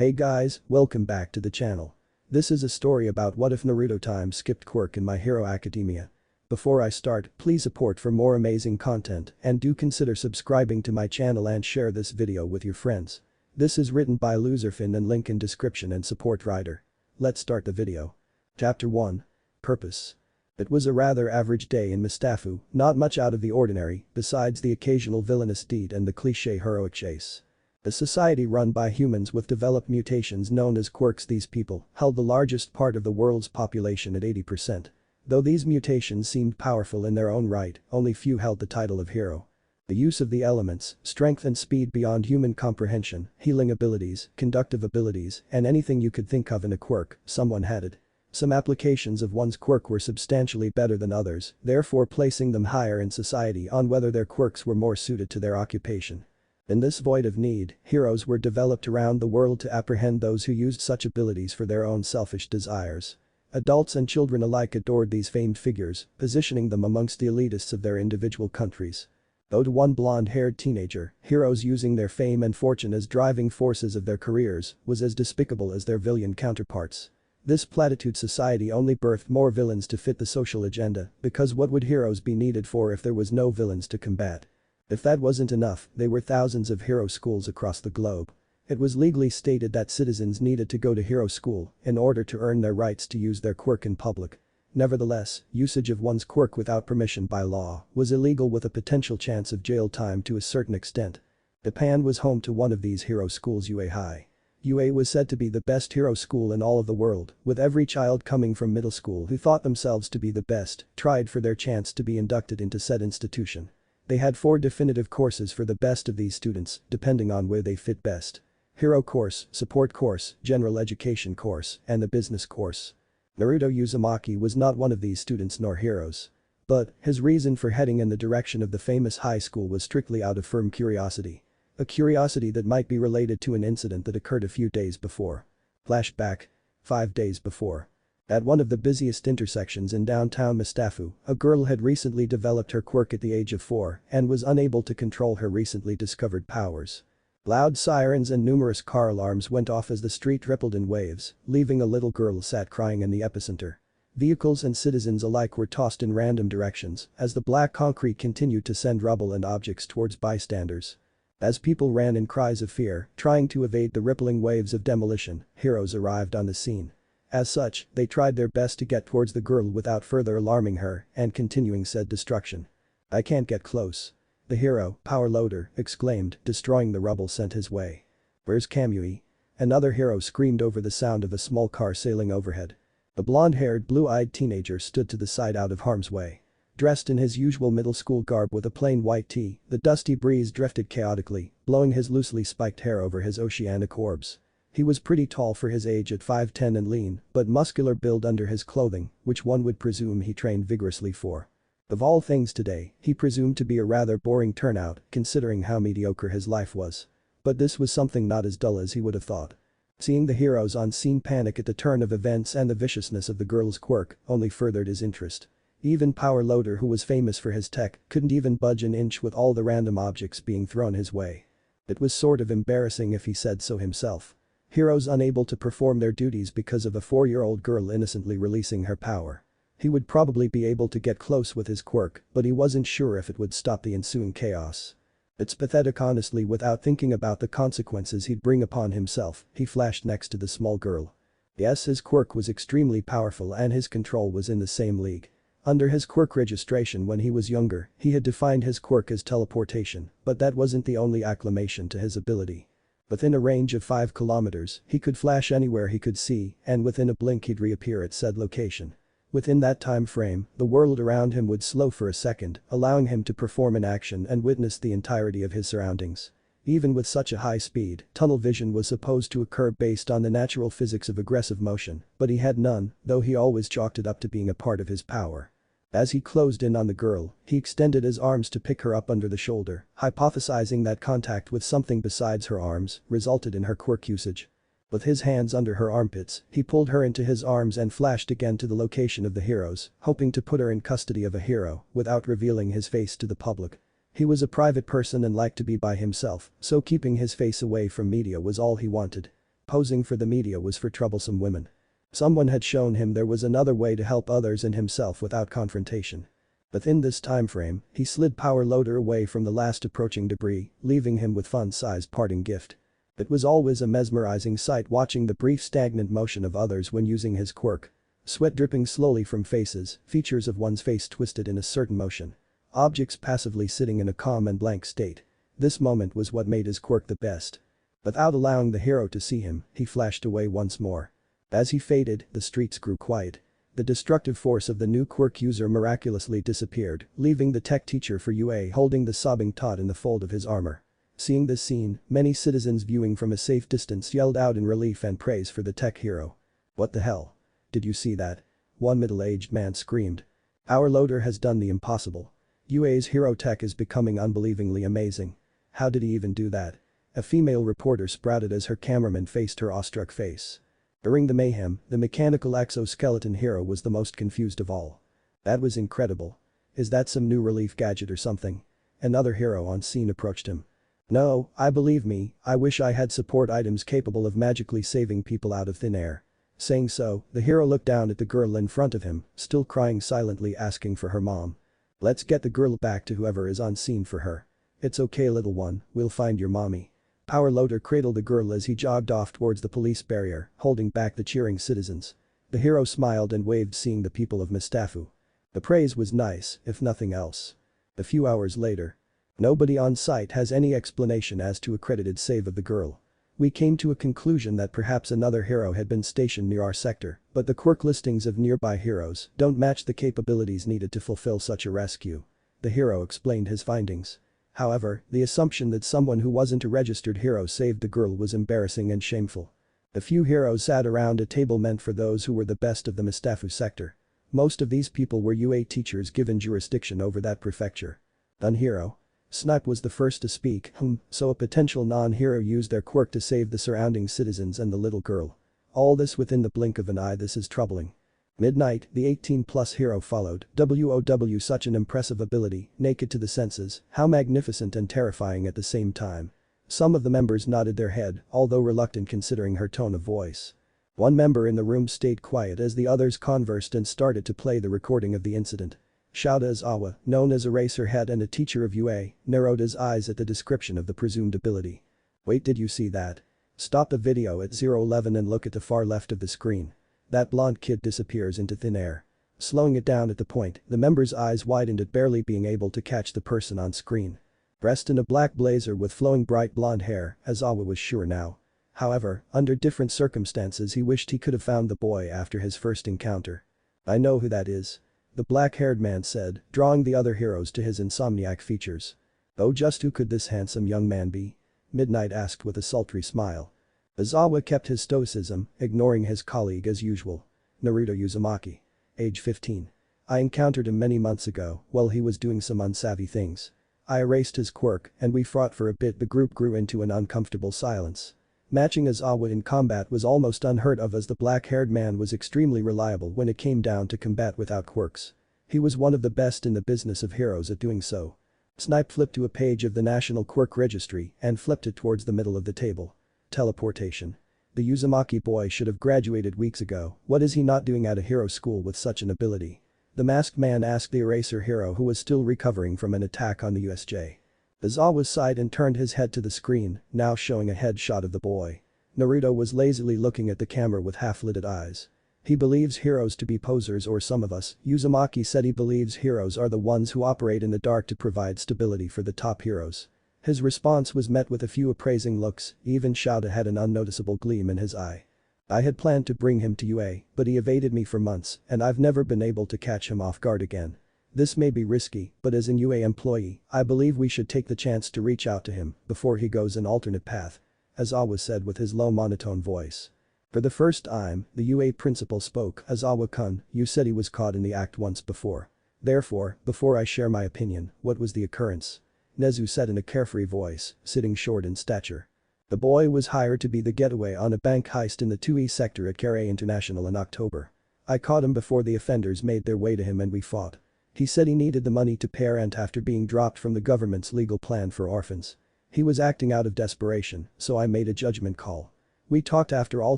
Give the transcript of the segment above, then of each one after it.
Hey guys, welcome back to the channel. This is a story about what if Naruto time skipped quirk in My Hero Academia. Before I start, please support for more amazing content and do consider subscribing to my channel and share this video with your friends. This is written by LoserFinn and link in description and support writer. Let's start the video. Chapter 1. Purpose. It was a rather average day in Mustafu, not much out of the ordinary, besides the occasional villainous deed and the cliché heroic chase. A society run by humans with developed mutations known as quirks. These people held the largest part of the world's population at 80%. Though these mutations seemed powerful in their own right, only few held the title of hero. The use of the elements, strength and speed beyond human comprehension, healing abilities, conductive abilities, and anything you could think of in a quirk, someone had it. Some applications of one's quirk were substantially better than others, therefore placing them higher in society on whether their quirks were more suited to their occupation. In this void of need, heroes were developed around the world to apprehend those who used such abilities for their own selfish desires. Adults and children alike adored these famed figures, positioning them amongst the elitists of their individual countries. Though to one blonde-haired teenager, heroes using their fame and fortune as driving forces of their careers was as despicable as their villain counterparts. This platitude society only birthed more villains to fit the social agenda, because what would heroes be needed for if there was no villains to combat? If that wasn't enough, there were thousands of hero schools across the globe. It was legally stated that citizens needed to go to hero school in order to earn their rights to use their quirk in public. Nevertheless, usage of one's quirk without permission by law was illegal with a potential chance of jail time to a certain extent. Japan was home to one of these hero schools, UA High. UA was said to be the best hero school in all of the world, with every child coming from middle school who thought themselves to be the best tried for their chance to be inducted into said institution. They had 4 definitive courses for the best of these students, depending on where they fit best. Hero course, support course, general education course, and the business course. Naruto Uzumaki was not one of these students nor heroes. But, his reason for heading in the direction of the famous high school was strictly out of firm curiosity. A curiosity that might be related to an incident that occurred a few days before. Flashback. 5 days before. At one of the busiest intersections in downtown Mustafu, a girl had recently developed her quirk at the age of 4 and was unable to control her recently discovered powers. Loud sirens and numerous car alarms went off as the street rippled in waves, leaving a little girl sat crying in the epicenter. Vehicles and citizens alike were tossed in random directions as the black concrete continued to send rubble and objects towards bystanders. As people ran in cries of fear, trying to evade the rippling waves of demolition, heroes arrived on the scene. As such, they tried their best to get towards the girl without further alarming her and continuing said destruction. "I can't get close." The hero, Power Loader, exclaimed, destroying the rubble sent his way. "Where's Kamui?" Another hero screamed over the sound of a small car sailing overhead. A blonde-haired, blue-eyed teenager stood to the side out of harm's way. Dressed in his usual middle school garb with a plain white tee, the dusty breeze drifted chaotically, blowing his loosely spiked hair over his oceanic orbs. He was pretty tall for his age at 5'10" and lean, but muscular build under his clothing, which one would presume he trained vigorously for. Of all things today, he presumed to be a rather boring turnout, considering how mediocre his life was. But this was something not as dull as he would have thought. Seeing the heroes on scene panic at the turn of events and the viciousness of the girl's quirk only furthered his interest. Even Power Loader, who was famous for his tech, couldn't even budge an inch with all the random objects being thrown his way. It was sort of embarrassing if he said so himself. Heroes unable to perform their duties because of a 4-year-old girl innocently releasing her power. He would probably be able to get close with his quirk, but he wasn't sure if it would stop the ensuing chaos. It's pathetic. Honestly, without thinking about the consequences he'd bring upon himself, he flashed next to the small girl. Yes, his quirk was extremely powerful and his control was in the same league. Under his quirk registration when he was younger, he had defined his quirk as teleportation, but that wasn't the only acclamation to his ability. Within a range of 5 kilometers, he could flash anywhere he could see, and within a blink he'd reappear at said location. Within that time frame, the world around him would slow for a second, allowing him to perform an action and witness the entirety of his surroundings. Even with such a high speed, tunnel vision was supposed to occur based on the natural physics of aggressive motion, but he had none, though he always chalked it up to being a part of his power. As he closed in on the girl, he extended his arms to pick her up under the shoulder, hypothesizing that contact with something besides her arms resulted in her quirk usage. With his hands under her armpits, he pulled her into his arms and flashed again to the location of the heroes, hoping to put her in custody of a hero without revealing his face to the public. He was a private person and liked to be by himself, so keeping his face away from media was all he wanted. posing for the media was for troublesome women. Someone had shown him there was another way to help others and himself without confrontation. Within this time frame, he slid Power Loader away from the last approaching debris, leaving him with fun-sized parting gift. It was always a mesmerizing sight watching the brief stagnant motion of others when using his quirk. Sweat dripping slowly from faces, features of one's face twisted in a certain motion. Objects passively sitting in a calm and blank state. This moment was what made his quirk the best. Without allowing the hero to see him, he flashed away once more. As he faded, the streets grew quiet. The destructive force of the new quirk user miraculously disappeared, leaving the tech teacher for UA holding the sobbing tot in the fold of his armor. Seeing this scene, many citizens viewing from a safe distance yelled out in relief and praise for the tech hero. "What the hell? Did you see that?" one middle-aged man screamed. "Our loader has done the impossible. UA's hero tech is becoming unbelievingly amazing. How did he even do that?" A female reporter sprouted as her cameraman faced her awestruck face. During the mayhem, the mechanical exoskeleton hero was the most confused of all. "That was incredible. Is that some new relief gadget or something?" Another hero on scene approached him. "No, believe me, I wish I had support items capable of magically saving people out of thin air." Saying so, the hero looked down at the girl in front of him, still crying silently asking for her mom. "Let's get the girl back to whoever is on scene for her. It's okay little one, we'll find your mommy." Power Loader cradled the girl as he jogged off towards the police barrier, holding back the cheering citizens. The hero smiled and waved seeing the people of Mustafu. The praise was nice, if nothing else. A few hours later. Nobody on site has any explanation as to accredited save of the girl. We came to a conclusion that perhaps another hero had been stationed near our sector, but the quirk listings of nearby heroes don't match the capabilities needed to fulfill such a rescue. The hero explained his findings. However, the assumption that someone who wasn't a registered hero saved the girl was embarrassing and shameful. A few heroes sat around a table meant for those who were the best of the Mustafu sector. Most of these people were UA teachers given jurisdiction over that prefecture. "Hero?" Snipe was the first to speak. So a potential non-hero used their quirk to save the surrounding citizens and the little girl. All this within the blink of an eye. This is troubling. Midnight, the 18-plus hero followed. WOW, such an impressive ability, naked to the senses, how magnificent and terrifying at the same time. Some of the members nodded their head, although reluctant considering her tone of voice. One member in the room stayed quiet as the others conversed and started to play the recording of the incident. Shouta Izawa, known as Eraserhead and a teacher of UA, narrowed his eyes at the description of the presumed ability. "Wait, did you see that? Stop the video at 011 and look at the far left of the screen. That blonde kid disappears into thin air." Slowing it down at the point, the member's eyes widened at barely being able to catch the person on screen. Dressed in a black blazer with flowing bright blonde hair, Izawa was sure now. However, under different circumstances he wished he could have found the boy after his first encounter. "I know who that is," the black-haired man said, drawing the other heroes to his insomniac features. "Oh, just who could this handsome young man be?" Midnight asked with a sultry smile. Izawa kept his stoicism, ignoring his colleague as usual. "Naruto Uzumaki. Age 15. I encountered him many months ago while he was doing some unsavvy things. I erased his quirk and we fought for a bit. The group grew into an uncomfortable silence. Matching Izawa in combat was almost unheard of as the black-haired man was extremely reliable when it came down to combat without quirks. He was one of the best in the business of heroes at doing so. Snipe flipped to a page of the National Quirk Registry and flipped it towards the middle of the table. Teleportation. The Uzumaki boy should have graduated weeks ago. What is he not doing at a hero school with such an ability? The masked man asked the eraser hero who was still recovering from an attack on the USJ. Izawa sighed and turned his head to the screen, now showing a headshot of the boy. Naruto was lazily looking at the camera with half-lidded eyes. He believes heroes to be posers, or some of us. Uzumaki said he believes heroes are the ones who operate in the dark to provide stability for the top heroes. His response was met with a few appraising looks, even Shouta had an unnoticeable gleam in his eye. "I had planned to bring him to UA, but he evaded me for months and I've never been able to catch him off guard again. This may be risky, but as an UA employee, I believe we should take the chance to reach out to him before he goes an alternate path," Izawa said with his low monotone voice. For the first time, the UA principal spoke. "Izawa-kun, you said he was caught in the act once before. Therefore, before I share my opinion, what was the occurrence?" Nezu said in a carefree voice, sitting short in stature. "The boy was hired to be the getaway on a bank heist in the 2E sector at Carey International in October. I caught him before the offenders made their way to him and we fought. He said he needed the money to pay rent after being dropped from the government's legal plan for orphans. He was acting out of desperation, so I made a judgment call. We talked after all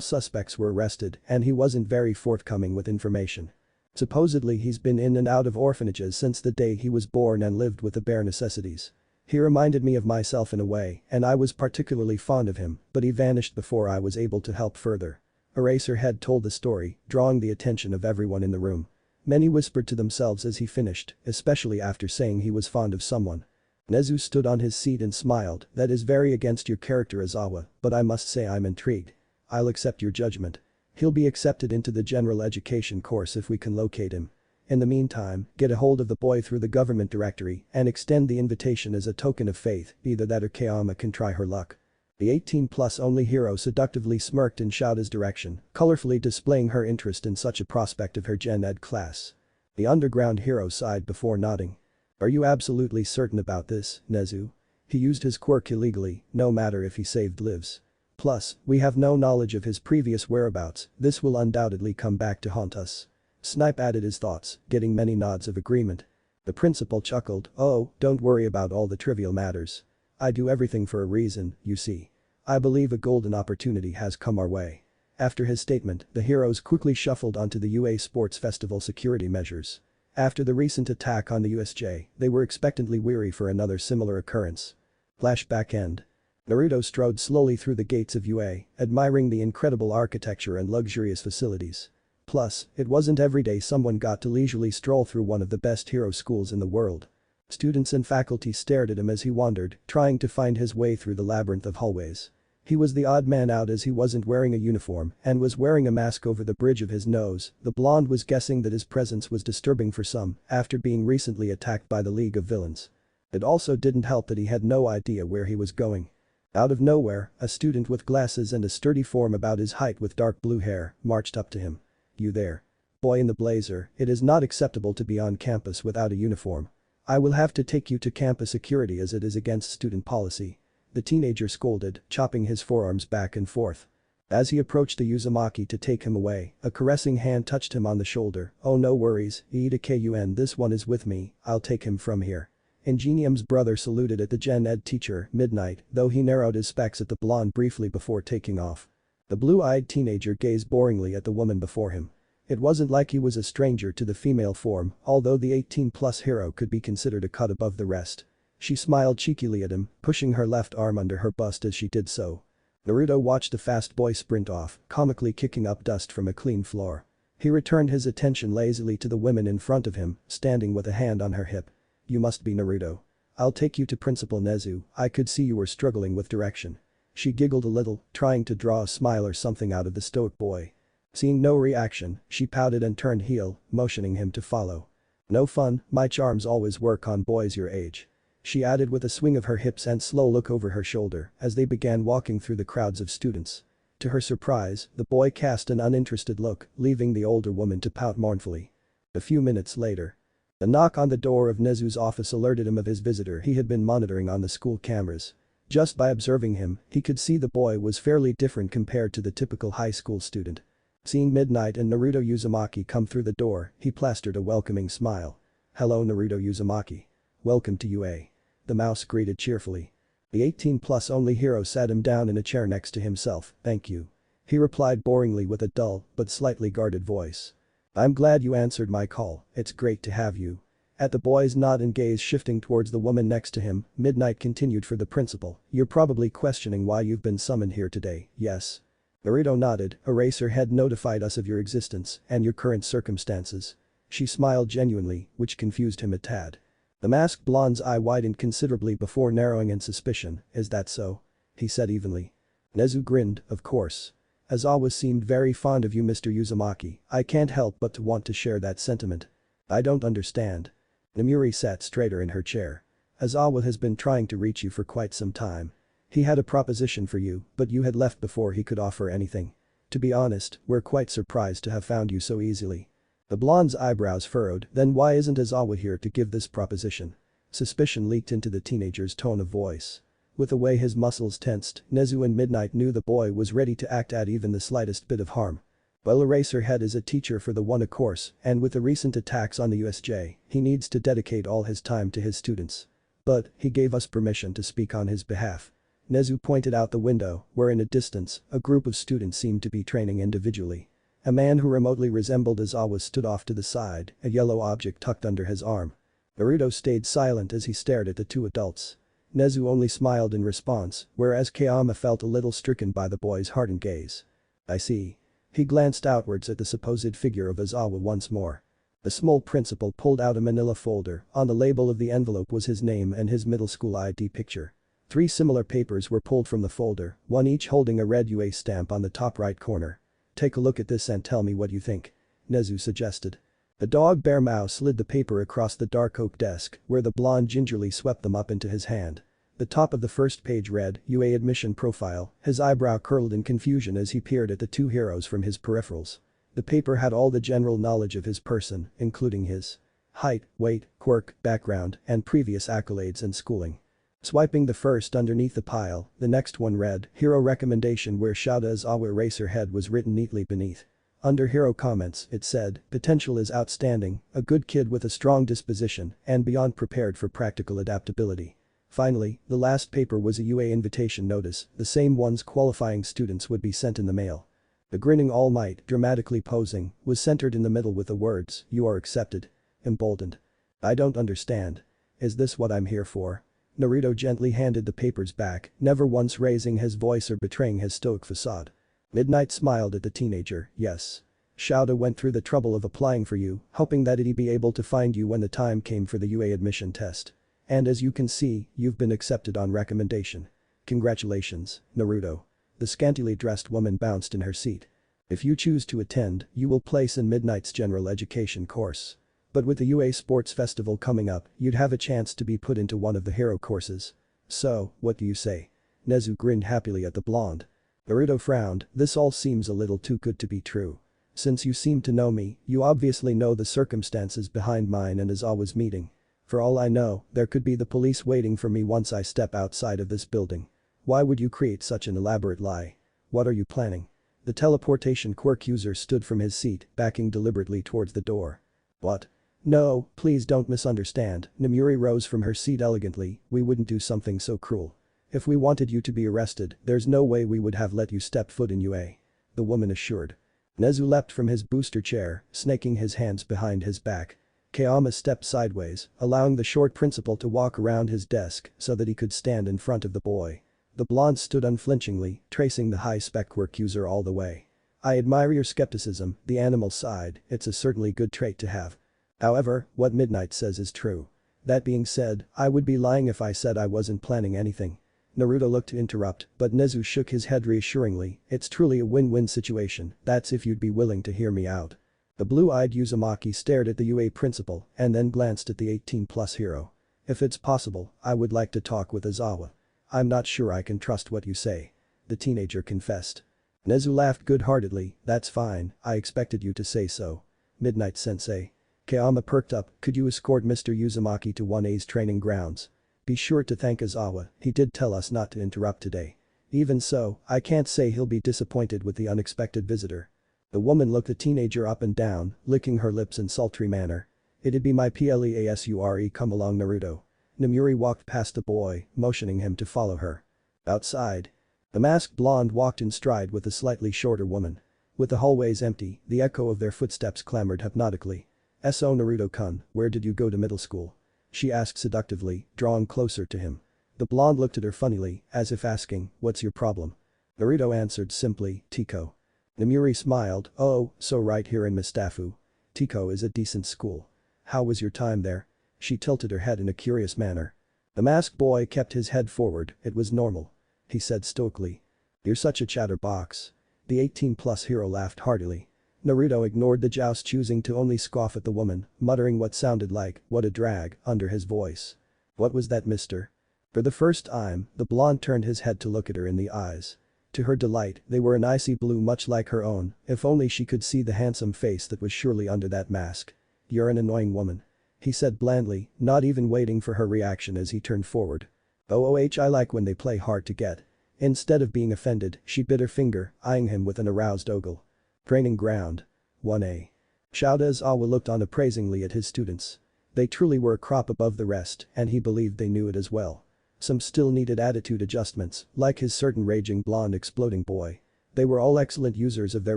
suspects were arrested and he wasn't very forthcoming with information. Supposedly he's been in and out of orphanages since the day he was born and lived with the bare necessities. He reminded me of myself in a way and I was particularly fond of him, but he vanished before I was able to help further. Eraserhead told the story, drawing the attention of everyone in the room. Many whispered to themselves as he finished, especially after saying he was fond of someone. Nezu stood on his seat and smiled, that is very against your character Aizawa, but I must say I'm intrigued. I'll accept your judgment. He'll be accepted into the general education course if we can locate him. In the meantime, get a hold of the boy through the government directory and extend the invitation as a token of faith, either that or Kayama can try her luck. The 18+ only hero seductively smirked in Shouta's direction, colorfully displaying her interest in such a prospect of her Gen Ed class. The underground hero sighed before nodding. Are you absolutely certain about this, Nezu? He used his quirk illegally, no matter if he saved lives. Plus, we have no knowledge of his previous whereabouts, this will undoubtedly come back to haunt us. Snipe added his thoughts, getting many nods of agreement. The principal chuckled, oh, don't worry about all the trivial matters. I do everything for a reason, you see. I believe a golden opportunity has come our way. After his statement, the heroes quickly shuffled onto the UA Sports Festival security measures. After the recent attack on the USJ, they were expectantly weary for another similar occurrence. Flashback end. Naruto strode slowly through the gates of UA, admiring the incredible architecture and luxurious facilities. Plus, it wasn't every day someone got to leisurely stroll through one of the best hero schools in the world. Students and faculty stared at him as he wandered, trying to find his way through the labyrinth of hallways. He was the odd man out as he wasn't wearing a uniform and was wearing a mask over the bridge of his nose. The blonde was guessing that his presence was disturbing for some after being recently attacked by the League of Villains. It also didn't help that he had no idea where he was going. Out of nowhere, a student with glasses and a sturdy form about his height with dark blue hair marched up to him. You there? Boy in the blazer, it is not acceptable to be on campus without a uniform. I will have to take you to campus security as it is against student policy. The teenager scolded, chopping his forearms back and forth. As he approached the Uzumaki to take him away, a caressing hand touched him on the shoulder. Oh no worries, Iida-kun, this one is with me, I'll take him from here. Ingenium's brother saluted at the Gen Ed teacher, Midnight, though he narrowed his specs at the blonde briefly before taking off. The blue-eyed teenager gazed boringly at the woman before him. It wasn't like he was a stranger to the female form, although the 18+ hero could be considered a cut above the rest. She smiled cheekily at him, pushing her left arm under her bust as she did so. Naruto watched the fast boy sprint off, comically kicking up dust from a clean floor. He returned his attention lazily to the woman in front of him, standing with a hand on her hip. You must be Naruto. I'll take you to Principal Nezu, I could see you were struggling with direction. She giggled a little, trying to draw a smile or something out of the stoic boy. Seeing no reaction, she pouted and turned heel, motioning him to follow. No fun, my charms always work on boys your age. She added with a swing of her hips and slow look over her shoulder as they began walking through the crowds of students. To her surprise, the boy cast an uninterested look, leaving the older woman to pout mournfully. A few minutes later. The knock on the door of Nezu's office alerted him of his visitor he had been monitoring on the school cameras. Just by observing him, he could see the boy was fairly different compared to the typical high school student. Seeing Midnight and Naruto Uzumaki come through the door, he plastered a welcoming smile. Hello Naruto Uzumaki. Welcome to UA. The mouse greeted cheerfully. The 18+ only hero sat him down in a chair next to himself, thank you. He replied boringly with a dull, but slightly guarded voice. I'm glad you answered my call, it's great to have you. At the boy's nod and gaze shifting towards the woman next to him, Midnight continued for the principal, you're probably questioning why you've been summoned here today, yes? Naruto nodded, Eraserhead notified us of your existence and your current circumstances. She smiled genuinely, which confused him a tad. The masked blonde's eye widened considerably before narrowing in suspicion, is that so? He said evenly. Nezu grinned, of course. Aizawa seemed very fond of you Mr. Uzumaki, I can't help but to want to share that sentiment. I don't understand. Namuri sat straighter in her chair. Aizawa has been trying to reach you for quite some time. He had a proposition for you, but you had left before he could offer anything. To be honest, we're quite surprised to have found you so easily. The blonde's eyebrows furrowed, then why isn't Aizawa here to give this proposition? Suspicion leaked into the teenager's tone of voice. With the way his muscles tensed, Nezu and Midnight knew the boy was ready to act at even the slightest bit of harm. Well, Eraserhead is a teacher for the One course, and with the recent attacks on the USJ, he needs to dedicate all his time to his students. But, he gave us permission to speak on his behalf. Nezu pointed out the window, where in a distance, a group of students seemed to be training individually. A man who remotely resembled Aizawa stood off to the side, a yellow object tucked under his arm. Naruto stayed silent as he stared at the two adults. Nezu only smiled in response, whereas Kayama felt a little stricken by the boy's hardened gaze. I see. He glanced outwards at the supposed figure of Aizawa once more. The small principal pulled out a manila folder, on the label of the envelope was his name and his middle school ID picture. 3 similar papers were pulled from the folder, one each holding a red UA stamp on the top right corner. Take a look at this and tell me what you think. Nezu suggested. The dog bear mouse slid the paper across the dark oak desk, where the blonde gingerly swept them up into his hand. The top of the first page read, UA admission profile, his eyebrow curled in confusion as he peered at the two heroes from his peripherals. The paper had all the general knowledge of his person, including his height, weight, quirk, background, and previous accolades and schooling. Swiping the first underneath the pile, the next one read, Hero Recommendation where Shouda's Awa Eraserhead was written neatly beneath. Under hero comments, it said, potential is outstanding, a good kid with a strong disposition, and beyond prepared for practical adaptability. Finally, the last paper was a UA invitation notice, the same ones qualifying students would be sent in the mail. The grinning All Might, dramatically posing, was centered in the middle with the words, you are accepted. Emboldened. I don't understand. Is this what I'm here for? Naruto gently handed the papers back, never once raising his voice or betraying his stoic facade. Midnight smiled at the teenager, yes. Shouda went through the trouble of applying for you, hoping that he'd be able to find you when the time came for the UA admission test. And as you can see, you've been accepted on recommendation. Congratulations, Naruto. The scantily dressed woman bounced in her seat. If you choose to attend, you will place in Midnight's general education course. But with the UA Sports Festival coming up, you'd have a chance to be put into one of the hero courses. So, what do you say? Nezu grinned happily at the blonde. Naruto frowned, this all seems a little too good to be true. Since you seem to know me, you obviously know the circumstances behind mine and Aizawa's meeting. For all I know, there could be the police waiting for me once I step outside of this building. Why would you create such an elaborate lie? What are you planning? The teleportation quirk user stood from his seat, backing deliberately towards the door. What? No, please don't misunderstand, Namuri rose from her seat elegantly, we wouldn't do something so cruel. If we wanted you to be arrested, there's no way we would have let you step foot in UA. The woman assured. Nezu leapt from his booster chair, snaking his hands behind his back. Kayama stepped sideways, allowing the short principal to walk around his desk so that he could stand in front of the boy. The blonde stood unflinchingly, tracing the high-spec quirk user all the way. I admire your skepticism, the animal sighed, it's a certainly good trait to have. However, what Midnight says is true. That being said, I would be lying if I said I wasn't planning anything. Naruto looked to interrupt, but Nezu shook his head reassuringly, it's truly a win-win situation, that's if you'd be willing to hear me out. The blue-eyed Uzumaki stared at the UA principal and then glanced at the 18-plus hero. If it's possible, I would like to talk with Aizawa. I'm not sure I can trust what you say. The teenager confessed. Nezu laughed good-heartedly, that's fine, I expected you to say so. Midnight-sensei. Kayama perked up, could you escort Mr. Uzumaki to 1A's training grounds? Be sure to thank Aizawa, he did tell us not to interrupt today. Even so, I can't say he'll be disappointed with the unexpected visitor. The woman looked the teenager up and down, licking her lips in sultry manner. It'd be my pleasure come along Naruto. Namuri walked past the boy, motioning him to follow her. Outside. The masked blonde walked in stride with the slightly shorter woman. With the hallways empty, the echo of their footsteps clamored hypnotically. So Naruto-kun, where did you go to middle school? She asked seductively, drawing closer to him. The blonde looked at her funnily, as if asking, what's your problem? Naruto answered simply, Tiko. Namuri smiled, oh, so right here in Mustafu. Tiko is a decent school. How was your time there? She tilted her head in a curious manner. The masked boy kept his head forward, it was normal. He said stoically. You're such a chatterbox. The 18-plus hero laughed heartily. Naruto ignored the joust, choosing to only scoff at the woman, muttering what sounded like, what a drag, under his voice. What was that, mister? For the first time, the blonde turned his head to look at her in the eyes. To her delight, they were an icy blue much like her own, if only she could see the handsome face that was surely under that mask. You're an annoying woman. He said blandly, not even waiting for her reaction as he turned forward. I like when they play hard to get. Instead of being offended, she bit her finger, eyeing him with an aroused ogle. Training ground. 1A. Aizawa looked on appraisingly at his students. They truly were a crop above the rest, and he believed they knew it as well. Some still needed attitude adjustments, like his certain raging blonde exploding boy. They were all excellent users of their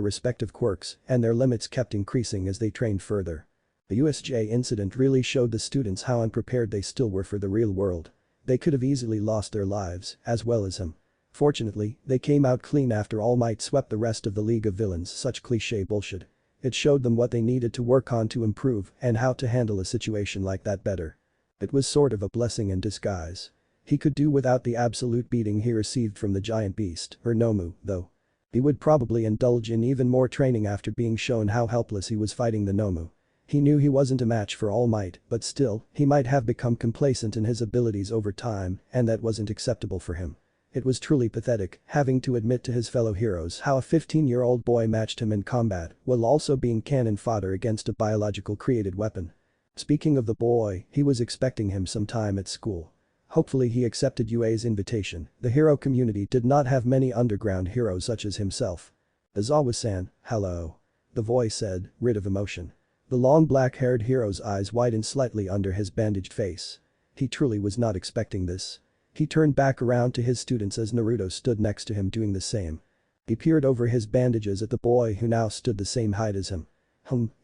respective quirks, and their limits kept increasing as they trained further. The USJ incident really showed the students how unprepared they still were for the real world. They could have easily lost their lives, as well as him. Fortunately, they came out clean after All Might swept the rest of the League of Villains. Such cliché bullshit. It showed them what they needed to work on to improve and how to handle a situation like that better. It was sort of a blessing in disguise. He could do without the absolute beating he received from the giant beast, or Nomu, though. He would probably indulge in even more training after being shown how helpless he was fighting the Nomu. He knew he wasn't a match for All Might, but still, he might have become complacent in his abilities over time, and that wasn't acceptable for him. It was truly pathetic, having to admit to his fellow heroes how a 15-year-old boy matched him in combat while also being cannon fodder against a biological created weapon. Speaking of the boy, he was expecting him sometime at school. Hopefully he accepted UA's invitation. The hero community did not have many underground heroes such as himself. Aizawa-san, hello. The voice said, rid of emotion. The long black-haired hero's eyes widened slightly under his bandaged face. He truly was not expecting this. He turned back around to his students as Naruto stood next to him doing the same. He peered over his bandages at the boy who now stood the same height as him.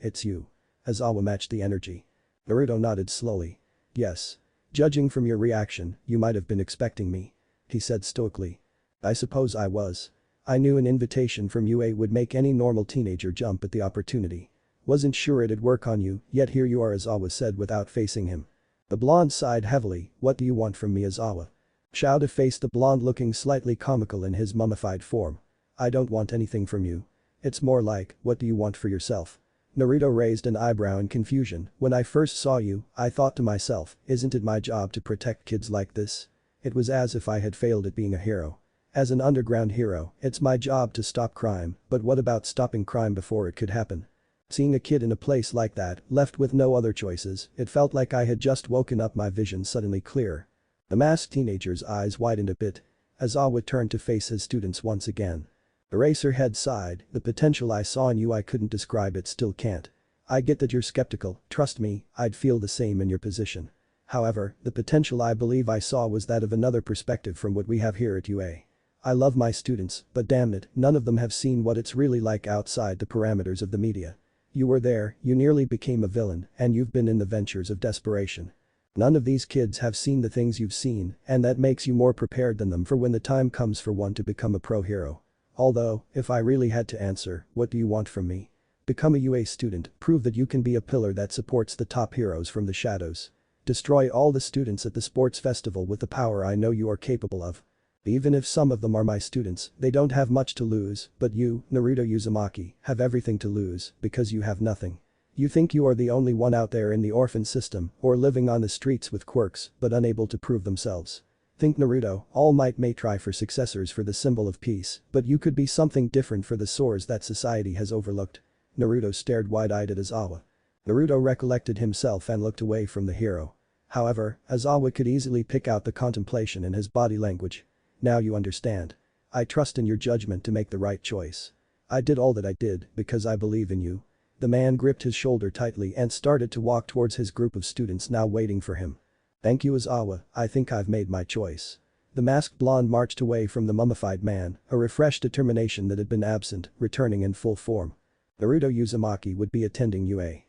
It's you. Aizawa matched the energy. Naruto nodded slowly. Yes. Judging from your reaction, you might have been expecting me. He said stoically. I suppose I was. I knew an invitation from UA would make any normal teenager jump at the opportunity. Wasn't sure it'd work on you, yet here you are, Aizawa said without facing him. The blonde sighed heavily. What do you want from me, Aizawa? Shouda faced the blonde looking slightly comical in his mummified form. I don't want anything from you. It's more like, what do you want for yourself? Naruto raised an eyebrow in confusion. When I first saw you, I thought to myself, isn't it my job to protect kids like this? It was as if I had failed at being a hero. As an underground hero, it's my job to stop crime, but what about stopping crime before it could happen? Seeing a kid in a place like that, left with no other choices, it felt like I had just woken up, my vision suddenly clear. The masked teenager's eyes widened a bit. Aizawa turned to face his students once again. Eraserhead sighed, the potential I saw in you, I couldn't describe it, still can't. I get that you're skeptical, trust me, I'd feel the same in your position. However, the potential I believe I saw was that of another perspective from what we have here at UA. I love my students, but damn it, none of them have seen what it's really like outside the parameters of the media. You were there, you nearly became a villain, and you've been in the ventures of desperation. None of these kids have seen the things you've seen, and that makes you more prepared than them for when the time comes for one to become a pro hero. Although, if I really had to answer, what do you want from me? Become a UA student, prove that you can be a pillar that supports the top heroes from the shadows. Destroy all the students at the sports festival with the power I know you are capable of. Even if some of them are my students, they don't have much to lose, but you, Naruto Uzumaki, have everything to lose, because you have nothing. You think you are the only one out there in the orphan system, or living on the streets with quirks, but unable to prove themselves. Think Naruto, All Might may try for successors for the symbol of peace, but you could be something different for the sores that society has overlooked. Naruto stared wide-eyed at Aizawa. Naruto recollected himself and looked away from the hero. However, Aizawa could easily pick out the contemplation in his body language. Now you understand. I trust in your judgment to make the right choice. I did all that I did because I believe in you. The man gripped his shoulder tightly and started to walk towards his group of students now waiting for him. Thank you, Aizawa, I think I've made my choice. The masked blonde marched away from the mummified man, a refreshed determination that had been absent, returning in full form. Naruto Uzumaki would be attending UA.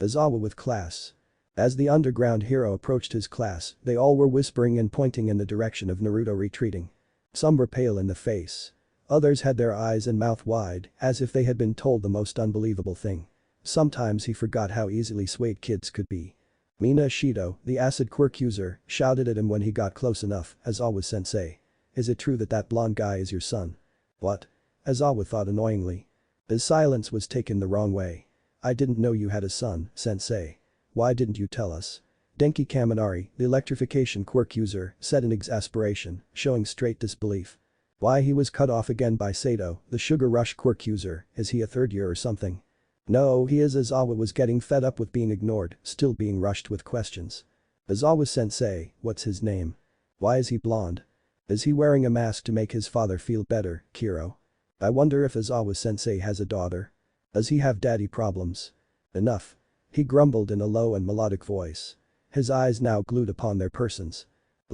Aizawa with class. As the underground hero approached his class, they all were whispering and pointing in the direction of Naruto retreating. Some were pale in the face. Others had their eyes and mouth wide, as if they had been told the most unbelievable thing. Sometimes he forgot how easily swayed kids could be. Mina Shido, the acid quirk user, shouted at him when he got close enough, Aizawa-sensei. Is it true that that blonde guy is your son? What? Aizawa thought annoyingly. His silence was taken the wrong way. I didn't know you had a son, sensei. Why didn't you tell us? Denki Kaminari, the electrification quirk user, said in exasperation, showing straight disbelief. Why, he was cut off again by Sato, the sugar rush quirk user, is he a third year or something? No, he is. Aizawa was getting fed up with being ignored, still being rushed with questions. Aizawa-sensei, what's his name? Why is he blonde? Is he wearing a mask to make his father feel better, Kiro? I wonder if Aizawa-sensei has a daughter. Does he have daddy problems? Enough. He grumbled in a low and melodic voice. His eyes now glued upon their persons.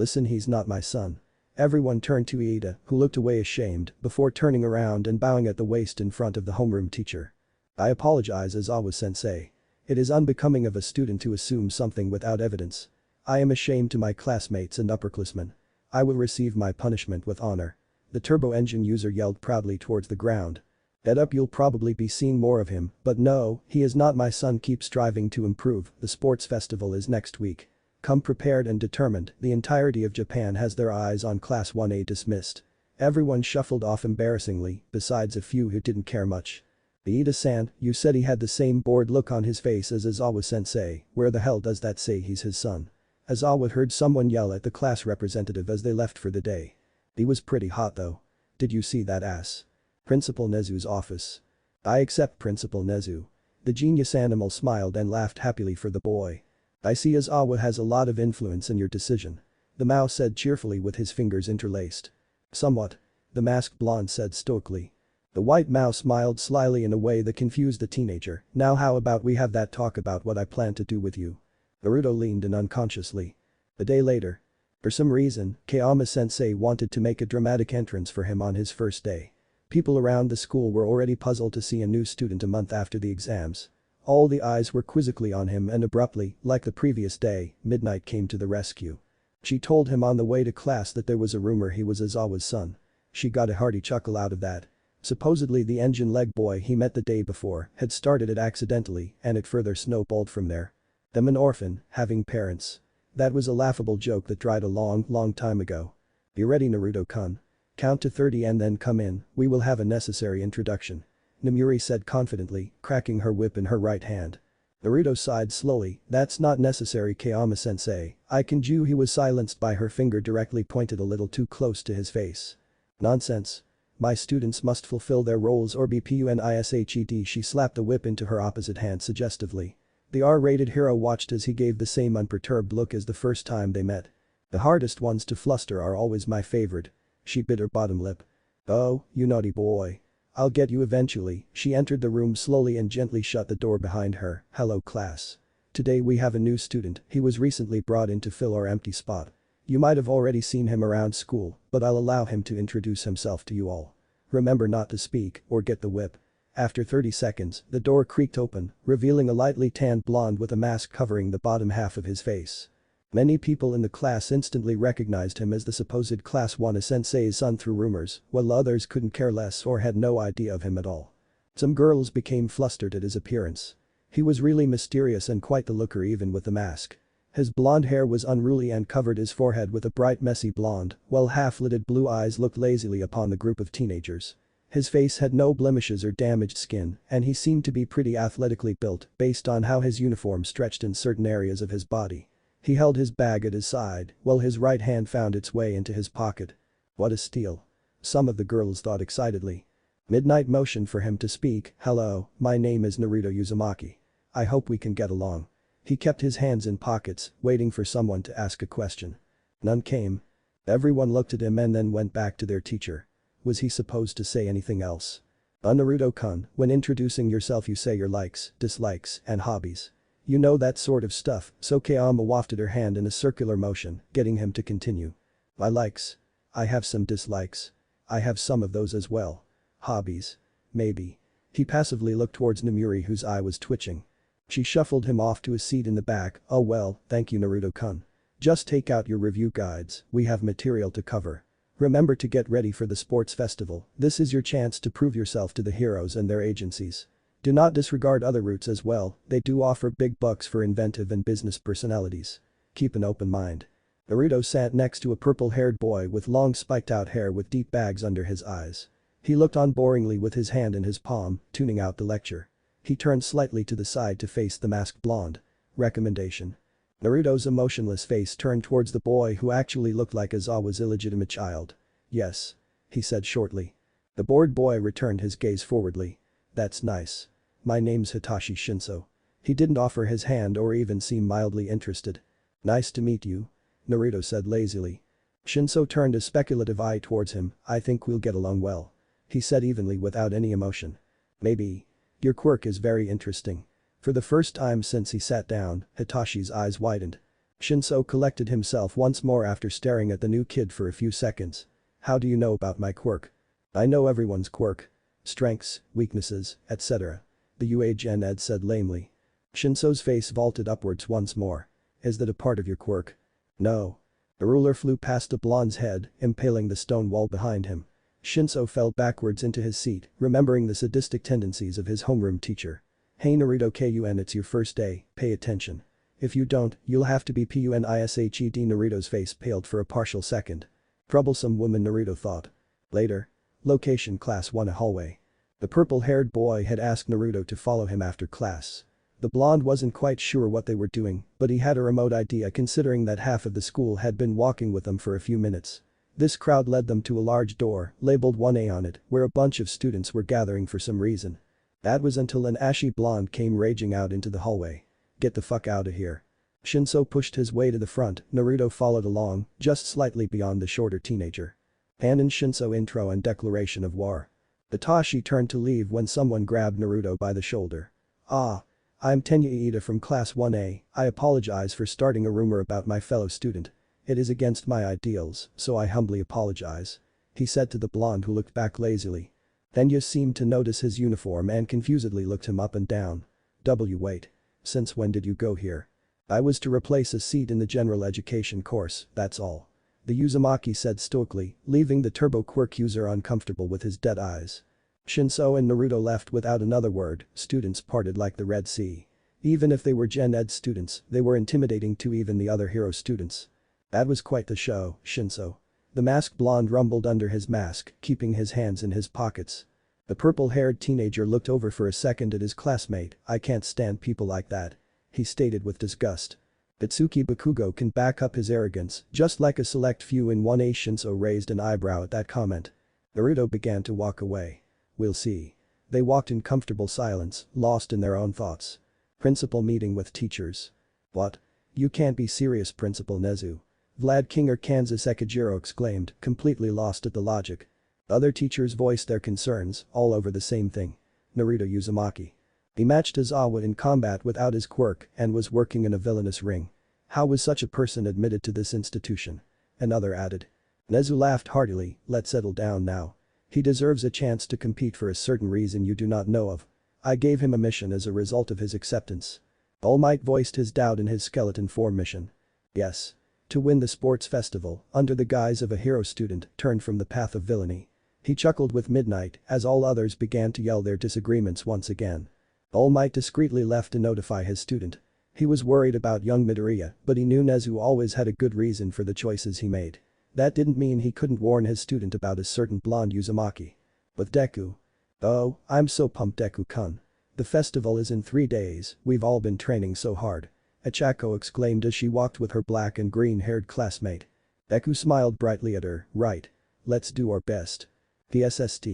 Listen, he's not my son. Everyone turned to Iida, who looked away ashamed, before turning around and bowing at the waist in front of the homeroom teacher. I apologize, Aizawa-sensei. It is unbecoming of a student to assume something without evidence. I am ashamed to my classmates and upperclassmen. I will receive my punishment with honor. The turbo engine user yelled proudly towards the ground. Get up, you'll probably be seeing more of him, but no, he is not my son. Keep striving to improve, the sports festival is next week. Come prepared and determined, the entirety of Japan has their eyes on Class 1A. Dismissed. Everyone shuffled off embarrassingly, besides a few who didn't care much. Iida-san, you said he had the same bored look on his face as Aizawa-sensei, where the hell does that say he's his son? Aizawa heard someone yell at the class representative as they left for the day. He was pretty hot though. Did you see that ass? Principal Nezu's office. I accept Principal Nezu. The genius animal smiled and laughed happily for the boy. I see Aizawa has a lot of influence in your decision. The mouse said cheerfully with his fingers interlaced. Somewhat. The masked blonde said stoically. The white mouse smiled slyly in a way that confused the teenager. Now how about we have that talk about what I plan to do with you? Naruto leaned in unconsciously. A day later. For some reason, Kayama-sensei wanted to make a dramatic entrance for him on his first day. People around the school were already puzzled to see a new student a month after the exams. All the eyes were quizzically on him and abruptly, like the previous day, Midnight came to the rescue. She told him on the way to class that there was a rumor he was Aizawa's son. She got a hearty chuckle out of that. Supposedly the engine leg boy he met the day before had started it accidentally and it further snowballed from there. Them an orphan, having parents. That was a laughable joke that died a long time ago. Be ready, Naruto-kun. Count to 30 and then come in, we will have a necessary introduction. Namuri said confidently, cracking her whip in her right hand. Naruto sighed slowly, that's not necessary, Kayama-sensei. I can do. He was silenced by her finger directly pointed a little too close to his face. Nonsense. My students must fulfill their roles or be punished. She slapped the whip into her opposite hand suggestively. The R-rated hero watched as he gave the same unperturbed look as the first time they met. The hardest ones to fluster are always my favorite. She bit her bottom lip. Oh, you naughty boy. I'll get you eventually. She entered the room slowly and gently shut the door behind her. Hello class. Today we have a new student, he was recently brought in to fill our empty spot. You might have already seen him around school, but I'll allow him to introduce himself to you all. Remember not to speak or get the whip. After 30 seconds, the door creaked open, revealing a lightly tanned blonde with a mask covering the bottom half of his face. Many people in the class instantly recognized him as the supposed Class 1A sensei's son through rumors, while others couldn't care less or had no idea of him at all. Some girls became flustered at his appearance. He was really mysterious and quite the looker even with the mask. His blonde hair was unruly and covered his forehead with a bright messy blonde, while half-lidded blue eyes looked lazily upon the group of teenagers. His face had no blemishes or damaged skin, and he seemed to be pretty athletically built based on how his uniform stretched in certain areas of his body. He held his bag at his side, while his right hand found its way into his pocket. What a steal. Some of the girls thought excitedly. Midnight motioned for him to speak. Hello, my name is Naruto Uzumaki. I hope we can get along. He kept his hands in pockets, waiting for someone to ask a question. None came. Everyone looked at him and then went back to their teacher. Was he supposed to say anything else? Naruto-kun, when introducing yourself you say your likes, dislikes, and hobbies. You know that sort of stuff, so Kayama wafted her hand in a circular motion, getting him to continue. My likes. I have some dislikes. I have some of those as well. Hobbies. Maybe. He passively looked towards Namuri whose eye was twitching. She shuffled him off to a seat in the back. Oh well, thank you Naruto-kun. Just take out your review guides, we have material to cover. Remember to get ready for the sports festival, this is your chance to prove yourself to the heroes and their agencies. Do not disregard other routes as well, they do offer big bucks for inventive and business personalities. Keep an open mind. Naruto sat next to a purple-haired boy with long spiked-out hair with deep bags under his eyes. He looked on boringly with his hand in his palm, tuning out the lecture. He turned slightly to the side to face the masked blonde. Recommendation. Naruto's emotionless face turned towards the boy who actually looked like Aizawa's illegitimate child. Yes. He said shortly. The bored boy returned his gaze forwardly. That's nice. My name's Hitachi Shinso. He didn't offer his hand or even seem mildly interested. Nice to meet you. Naruto said lazily. Shinso turned a speculative eye towards him. I think we'll get along well. He said evenly without any emotion. Maybe. Your quirk is very interesting. For the first time since he sat down, Hitashi's eyes widened. Shinso collected himself once more after staring at the new kid for a few seconds. How do you know about my quirk? I know everyone's quirk. Strengths, weaknesses, etc. The UAGN said lamely. Shinso's face vaulted upwards once more. Is that a part of your quirk? No. A ruler flew past the blonde's head, impaling the stone wall behind him. Shinso fell backwards into his seat, remembering the sadistic tendencies of his homeroom teacher. Hey Naruto Kun, it's your first day, pay attention. If you don't, you'll have to be punished. Naruto's face paled for a partial second. Troublesome woman, Naruto thought. Later. Location class 1, a hallway. The purple-haired boy had asked Naruto to follow him after class. The blonde wasn't quite sure what they were doing, but he had a remote idea considering that half of the school had been walking with them for a few minutes. This crowd led them to a large door, labeled 1A on it, where a bunch of students were gathering for some reason. That was until an ashy blonde came raging out into the hallway. Get the fuck out of here. Shinso pushed his way to the front, Naruto followed along, just slightly beyond the shorter teenager. Anon Shinso intro and declaration of war. Itachi turned to leave when someone grabbed Naruto by the shoulder. Ah. I'm Tenya Iida from class 1A, I apologize for starting a rumor about my fellow student. It is against my ideals, so I humbly apologize. He said to the blonde who looked back lazily. Tenya seemed to notice his uniform and confusedly looked him up and down. Wait. Since when did you go here? I was to replace a seat in the general education course, that's all. The Uzumaki said stoically, leaving the turbo quirk user uncomfortable with his dead eyes. Shinso and Naruto left without another word, students parted like the Red Sea. Even if they were Gen Ed students, they were intimidating to even the other hero students. That was quite the show, Shinso. The masked blonde rumbled under his mask, keeping his hands in his pockets. The purple-haired teenager looked over for a second at his classmate. I can't stand people like that. He stated with disgust. Itsuki Bakugo can back up his arrogance, just like a select few in 1A. Shinso raised an eyebrow at that comment. Naruto began to walk away. We'll see. They walked in comfortable silence, lost in their own thoughts. Principal meeting with teachers. What? You can't be serious, Principal Nezu. Vlad King or Kansas Ekijiro exclaimed, completely lost at the logic. Other teachers voiced their concerns, all over the same thing. Naruto Uzumaki. He matched Izawa in combat without his quirk and was working in a villainous ring. How was such a person admitted to this institution? Another added. Nezu laughed heartily, let's settle down now. He deserves a chance to compete for a certain reason you do not know of. I gave him a mission as a result of his acceptance. All Might voiced his doubt in his skeleton form mission. Yes. To win the sports festival, under the guise of a hero student, turned from the path of villainy. He chuckled with Midnight as all others began to yell their disagreements once again. All Might discreetly left to notify his student. He was worried about young Midoriya, but he knew Nezu always had a good reason for the choices he made. That didn't mean he couldn't warn his student about a certain blonde Uzumaki. With Deku. Oh, I'm so pumped, Deku-kun. The festival is in 3 days, we've all been training so hard. Achako exclaimed as she walked with her black and green-haired classmate. Deku smiled brightly at her, right. Let's do our best. PSST.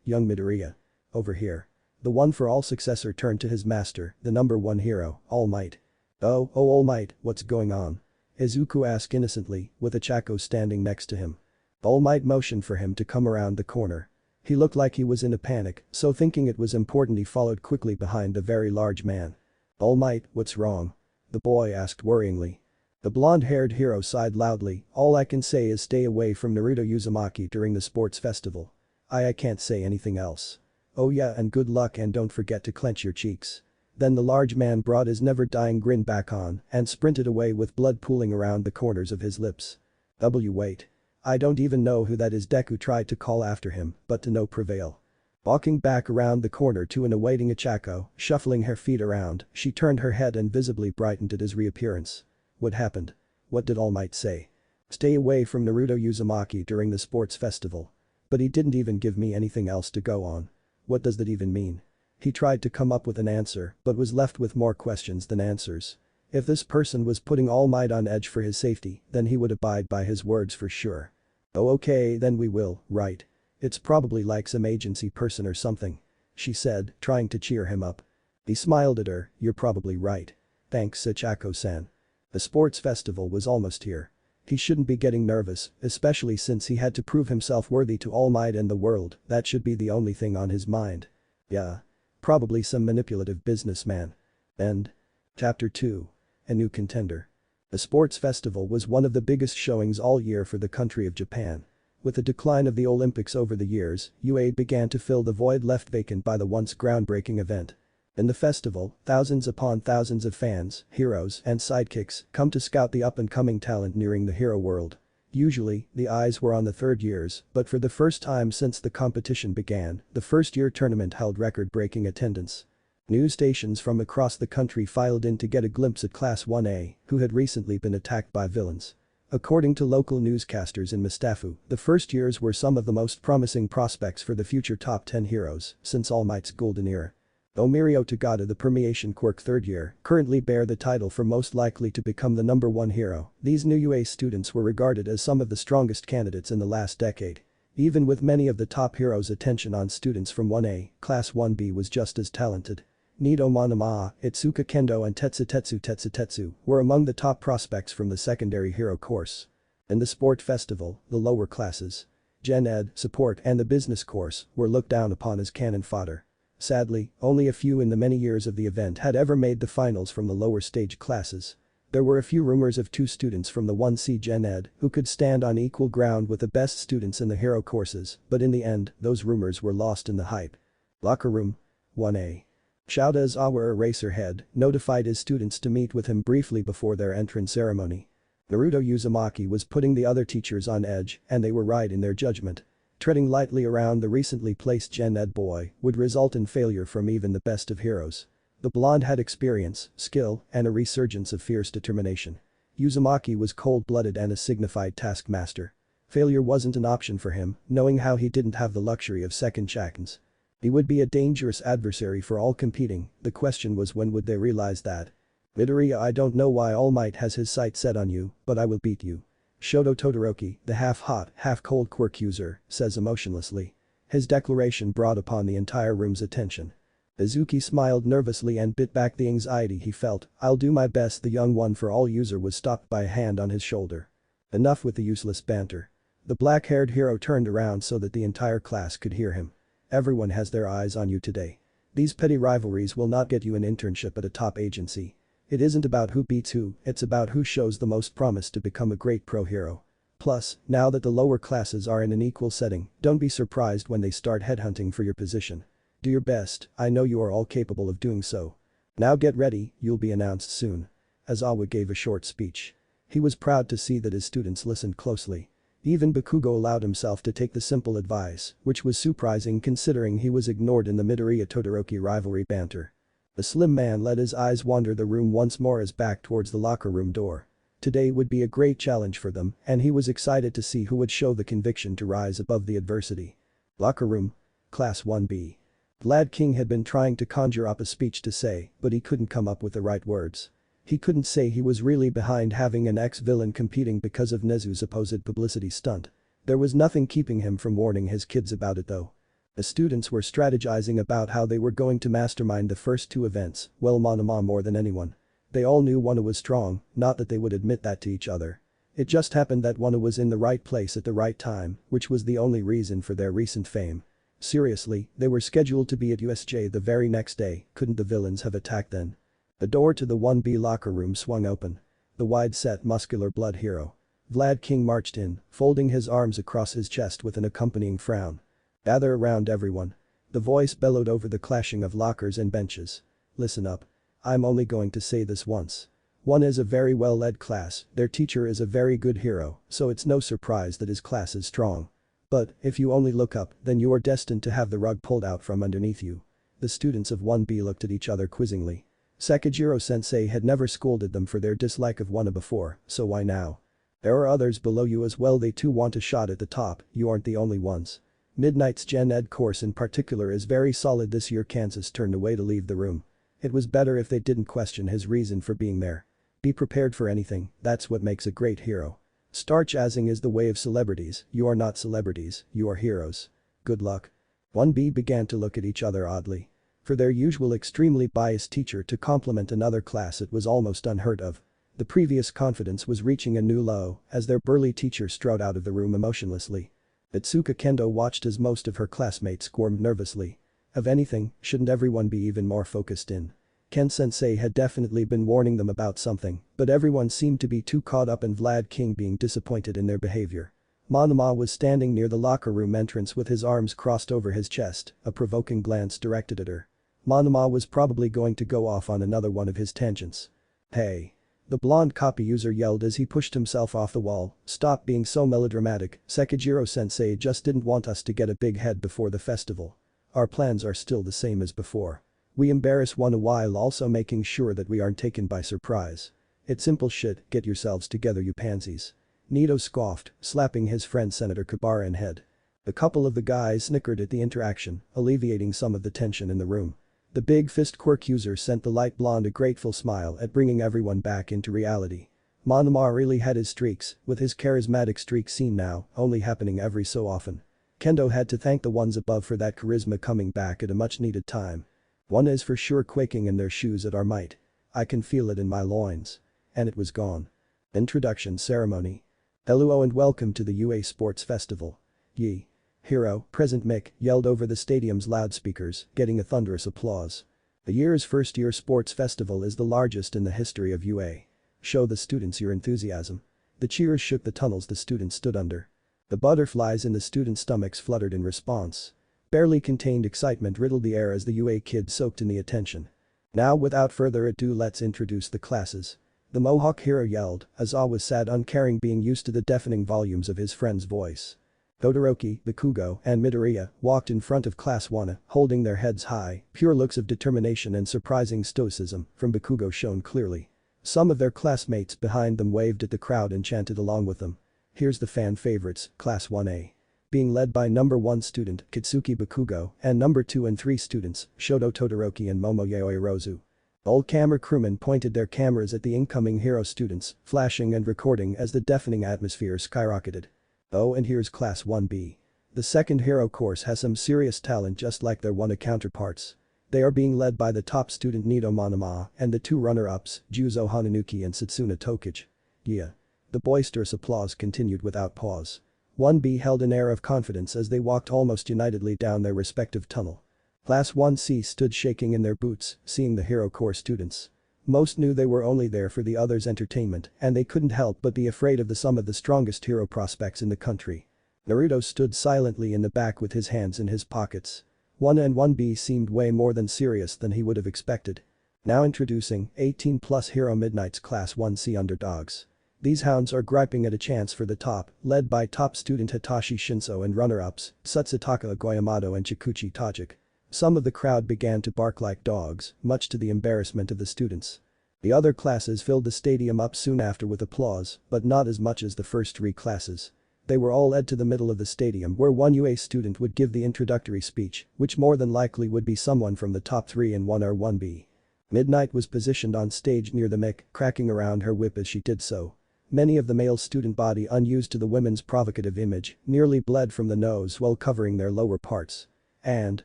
Young Midoriya. Over here. The one for all successor turned to his master, the number 1 hero, All Might. Oh, All Might, what's going on? Izuku asked innocently, with Achako standing next to him. All Might motioned for him to come around the corner. He looked like he was in a panic, so thinking it was important he followed quickly behind the very large man. All Might, what's wrong? The boy asked worryingly. The blonde-haired hero sighed loudly, all I can say is stay away from Naruto Uzumaki during the sports festival. I can't say anything else. Oh yeah, and good luck and don't forget to clench your cheeks. Then the large man brought his never-dying grin back on and sprinted away with blood pooling around the corners of his lips. Wait. I don't even know who that is, Deku tried to call after him, but to no prevail. Walking back around the corner to an awaiting Achako, shuffling her feet around, she turned her head and visibly brightened at his reappearance. What happened? What did All Might say? Stay away from Naruto Uzumaki during the sports festival. But he didn't even give me anything else to go on. What does that even mean? He tried to come up with an answer but was left with more questions than answers. If this person was putting All Might on edge for his safety, then he would abide by his words for sure. Oh okay, then we will, right? It's probably like some agency person or something. She said, trying to cheer him up. He smiled at her, you're probably right. Thanks, Sachako-san. The sports festival was almost here. He shouldn't be getting nervous, especially since he had to prove himself worthy to All Might and the world, that should be the only thing on his mind. Yeah. Probably some manipulative businessman. End. Chapter 2. A new contender. The sports festival was one of the biggest showings all year for the country of Japan. With the decline of the Olympics over the years, UA began to fill the void left vacant by the once groundbreaking event. In the festival, thousands upon thousands of fans, heroes, and sidekicks come to scout the up-and-coming talent nearing the hero world. Usually, the eyes were on the third years, but for the first time since the competition began, the first-year tournament held record-breaking attendance. News stations from across the country filed in to get a glimpse at Class 1A, who had recently been attacked by villains. According to local newscasters in Mustafu, the first years were some of the most promising prospects for the future top 10 heroes since All Might's golden era. Omirio Tagada, the Permeation Quirk third year, currently bear the title for most likely to become the #1 hero. These new UA students were regarded as some of the strongest candidates in the last decade. Even with many of the top heroes' attention on students from 1A, Class 1B was just as talented. Nido Monoma, Itsuka Kendo and Tetsu were among the top prospects from the secondary hero course. In the sport festival, the lower classes, Gen Ed, support and the business course, were looked down upon as cannon fodder. Sadly, only a few in the many years of the event had ever made the finals from the lower stage classes. There were a few rumors of 2 students from the 1C Gen Ed who could stand on equal ground with the best students in the hero courses, but in the end, those rumors were lost in the hype. Locker room. 1A. Shouda Izawa Eraserhead notified his students to meet with him briefly before their entrance ceremony. Naruto Uzumaki was putting the other teachers on edge, and they were right in their judgment. Treading lightly around the recently placed Gen Ed boy would result in failure from even the best of heroes. The blonde had experience, skill, and a resurgence of fierce determination. Uzumaki was cold-blooded and a signified taskmaster. Failure wasn't an option for him, knowing how he didn't have the luxury of second chances. He would be a dangerous adversary for all competing, the question was when would they realize that. Midoriya, I don't know why All Might has his sight set on you, but I will beat you. Shoto Todoroki, the half-hot, half-cold quirk user, says emotionlessly. His declaration brought upon the entire room's attention. Izuki smiled nervously and bit back the anxiety he felt. I'll do my best. The young one for all user was stopped by a hand on his shoulder. Enough with the useless banter. The black-haired hero turned around so that the entire class could hear him. Everyone has their eyes on you today. These petty rivalries will not get you an internship at a top agency. It isn't about who beats who, it's about who shows the most promise to become a great pro hero. Plus, now that the lower classes are in an equal setting, don't be surprised when they start headhunting for your position. Do your best, I know you are all capable of doing so. Now get ready, you'll be announced soon. Aizawa gave a short speech. He was proud to see that his students listened closely. Even Bakugo allowed himself to take the simple advice, which was surprising considering he was ignored in the Midoriya Todoroki rivalry banter. The slim man let his eyes wander the room once more as back towards the locker room door. Today would be a great challenge for them, and he was excited to see who would show the conviction to rise above the adversity. Locker room. Class 1B. Vlad King had been trying to conjure up a speech to say, but he couldn't come up with the right words. He couldn't say he was really behind having an ex-villain competing because of Nezu's supposed publicity stunt. There was nothing keeping him from warning his kids about it though. The students were strategizing about how they were going to mastermind the first 2 events, well Monoma more than anyone. They all knew Wana was strong, not that they would admit that to each other. It just happened that Wana was in the right place at the right time, which was the only reason for their recent fame. Seriously, they were scheduled to be at USJ the very next day, couldn't the villains have attacked then? The door to the 1B locker room swung open. The wide-set muscular blood hero. Vlad King marched in, folding his arms across his chest with an accompanying frown. Gather around everyone. The voice bellowed over the clashing of lockers and benches. Listen up. I'm only going to say this once. One is a very well-led class, their teacher is a very good hero, so it's no surprise that his class is strong. But, if you only look up, then you are destined to have the rug pulled out from underneath you. The students of 1B looked at each other quizzingly. Sekijiro-sensei had never scolded them for their dislike of Wana before, so why now? There are others below you as well, they too want a shot at the top, you aren't the only ones. Midnight's Gen Ed course in particular is very solid this year. Kansas turned away to leave the room. It was better if they didn't question his reason for being there. Be prepared for anything, that's what makes a great hero. Starchasing is the way of celebrities, you are not celebrities, you are heroes. Good luck. 1B began to look at each other oddly. For their usual extremely biased teacher to compliment another class it was almost unheard of. The previous confidence was reaching a new low as their burly teacher strode out of the room emotionlessly. Itsuka Kendo watched as most of her classmates squirmed nervously. If anything, shouldn't everyone be even more focused in? Ken-sensei had definitely been warning them about something, but everyone seemed to be too caught up in Vlad King being disappointed in their behavior. Monoma was standing near the locker room entrance with his arms crossed over his chest, a provoking glance directed at her. Monoma was probably going to go off on another one of his tangents. Hey. The blonde copy user yelled as he pushed himself off the wall, stop being so melodramatic, Sekijiro-sensei just didn't want us to get a big head before the festival. Our plans are still the same as before. We embarrass one while also making sure that we aren't taken by surprise. It's simple shit, get yourselves together you pansies. Nito scoffed, slapping his friend Senator Kabara in head. A couple of the guys snickered at the interaction, alleviating some of the tension in the room. The big fist quirk user sent the light blonde a grateful smile at bringing everyone back into reality. Monoma really had his streaks, with his charismatic streak seen now, only happening every so often. Kendo had to thank the ones above for that charisma coming back at a much needed time. One is for sure quaking in their shoes at our might. I can feel it in my loins. And it was gone. Introduction ceremony. Hello and welcome to the UA Sports Festival. Ye. Hero, present Mick, yelled over the stadium's loudspeakers, getting a thunderous applause. The year's first-year sports festival is the largest in the history of UA. Show the students your enthusiasm. The cheers shook the tunnels the students stood under. The butterflies in the students' stomachs fluttered in response. Barely contained excitement riddled the air as the UA kids soaked in the attention. Now without further ado let's introduce the classes. The Mohawk hero yelled, as was sad uncaring being used to the deafening volumes of his friend's voice. Todoroki, Bakugo, and Midoriya walked in front of Class 1, holding their heads high, pure looks of determination and surprising stoicism from Bakugo shone clearly. Some of their classmates behind them waved at the crowd and chanted along with them. Here's the fan favorites, Class 1A. Being led by number 1 student, Kitsuki Bakugo, and number 2 and 3 students, Shoto Todoroki and Momoyao Erozu. Old camera crewmen pointed their cameras at the incoming hero students, flashing and recording as the deafening atmosphere skyrocketed. Oh, and here's Class 1B. The second hero course has some serious talent just like their one counterparts. They are being led by the top student Nito Monoma and the 2 runner-ups, Juzo Hananuki and Satsuna Tokichi. Yeah. The boisterous applause continued without pause. 1B held an air of confidence as they walked almost unitedly down their respective tunnel. Class 1C stood shaking in their boots, seeing the hero core students. Most knew they were only there for the others' entertainment and they couldn't help but be afraid of some of the strongest hero prospects in the country. Naruto stood silently in the back with his hands in his pockets. 1 and 1B seemed way more than serious than he would have expected. Now introducing 18+ Hero Midnight's Class 1C underdogs. These hounds are griping at a chance for the top, led by top student Hitachi Shinso and runner-ups, Tsutsutaka Goyamato and Chikuchi Tajik. Some of the crowd began to bark like dogs, much to the embarrassment of the students. The other classes filled the stadium up soon after with applause, but not as much as the first 3 classes. They were all led to the middle of the stadium where one UA student would give the introductory speech, which more than likely would be someone from the top 3 in 1 or 1B. Midnight was positioned on stage near the mic, cracking around her whip as she did so. Many of the male student body unused to the women's provocative image nearly bled from the nose while covering their lower parts. And,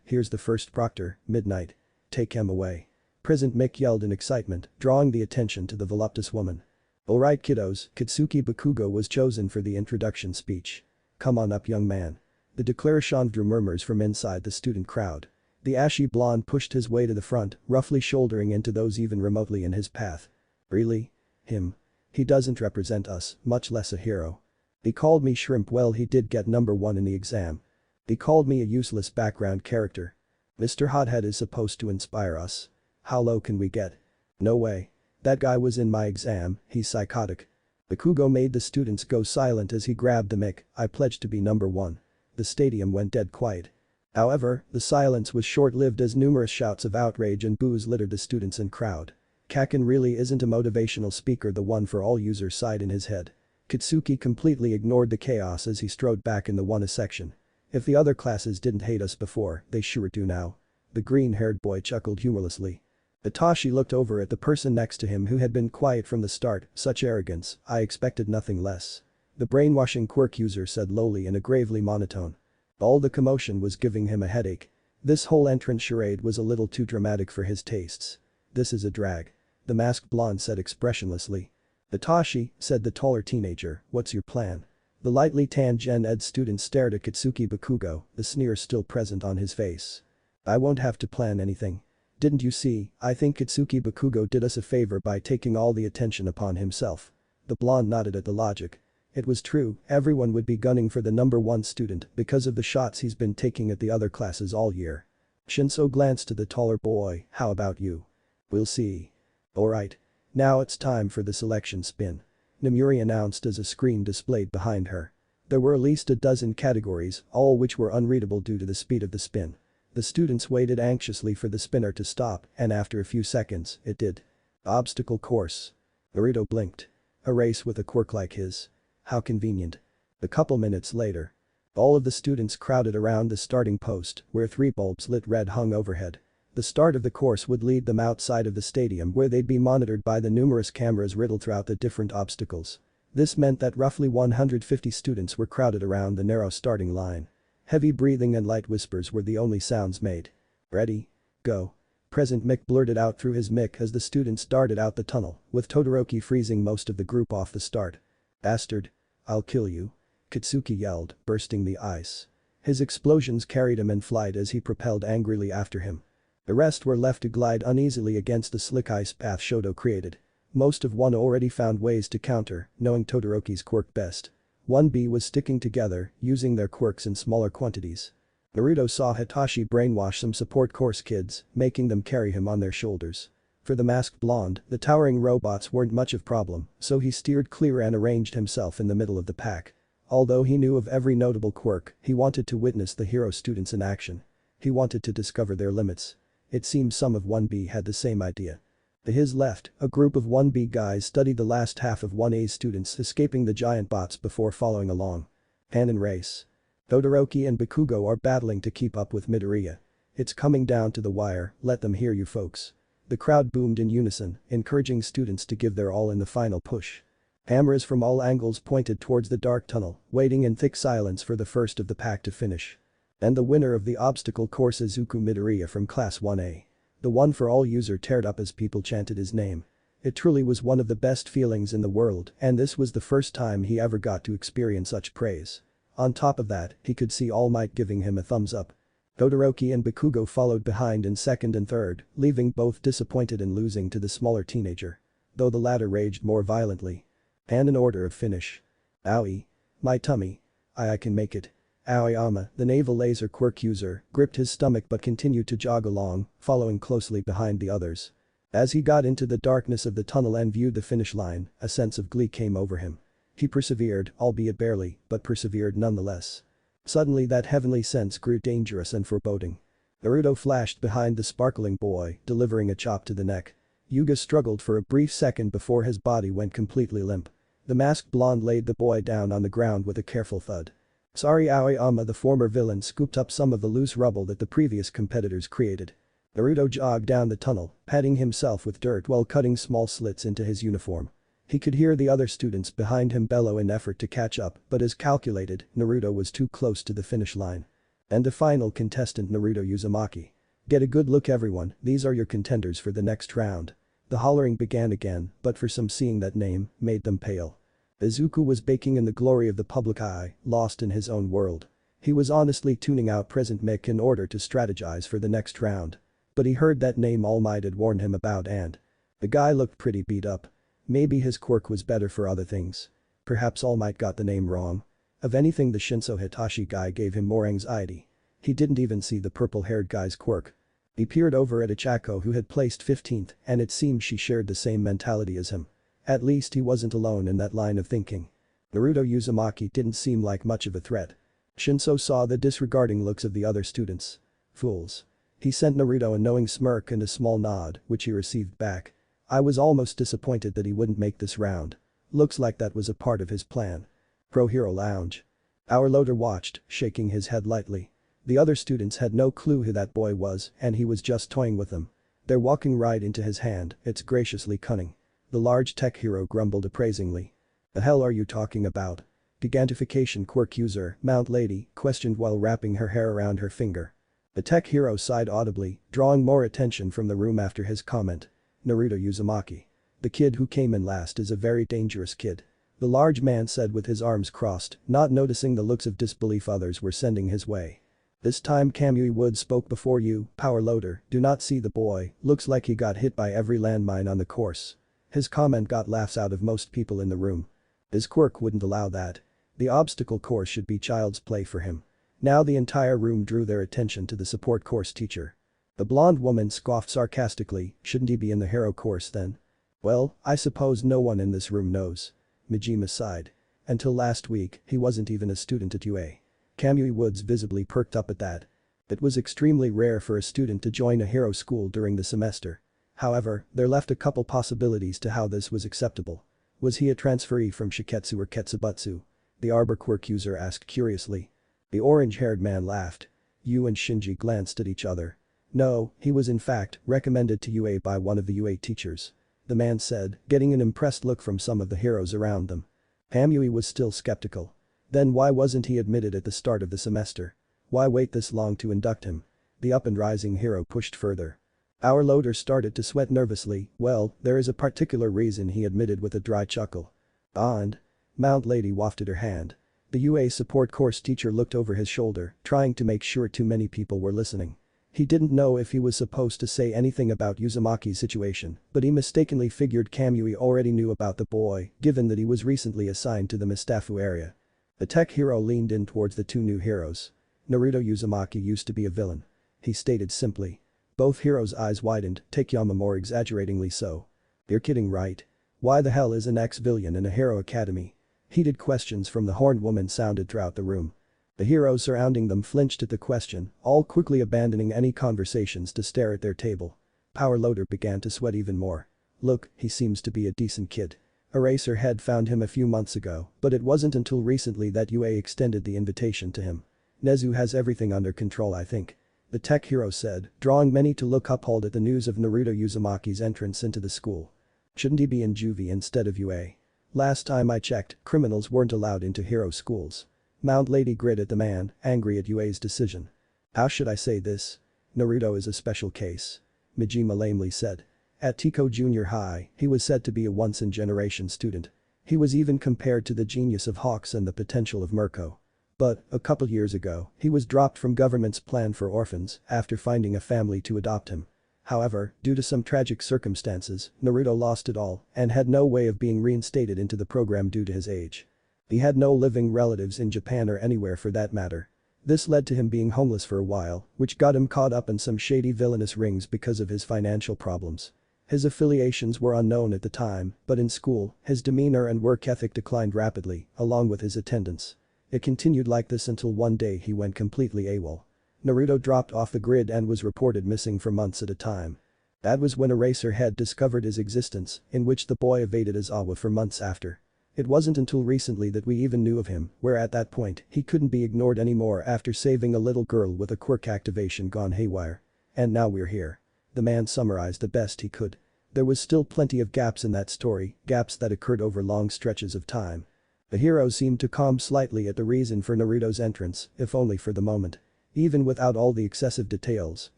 here's the first proctor, Midnight. Take him away. Present Mick yelled in excitement, drawing the attention to the voluptuous woman. Alright kiddos, Kitsuki Bakugo was chosen for the introduction speech. Come on up young man. The declaration drew murmurs from inside the student crowd. The ashy blonde pushed his way to the front, roughly shouldering into those even remotely in his path. Really? Him? He doesn't represent us, much less a hero. He called me shrimp well he did get number 1 in the exam. He called me a useless background character. Mr. Hothead is supposed to inspire us. How low can we get? No way. That guy was in my exam, he's psychotic. Bakugo made the students go silent as he grabbed the mic, I pledge to be number 1. The stadium went dead quiet. However, the silence was short-lived as numerous shouts of outrage and boos littered the students and crowd. Kaken really isn't a motivational speaker, the one for all users sighed in his head. Kitsuki completely ignored the chaos as he strode back in the 1A section. If the other classes didn't hate us before, they sure do now. The green-haired boy chuckled humorlessly. Itachi looked over at the person next to him who had been quiet from the start, such arrogance, I expected nothing less. The brainwashing quirk user said lowly in a gravely monotone. All the commotion was giving him a headache. This whole entrance charade was a little too dramatic for his tastes. This is a drag. The masked blonde said expressionlessly. Itachi, said the taller teenager, what's your plan? The lightly tanned Gen Ed student stared at Kitsuki Bakugo, the sneer still present on his face. I won't have to plan anything. Didn't you see, I think Kitsuki Bakugo did us a favor by taking all the attention upon himself. The blonde nodded at the logic. It was true, everyone would be gunning for the #1 student because of the shots he's been taking at the other classes all year. Shinso glanced to the taller boy, how about you? We'll see. Alright. Now it's time for the selection spin. Namuri announced as a screen displayed behind her. There were at least a dozen categories, all which were unreadable due to the speed of the spin. The students waited anxiously for the spinner to stop, and after a few seconds, it did. Obstacle course. Naruto blinked. A race with a quirk like his. How convenient. A couple minutes later. All of the students crowded around the starting post, where 3 bulbs lit red hung overhead. The start of the course would lead them outside of the stadium where they'd be monitored by the numerous cameras riddled throughout the different obstacles. This meant that roughly 150 students were crowded around the narrow starting line. Heavy breathing and light whispers were the only sounds made. Ready? Go. President Mick blurted out through his mic as the students darted out the tunnel, with Todoroki freezing most of the group off the start. Bastard. I'll kill you. Kitsuki yelled, bursting the ice. His explosions carried him in flight as he propelled angrily after him. The rest were left to glide uneasily against the slick ice path Shoto created. Most of one already found ways to counter, knowing Todoroki's quirk best. 1B was sticking together, using their quirks in smaller quantities. Naruto saw Hitachi brainwash some support course kids, making them carry him on their shoulders. For the masked blonde, the towering robots weren't much of a problem, so he steered clear and arranged himself in the middle of the pack. Although he knew of every notable quirk, he wanted to witness the hero students in action. He wanted to discover their limits. It seemed some of 1B had the same idea. To his left, a group of 1B guys studied the last half of 1A's students escaping the giant bots before following along. Hand in race. Todoroki and Bakugo are battling to keep up with Midoriya. It's coming down to the wire, let them hear you folks. The crowd boomed in unison, encouraging students to give their all in the final push. Cameras from all angles pointed towards the dark tunnel, waiting in thick silence for the first of the pack to finish. And the winner of the obstacle course Izuku Midoriya from Class 1A. The one for all user teared up as people chanted his name. It truly was one of the best feelings in the world, and this was the first time he ever got to experience such praise. On top of that, he could see All Might giving him a thumbs up. Todoroki and Bakugo followed behind in second and third, leaving both disappointed in losing to the smaller teenager. Though the latter raged more violently. And in order of finish. Owie. My tummy. I can make it. Aoyama, the naval laser quirk user, gripped his stomach but continued to jog along, following closely behind the others. As he got into the darkness of the tunnel and viewed the finish line, a sense of glee came over him. He persevered, albeit barely, but persevered nonetheless. Suddenly that heavenly sense grew dangerous and foreboding. Naruto flashed behind the sparkling boy, delivering a chop to the neck. Yuga struggled for a brief second before his body went completely limp. The masked blonde laid the boy down on the ground with a careful thud. Sorry Aoyama, the former villain, scooped up some of the loose rubble that the previous competitors created. Naruto jogged down the tunnel, patting himself with dirt while cutting small slits into his uniform. He could hear the other students behind him bellow in effort to catch up, but as calculated, Naruto was too close to the finish line. And the final contestant, Naruto Uzumaki. Get a good look everyone, these are your contenders for the next round. The hollering began again, but for some seeing that name made them pale. Izuku was baking in the glory of the public eye, lost in his own world. He was honestly tuning out President Mick in order to strategize for the next round. But he heard that name All Might had warned him about and the guy looked pretty beat up. Maybe his quirk was better for other things. Perhaps All Might got the name wrong. Of anything, the Shinso Hitachi guy gave him more anxiety. He didn't even see the purple-haired guy's quirk. He peered over at Ichako who had placed 15th and it seemed she shared the same mentality as him. At least he wasn't alone in that line of thinking. Naruto Uzumaki didn't seem like much of a threat. Shinso saw the disregarding looks of the other students. Fools. He sent Naruto a knowing smirk and a small nod, which he received back. I was almost disappointed that he wouldn't make this round. Looks like that was a part of his plan. Pro Hero Lounge. Our loader watched, shaking his head lightly. The other students had no clue who that boy was and he was just toying with them. They're walking right into his hand, it's graciously cunning. The large tech hero grumbled appraisingly. The hell are you talking about? Gigantification quirk user, Mount Lady, questioned while wrapping her hair around her finger. The tech hero sighed audibly, drawing more attention from the room after his comment. Naruto Uzumaki. The kid who came in last is a very dangerous kid. The large man said with his arms crossed, not noticing the looks of disbelief others were sending his way. This time Kamui Wood spoke before you, power loader, do not see the boy, looks like he got hit by every landmine on the course. His comment got laughs out of most people in the room. His quirk wouldn't allow that. The obstacle course should be child's play for him. Now the entire room drew their attention to the support course teacher. The blonde woman scoffed sarcastically, shouldn't he be in the hero course then? Well, I suppose no one in this room knows. Majima sighed. Until last week, he wasn't even a student at UA. Kamui Woods visibly perked up at that. It was extremely rare for a student to join a hero school during the semester. However, there left a couple possibilities to how this was acceptable. Was he a transferee from Shiketsu or Ketsubutsu? The Arbor quirk user asked curiously. The orange-haired man laughed. Yu and Shinji glanced at each other. No, he was in fact recommended to UA by one of the UA teachers. The man said, getting an impressed look from some of the heroes around them. Kamui was still skeptical. Then why wasn't he admitted at the start of the semester? Why wait this long to induct him? The up-and-rising hero pushed further. Our loader started to sweat nervously. Well, there is a particular reason, he admitted with a dry chuckle. And? Mount Lady wafted her hand. The UA support course teacher looked over his shoulder, trying to make sure too many people were listening. He didn't know if he was supposed to say anything about Uzumaki's situation, but he mistakenly figured Kamui already knew about the boy, given that he was recently assigned to the Mustafu area. The tech hero leaned in towards the two new heroes. Naruto Uzumaki used to be a villain. He stated simply. Both heroes' eyes widened, Tokoyami more exaggeratingly so. You're kidding, right? Why the hell is an ex-villain in a hero academy? Heated questions from the horned woman sounded throughout the room. The heroes surrounding them flinched at the question, all quickly abandoning any conversations to stare at their table. Power Loader began to sweat even more. Look, he seems to be a decent kid. Eraserhead found him a few months ago, but it wasn't until recently that UA extended the invitation to him. Nezu has everything under control, I think. The tech hero said, drawing many to look appalled at the news of Naruto Uzumaki's entrance into the school. Shouldn't he be in juvie instead of UA? Last time I checked, criminals weren't allowed into hero schools. Mount Lady grinned at the man, angry at UA's decision. How should I say this? Naruto is a special case. Majima lamely said. At Tiko Junior High, he was said to be a once-in-generation student. He was even compared to the genius of Hawks and the potential of Mirko. But, a couple years ago, he was dropped from government's plan for orphans after finding a family to adopt him. However, due to some tragic circumstances, Naruto lost it all and had no way of being reinstated into the program due to his age. He had no living relatives in Japan or anywhere for that matter. This led to him being homeless for a while, which got him caught up in some shady villainous rings because of his financial problems. His affiliations were unknown at the time, but in school, his demeanor and work ethic declined rapidly, along with his attendance. It continued like this until one day he went completely AWOL. Naruto dropped off the grid and was reported missing for months at a time. That was when Eraserhead discovered his existence, in which the boy evaded Izawa for months after. It wasn't until recently that we even knew of him, where at that point, he couldn't be ignored anymore after saving a little girl with a quirk activation gone haywire. And now we're here. The man summarized the best he could. There was still plenty of gaps in that story, gaps that occurred over long stretches of time. The hero seemed to calm slightly at the reason for Naruto's entrance, if only for the moment. Even without all the excessive details,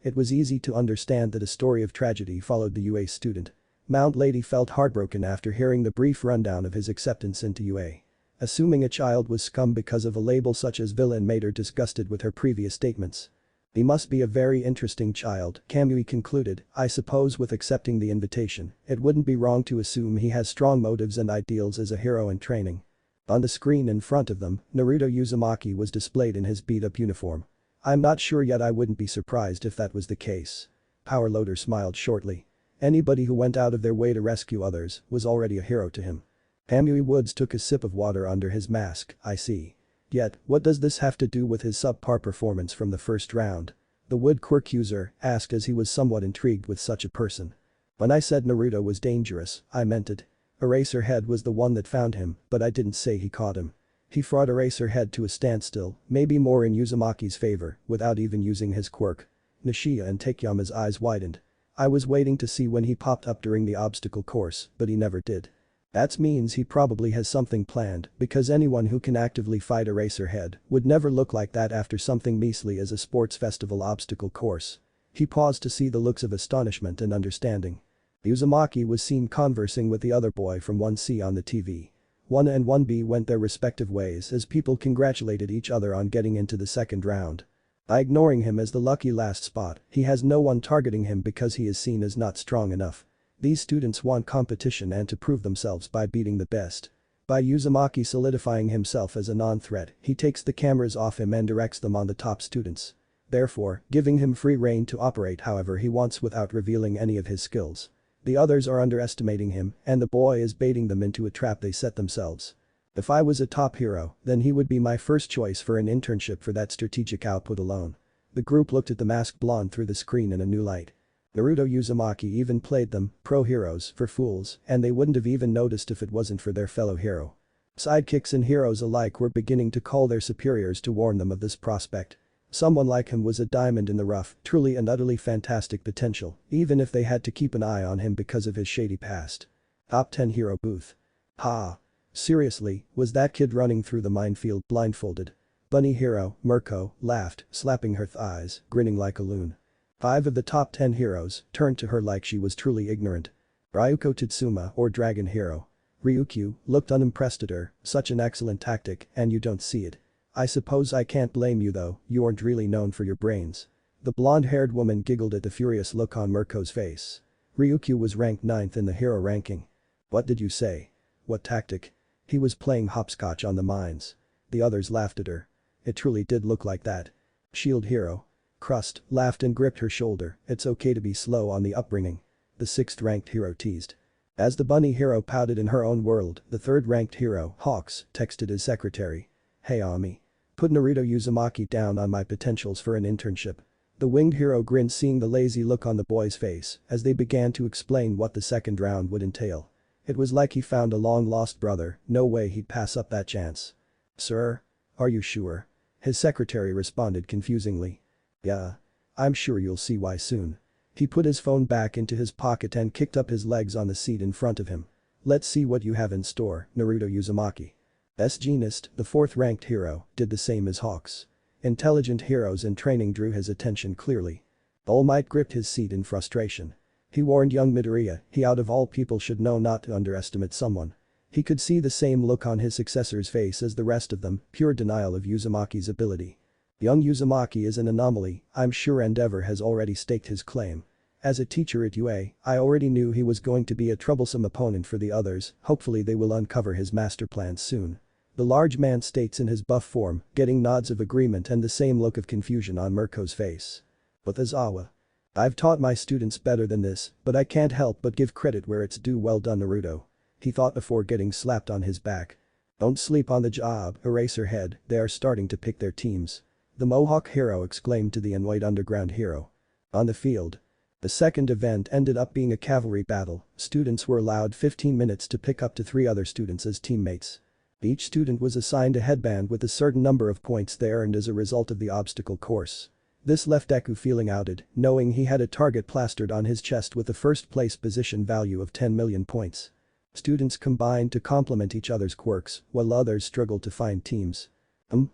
it was easy to understand that a story of tragedy followed the UA student. Mount Lady felt heartbroken after hearing the brief rundown of his acceptance into UA. Assuming a child was scum because of a label such as villain made her disgusted with her previous statements. He must be a very interesting child, Kamui concluded. I suppose with accepting the invitation, it wouldn't be wrong to assume he has strong motives and ideals as a hero in training. On the screen in front of them, Naruto Uzumaki was displayed in his beat-up uniform. I'm not sure yet, I wouldn't be surprised if that was the case. Power Loader smiled shortly. Anybody who went out of their way to rescue others was already a hero to him. Kamui Woods took a sip of water under his mask, I see. Yet, what does this have to do with his subpar performance from the first round? The wood quirk user asked as he was somewhat intrigued with such a person. When I said Naruto was dangerous, I meant it. Eraserhead was the one that found him, but I didn't say he caught him. He brought Eraserhead to a standstill, maybe more in Uzumaki's favor, without even using his quirk. Nishia and Tokoyami's eyes widened. I was waiting to see when he popped up during the obstacle course, but he never did. That means he probably has something planned, because anyone who can actively fight Eraserhead would never look like that after something measly as a sports festival obstacle course. He paused to see the looks of astonishment and understanding. Uzumaki was seen conversing with the other boy from 1C on the TV. 1 and 1B went their respective ways as people congratulated each other on getting into the second round. By ignoring him as the lucky last spot, he has no one targeting him because he is seen as not strong enough. These students want competition and to prove themselves by beating the best. By Uzumaki solidifying himself as a non-threat, he takes the cameras off him and directs them on the top students. Therefore, giving him free rein to operate however he wants without revealing any of his skills. The others are underestimating him, and the boy is baiting them into a trap they set themselves. If I was a top hero, then he would be my first choice for an internship for that strategic output alone. The group looked at the masked blonde through the screen in a new light. Naruto Uzumaki even played them, pro-heroes, for fools, and they wouldn't have even noticed if it wasn't for their fellow hero. Sidekicks and heroes alike were beginning to call their superiors to warn them of this prospect. Someone like him was a diamond in the rough, truly and utterly fantastic potential, even if they had to keep an eye on him because of his shady past. Top 10 hero booth. Ha. Seriously, was that kid running through the minefield blindfolded? Bunny hero, Mirko, laughed, slapping her thighs, grinning like a loon. 5 of the top 10 heroes turned to her like she was truly ignorant. Ryuko Tatsuma or Dragon Hero. Ryukyu looked unimpressed at her, such an excellent tactic and you don't see it. I suppose I can't blame you though, you aren't really known for your brains. The blonde-haired woman giggled at the furious look on Mirko's face. Ryukyu was ranked 9th in the hero ranking. What did you say? What tactic? He was playing hopscotch on the mines. The others laughed at her. It truly did look like that. Shield hero. Crust laughed and gripped her shoulder, it's okay to be slow on the upbringing. The 6th ranked hero teased. As the bunny hero pouted in her own world, the 3rd ranked hero, Hawks, texted his secretary. Hey Ami. Put Naruto Uzumaki down on my potentials for an internship. The winged hero grinned seeing the lazy look on the boy's face as they began to explain what the second round would entail. It was like he found a long-lost brother, no way he'd pass up that chance. Sir? Are you sure? His secretary responded confusingly. Yeah. I'm sure you'll see why soon. He put his phone back into his pocket and kicked up his legs on the seat in front of him. Let's see what you have in store, Naruto Uzumaki. S-Genist, the 4th ranked hero, did the same as Hawks. Intelligent heroes in training drew his attention clearly. All Might gripped his seat in frustration. He warned young Midoriya, he out of all people should know not to underestimate someone. He could see the same look on his successor's face as the rest of them, pure denial of Uzumaki's ability. Young Uzumaki is an anomaly, I'm sure Endeavor has already staked his claim. As a teacher at UA, I already knew he was going to be a troublesome opponent for the others, hopefully they will uncover his master plans soon. The large man states in his buff form, getting nods of agreement and the same look of confusion on Mirko's face. But Ozawa. I've taught my students better than this, but I can't help but give credit where it's due. Well done Naruto. He thought before getting slapped on his back. Don't sleep on the job, Eraserhead, they are starting to pick their teams. The Mohawk hero exclaimed to the annoyed underground hero. On the field. The second event ended up being a cavalry battle, students were allowed 15 minutes to pick up to 3 other students as teammates. Each student was assigned a headband with a certain number of points they earned as a result of the obstacle course. This left Deku feeling outed, knowing he had a target plastered on his chest with a first place position value of 10 million points. Students combined to complement each other's quirks, while others struggled to find teams.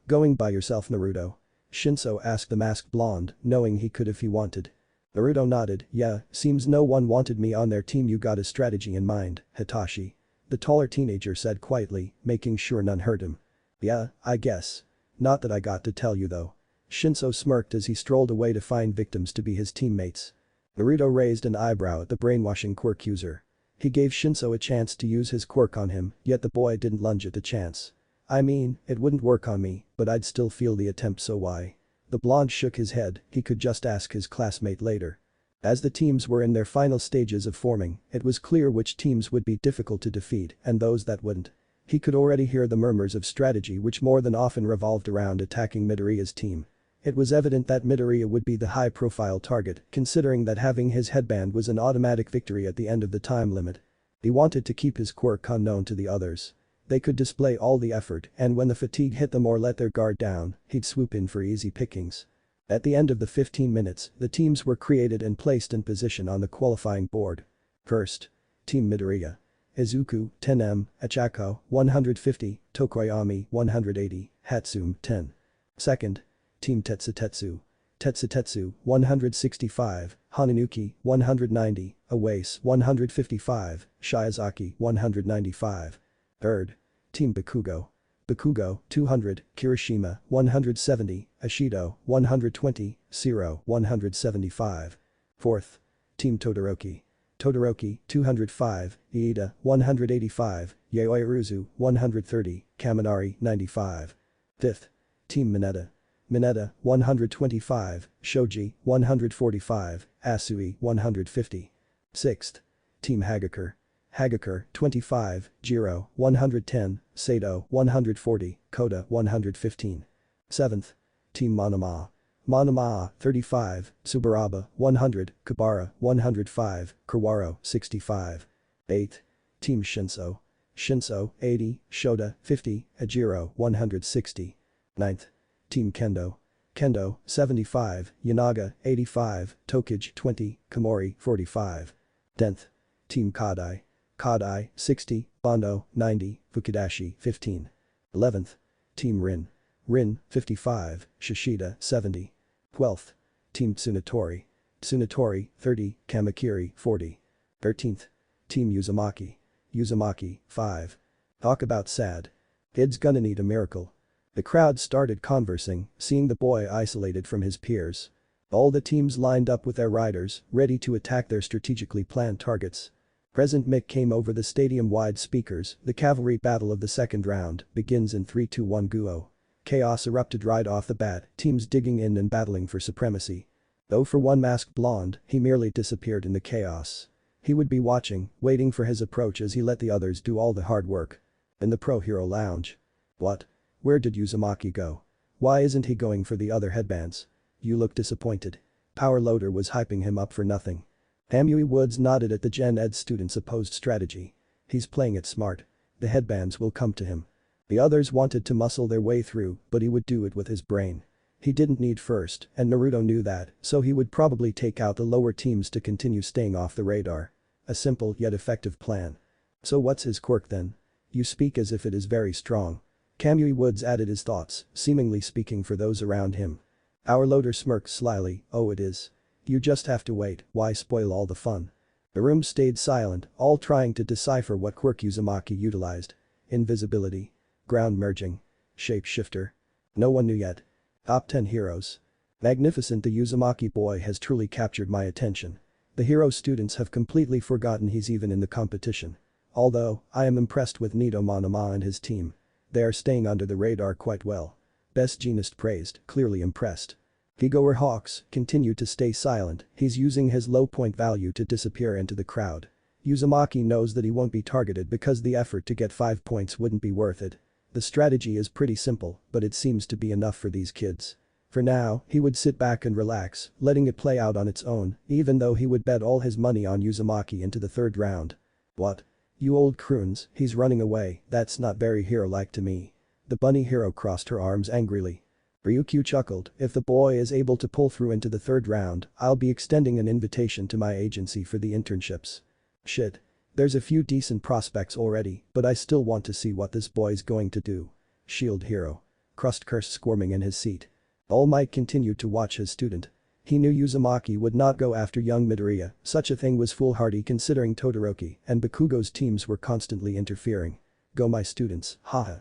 Going by yourself Naruto? Shinso asked the masked blonde, knowing he could if he wanted. Naruto nodded, yeah, seems no one wanted me on their team. You got a strategy in mind, Hitachi. The taller teenager said quietly, making sure none heard him. Yeah, I guess. Not that I got to tell you though. Shinso smirked as he strolled away to find victims to be his teammates. Naruto raised an eyebrow at the brainwashing quirk user. He gave Shinso a chance to use his quirk on him, yet the boy didn't lunge at the chance. I mean, it wouldn't work on me, but I'd still feel the attempt, so why? The blonde shook his head, he could just ask his classmate later. As the teams were in their final stages of forming, it was clear which teams would be difficult to defeat and those that wouldn't. He could already hear the murmurs of strategy which more than often revolved around attacking Midoriya's team. It was evident that Midoriya would be the high-profile target, considering that having his headband was an automatic victory at the end of the time limit. He wanted to keep his quirk unknown to the others. They could display all the effort, and when the fatigue hit them or let their guard down, he'd swoop in for easy pickings. At the end of the 15 minutes, the teams were created and placed in position on the qualifying board. First. Team Midoriya. Izuku, 10M, Achako, 150, Tokoyami, 180, Hatsum, 10. Second. Team Tetsutetsu. Tetsutetsu, 165, Hananuki, 190, Awase, 155, Shiozaki, 195. Third. Team Bakugo. Bakugo, 200, Kirishima, 170, Ashido, 120, Siro, 175. 4th. Team Todoroki. Todoroki, 205, Iida, 185, Yaoiruzu, 130, Kaminari, 95. 5th. Team Mineta. Mineta, 125, Shoji, 145, Asui, 150. 6th. Team Hagakure. Hagakure, 25, Jiro, 110, Sato, 140, Koda, 115. 7th. Team Monoma. Monoma, 35, Tsubaraba, 100, Kabara, 105, Kawaro, 65. 8th. Team Shinso. Shinso, 80, Shoda, 50, Ajiro, 160. 9th. Team Kendo. Kendo, 75, Yanaga, 85, Tokage, 20, Komori, 45. 10th. Team Kadai. Kadai, 60, Bondo, 90, Fukidashi, 15. 11th. Team Rin. Rin, 55, Shishida, 70. 12th. Team Tsunatori. Tsunatori, 30, Kamakiri, 40. 13th. Team Uzumaki. Uzumaki, 5. Talk about sad. Kid's gonna need a miracle. The crowd started conversing, seeing the boy isolated from his peers. All the teams lined up with their riders, ready to attack their strategically planned targets. President Mick came over the stadium-wide speakers. The cavalry battle of the second round begins in 3-2-1 Guo. Chaos erupted right off the bat, teams digging in and battling for supremacy. Though for one masked blonde, he merely disappeared in the chaos. He would be watching, waiting for his approach as he let the others do all the hard work. In the Pro Hero Lounge. What? Where did Uzumaki go? Why isn't he going for the other headbands? You look disappointed. Power Loader was hyping him up for nothing. Amui Woods nodded at the Gen Ed student's opposed strategy. He's playing it smart. The headbands will come to him. The others wanted to muscle their way through, but he would do it with his brain. He didn't need first, and Naruto knew that, so he would probably take out the lower teams to continue staying off the radar. A simple yet effective plan. So what's his quirk then? You speak as if it is very strong. Kamui Woods added his thoughts, seemingly speaking for those around him. Our loader smirked slyly, oh it is. You just have to wait, why spoil all the fun? The room stayed silent, all trying to decipher what quirk Uzumaki utilized. Invisibility. Ground merging. Shapeshifter. No one knew yet. Top 10 heroes. Magnificent, the Uzumaki boy has truly captured my attention. The hero students have completely forgotten he's even in the competition. Although, I am impressed with Nito Monoma and his team. They are staying under the radar quite well. Best Genist praised, clearly impressed. Gigoer Hawks continued to stay silent, he's using his low point value to disappear into the crowd. Uzumaki knows that he won't be targeted because the effort to get 5 points wouldn't be worth it. The strategy is pretty simple, but it seems to be enough for these kids. For now, he would sit back and relax, letting it play out on its own, even though he would bet all his money on Uzumaki into the third round. What? You old croons, he's running away, that's not very hero-like to me. The bunny hero crossed her arms angrily. Ryukyu chuckled, if the boy is able to pull through into the third round, I'll be extending an invitation to my agency for the internships. Shit. There's a few decent prospects already, but I still want to see what this boy's going to do. Shield hero. Crust cursed, squirming in his seat. All Might continued to watch his student. He knew Uzumaki would not go after young Midoriya, such a thing was foolhardy considering Todoroki and Bakugo's teams were constantly interfering. Go my students, haha.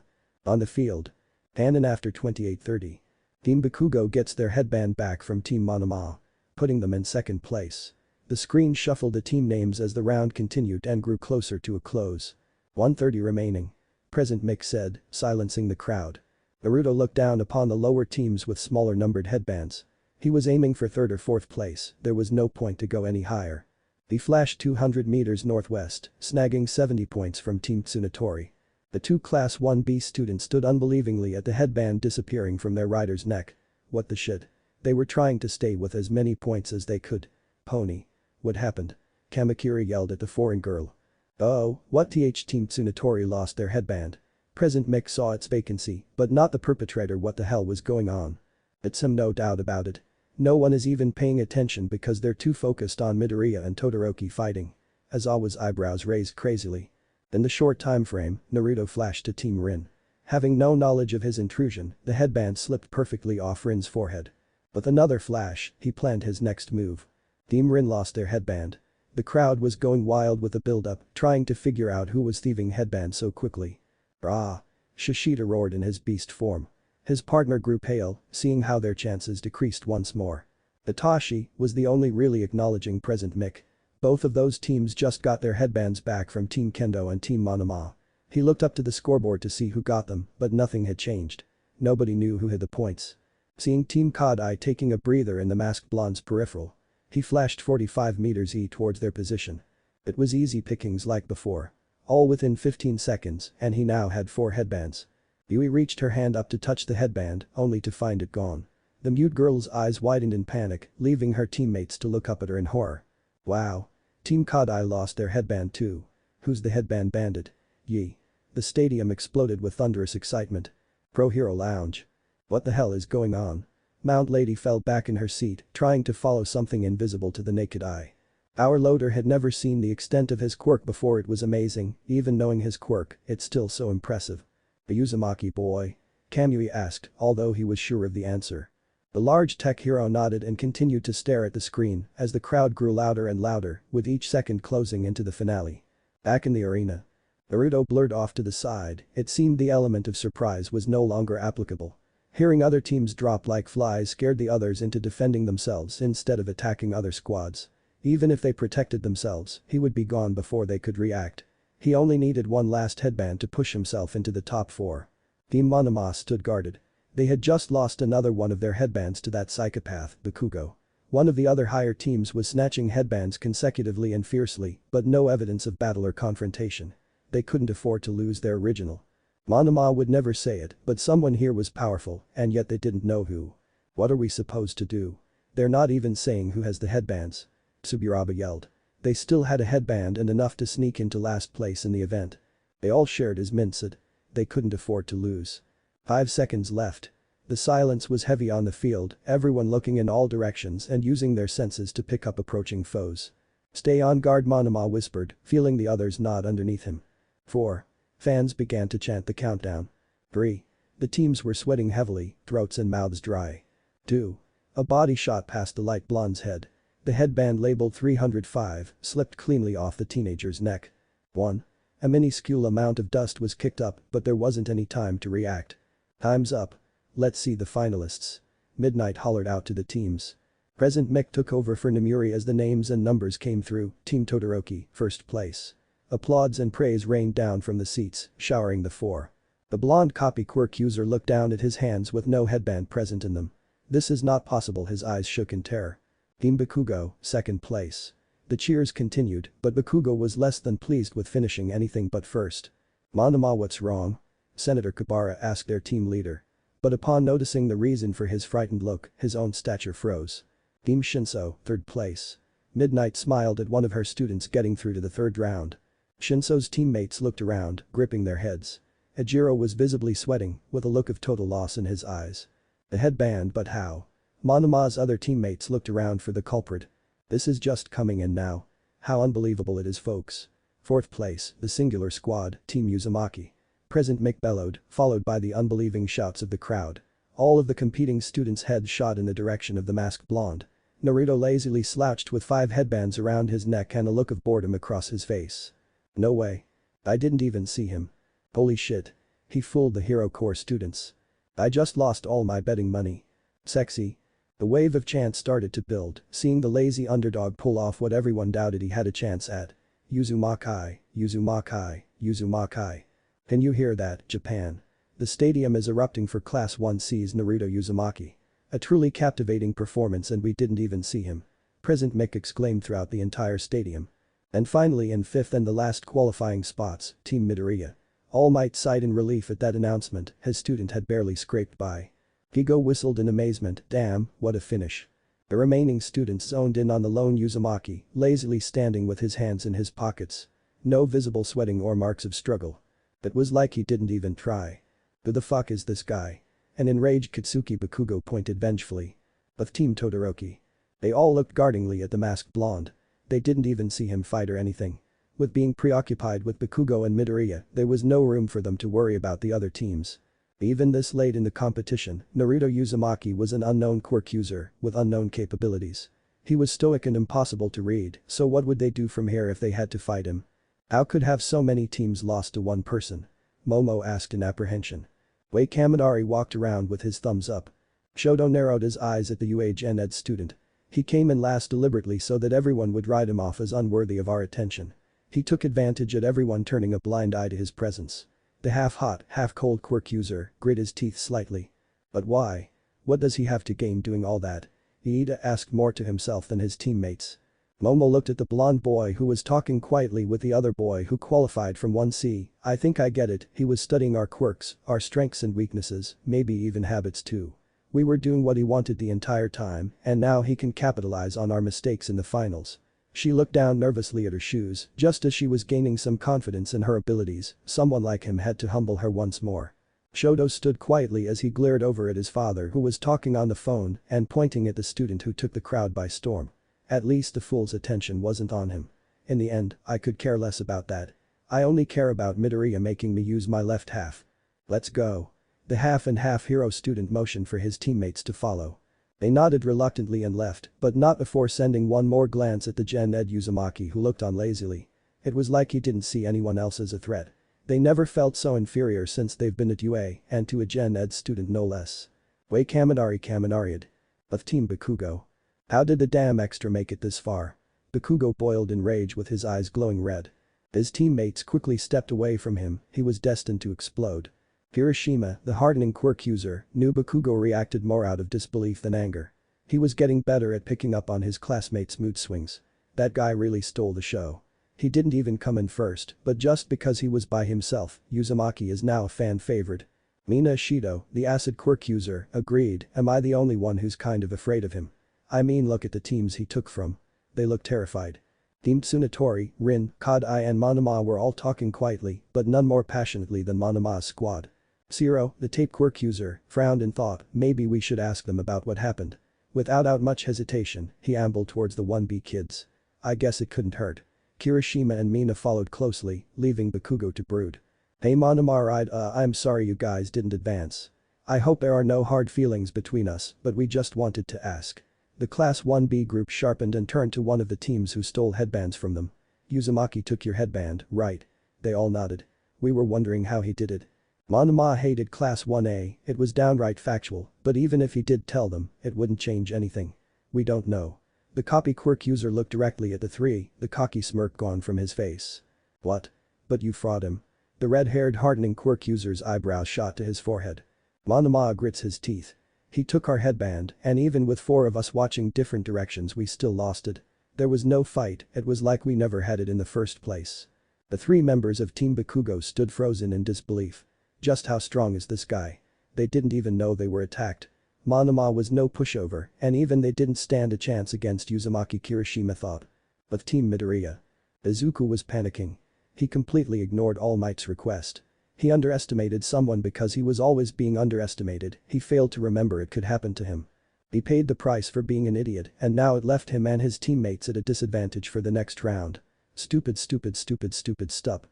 On the field. Anon after 28:30. Team Bakugo gets their headband back from Team Monoma, putting them in second place. The screen shuffled the team names as the round continued and grew closer to a close. 1:30 remaining. President Mick said, silencing the crowd. Naruto looked down upon the lower teams with smaller numbered headbands. He was aiming for third or fourth place, there was no point to go any higher. He flashed 200 meters northwest, snagging 70 points from Team Tsunatori. The two Class 1B students stood unbelievingly at the headband disappearing from their rider's neck. What the shit? They were trying to stay with as many points as they could. Pony. What happened? Kamakiri yelled at the foreign girl. Oh, what th Team Tsunatori lost their headband. President Mick saw its vacancy, but not the perpetrator. What the hell was going on? It's him, no doubt about it. No one is even paying attention because they're too focused on Midoriya and Todoroki fighting. Aizawa's eyebrows raised crazily. In the short time frame, Naruto flashed to Team Rin. Having no knowledge of his intrusion, the headband slipped perfectly off Rin's forehead. With another flash, he planned his next move. Team Rin lost their headband. The crowd was going wild with the build-up, trying to figure out who was thieving headbands so quickly. Ah. Shishida roared in his beast form. His partner grew pale, seeing how their chances decreased once more. Itachi was the only really acknowledging present Mick. Both of those teams just got their headbands back from Team Kendo and Team Monoma. He looked up to the scoreboard to see who got them, but nothing had changed. Nobody knew who had the points. Seeing Team Kodai taking a breather in the masked blonde's peripheral, he flashed 45 meters towards their position. It was easy pickings like before. All within 15 seconds, and he now had 4 headbands. Yui reached her hand up to touch the headband, only to find it gone. The mute girl's eyes widened in panic, leaving her teammates to look up at her in horror. Wow. Team Kodai lost their headband too. Who's the headband bandit? Yi. The stadium exploded with thunderous excitement. Pro Hero Lounge. What the hell is going on? Mount Lady fell back in her seat, trying to follow something invisible to the naked eye. Our loader had never seen the extent of his quirk before. It was amazing, even knowing his quirk, it's still so impressive. A Uzumaki boy? Kamui asked, although he was sure of the answer. The large tech hero nodded and continued to stare at the screen as the crowd grew louder and louder, with each second closing into the finale. Back in the arena. Naruto blurred off to the side. It seemed the element of surprise was no longer applicable. Hearing other teams drop like flies scared the others into defending themselves instead of attacking other squads. Even if they protected themselves, he would be gone before they could react. He only needed one last headband to push himself into the top 4. Team Monoma stood guarded. They had just lost another one of their headbands to that psychopath, Bakugo. One of the other higher teams was snatching headbands consecutively and fiercely, but no evidence of battle or confrontation. They couldn't afford to lose their original. Monoma would never say it, but someone here was powerful, and yet they didn't know who. What are we supposed to do? They're not even saying who has the headbands. Tsuburaba yelled. They still had a headband and enough to sneak into last place in the event. They all shared his minced. They couldn't afford to lose. 5 seconds left. The silence was heavy on the field, everyone looking in all directions and using their senses to pick up approaching foes. Stay on guard, Monoma whispered, feeling the others nod underneath him. 4. Fans began to chant the countdown. 3. The teams were sweating heavily, throats and mouths dry. 2. A body shot past the light blonde's head. The headband labeled 305 slipped cleanly off the teenager's neck. 1. A minuscule amount of dust was kicked up, but there wasn't any time to react. Time's up. Let's see the finalists. Midnight hollered out to the teams. Present Mick took over for Namuri as the names and numbers came through. Team Todoroki, first place. Applause and praise rained down from the seats, showering the 4. The blonde copy quirk user looked down at his hands with no headband present in them. This is not possible, his eyes shook in terror. Team Bakugo, second place. The cheers continued, but Bakugo was less than pleased with finishing anything but first. Monoma, what's wrong? Senator Kabara asked their team leader. But upon noticing the reason for his frightened look, his own stature froze. Team Shinso, third place. Midnight smiled at one of her students getting through to the 3rd round. Shinso's teammates looked around, gripping their heads. Ejiro was visibly sweating, with a look of total loss in his eyes. The headband, but how? Monoma's other teammates looked around for the culprit. This is just coming in now. How unbelievable it is, folks. 4th place, the singular squad, Team Uzumaki. Present Mick bellowed, followed by the unbelieving shouts of the crowd. All of the competing students' heads shot in the direction of the masked blonde. Naruto lazily slouched with 5 headbands around his neck and a look of boredom across his face. No way. I didn't even see him. Holy shit. He fooled the Hero Corps students. I just lost all my betting money. Sexy. The wave of chants started to build, seeing the lazy underdog pull off what everyone doubted he had a chance at. Uzumaki, Uzumaki, Uzumaki. Can you hear that, Japan? The stadium is erupting for Class 1C's Naruto Uzumaki. A truly captivating performance, and we didn't even see him. Present Mick exclaimed throughout the entire stadium. And finally, in 5th and the last qualifying spots, Team Midoriya. All Might sighed in relief at that announcement, his student had barely scraped by. Gigo whistled in amazement, damn, what a finish. The remaining students zoned in on the lone Uzumaki, lazily standing with his hands in his pockets. No visible sweating or marks of struggle. It was like he didn't even try. Who the fuck is this guy? An enraged Katsuki Bakugo pointed vengefully. Of Team Todoroki. They all looked guardingly at the masked blonde. They didn't even see him fight or anything. With being preoccupied with Bakugo and Midoriya, there was no room for them to worry about the other teams. Even this late in the competition, Naruto Uzumaki was an unknown quirk user with unknown capabilities. He was stoic and impossible to read, so what would they do from here if they had to fight him? How could have so many teams lost to one person? Momo asked in apprehension. Wei Kaminari walked around with his thumbs up. Shoto narrowed his eyes at the UA Gen Ed student. He came in last deliberately so that everyone would write him off as unworthy of our attention. He took advantage at everyone turning a blind eye to his presence. The half-hot, half-cold quirk user grit his teeth slightly. But why? What does he have to gain doing all that? Iida asked more to himself than his teammates. Momo looked at the blonde boy who was talking quietly with the other boy who qualified from 1C. I think I get it, he was studying our quirks, our strengths and weaknesses, maybe even habits too. We were doing what he wanted the entire time, and now he can capitalize on our mistakes in the finals. She looked down nervously at her shoes, just as she was gaining some confidence in her abilities, someone like him had to humble her once more. Shoto stood quietly as he glared over at his father who was talking on the phone and pointing at the student who took the crowd by storm. At least the fool's attention wasn't on him. In the end, I could care less about that. I only care about Midoriya making me use my left half. Let's go. The half-and-half hero student motioned for his teammates to follow. They nodded reluctantly and left, but not before sending one more glance at the Gen Ed Uzumaki who looked on lazily. It was like he didn't see anyone else as a threat. They never felt so inferior since they've been at UA, and to a Gen Ed student no less. Wei Kaminari'd. Of Team Bakugo. How did the damn extra make it this far? Bakugo boiled in rage with his eyes glowing red. His teammates quickly stepped away from him, he was destined to explode. Hiroshima, the hardening quirk user, knew Bakugo reacted more out of disbelief than anger. He was getting better at picking up on his classmates' mood swings. That guy really stole the show. He didn't even come in first, but just because he was by himself, Uzumaki is now a fan favorite. Mina Ishido, the acid quirk user, agreed, am I the only one who's kind of afraid of him? I mean look at the teams he took from. They look terrified. Team Tsunatori, Rin, Kodai and Monoma were all talking quietly, but none more passionately than Monoma's squad. Zero, the tape quirk user, frowned and thought, maybe we should ask them about what happened. Without much hesitation, he ambled towards the 1B kids. I guess it couldn't hurt. Kirishima and Mina followed closely, leaving Bakugo to brood. Hey Monoma, I'm sorry you guys didn't advance. I hope there are no hard feelings between us, but we just wanted to ask. The Class 1B group sharpened and turned to one of the teams who stole headbands from them. Uzumaki took your headband, right? They all nodded. We were wondering how he did it. Monoma hated Class 1A, it was downright factual, but even if he did tell them, it wouldn't change anything. We don't know. The copy quirk user looked directly at the three, the cocky smirk gone from his face. What? But you fraud him. The red-haired hardening quirk user's eyebrows shot to his forehead. Monoma grits his teeth. He took our headband, and even with four of us watching different directions we still lost it. There was no fight, it was like we never had it in the first place. The three members of Team Bakugo stood frozen in disbelief. Just how strong is this guy? They didn't even know they were attacked. Monoma was no pushover, and even they didn't stand a chance against Uzumaki, Kirishima thought. But Team Midoriya. Izuku was panicking. He completely ignored All Might's request. He underestimated someone because he was always being underestimated, he failed to remember it could happen to him. He paid the price for being an idiot and now it left him and his teammates at a disadvantage for the next round. Stupid stup.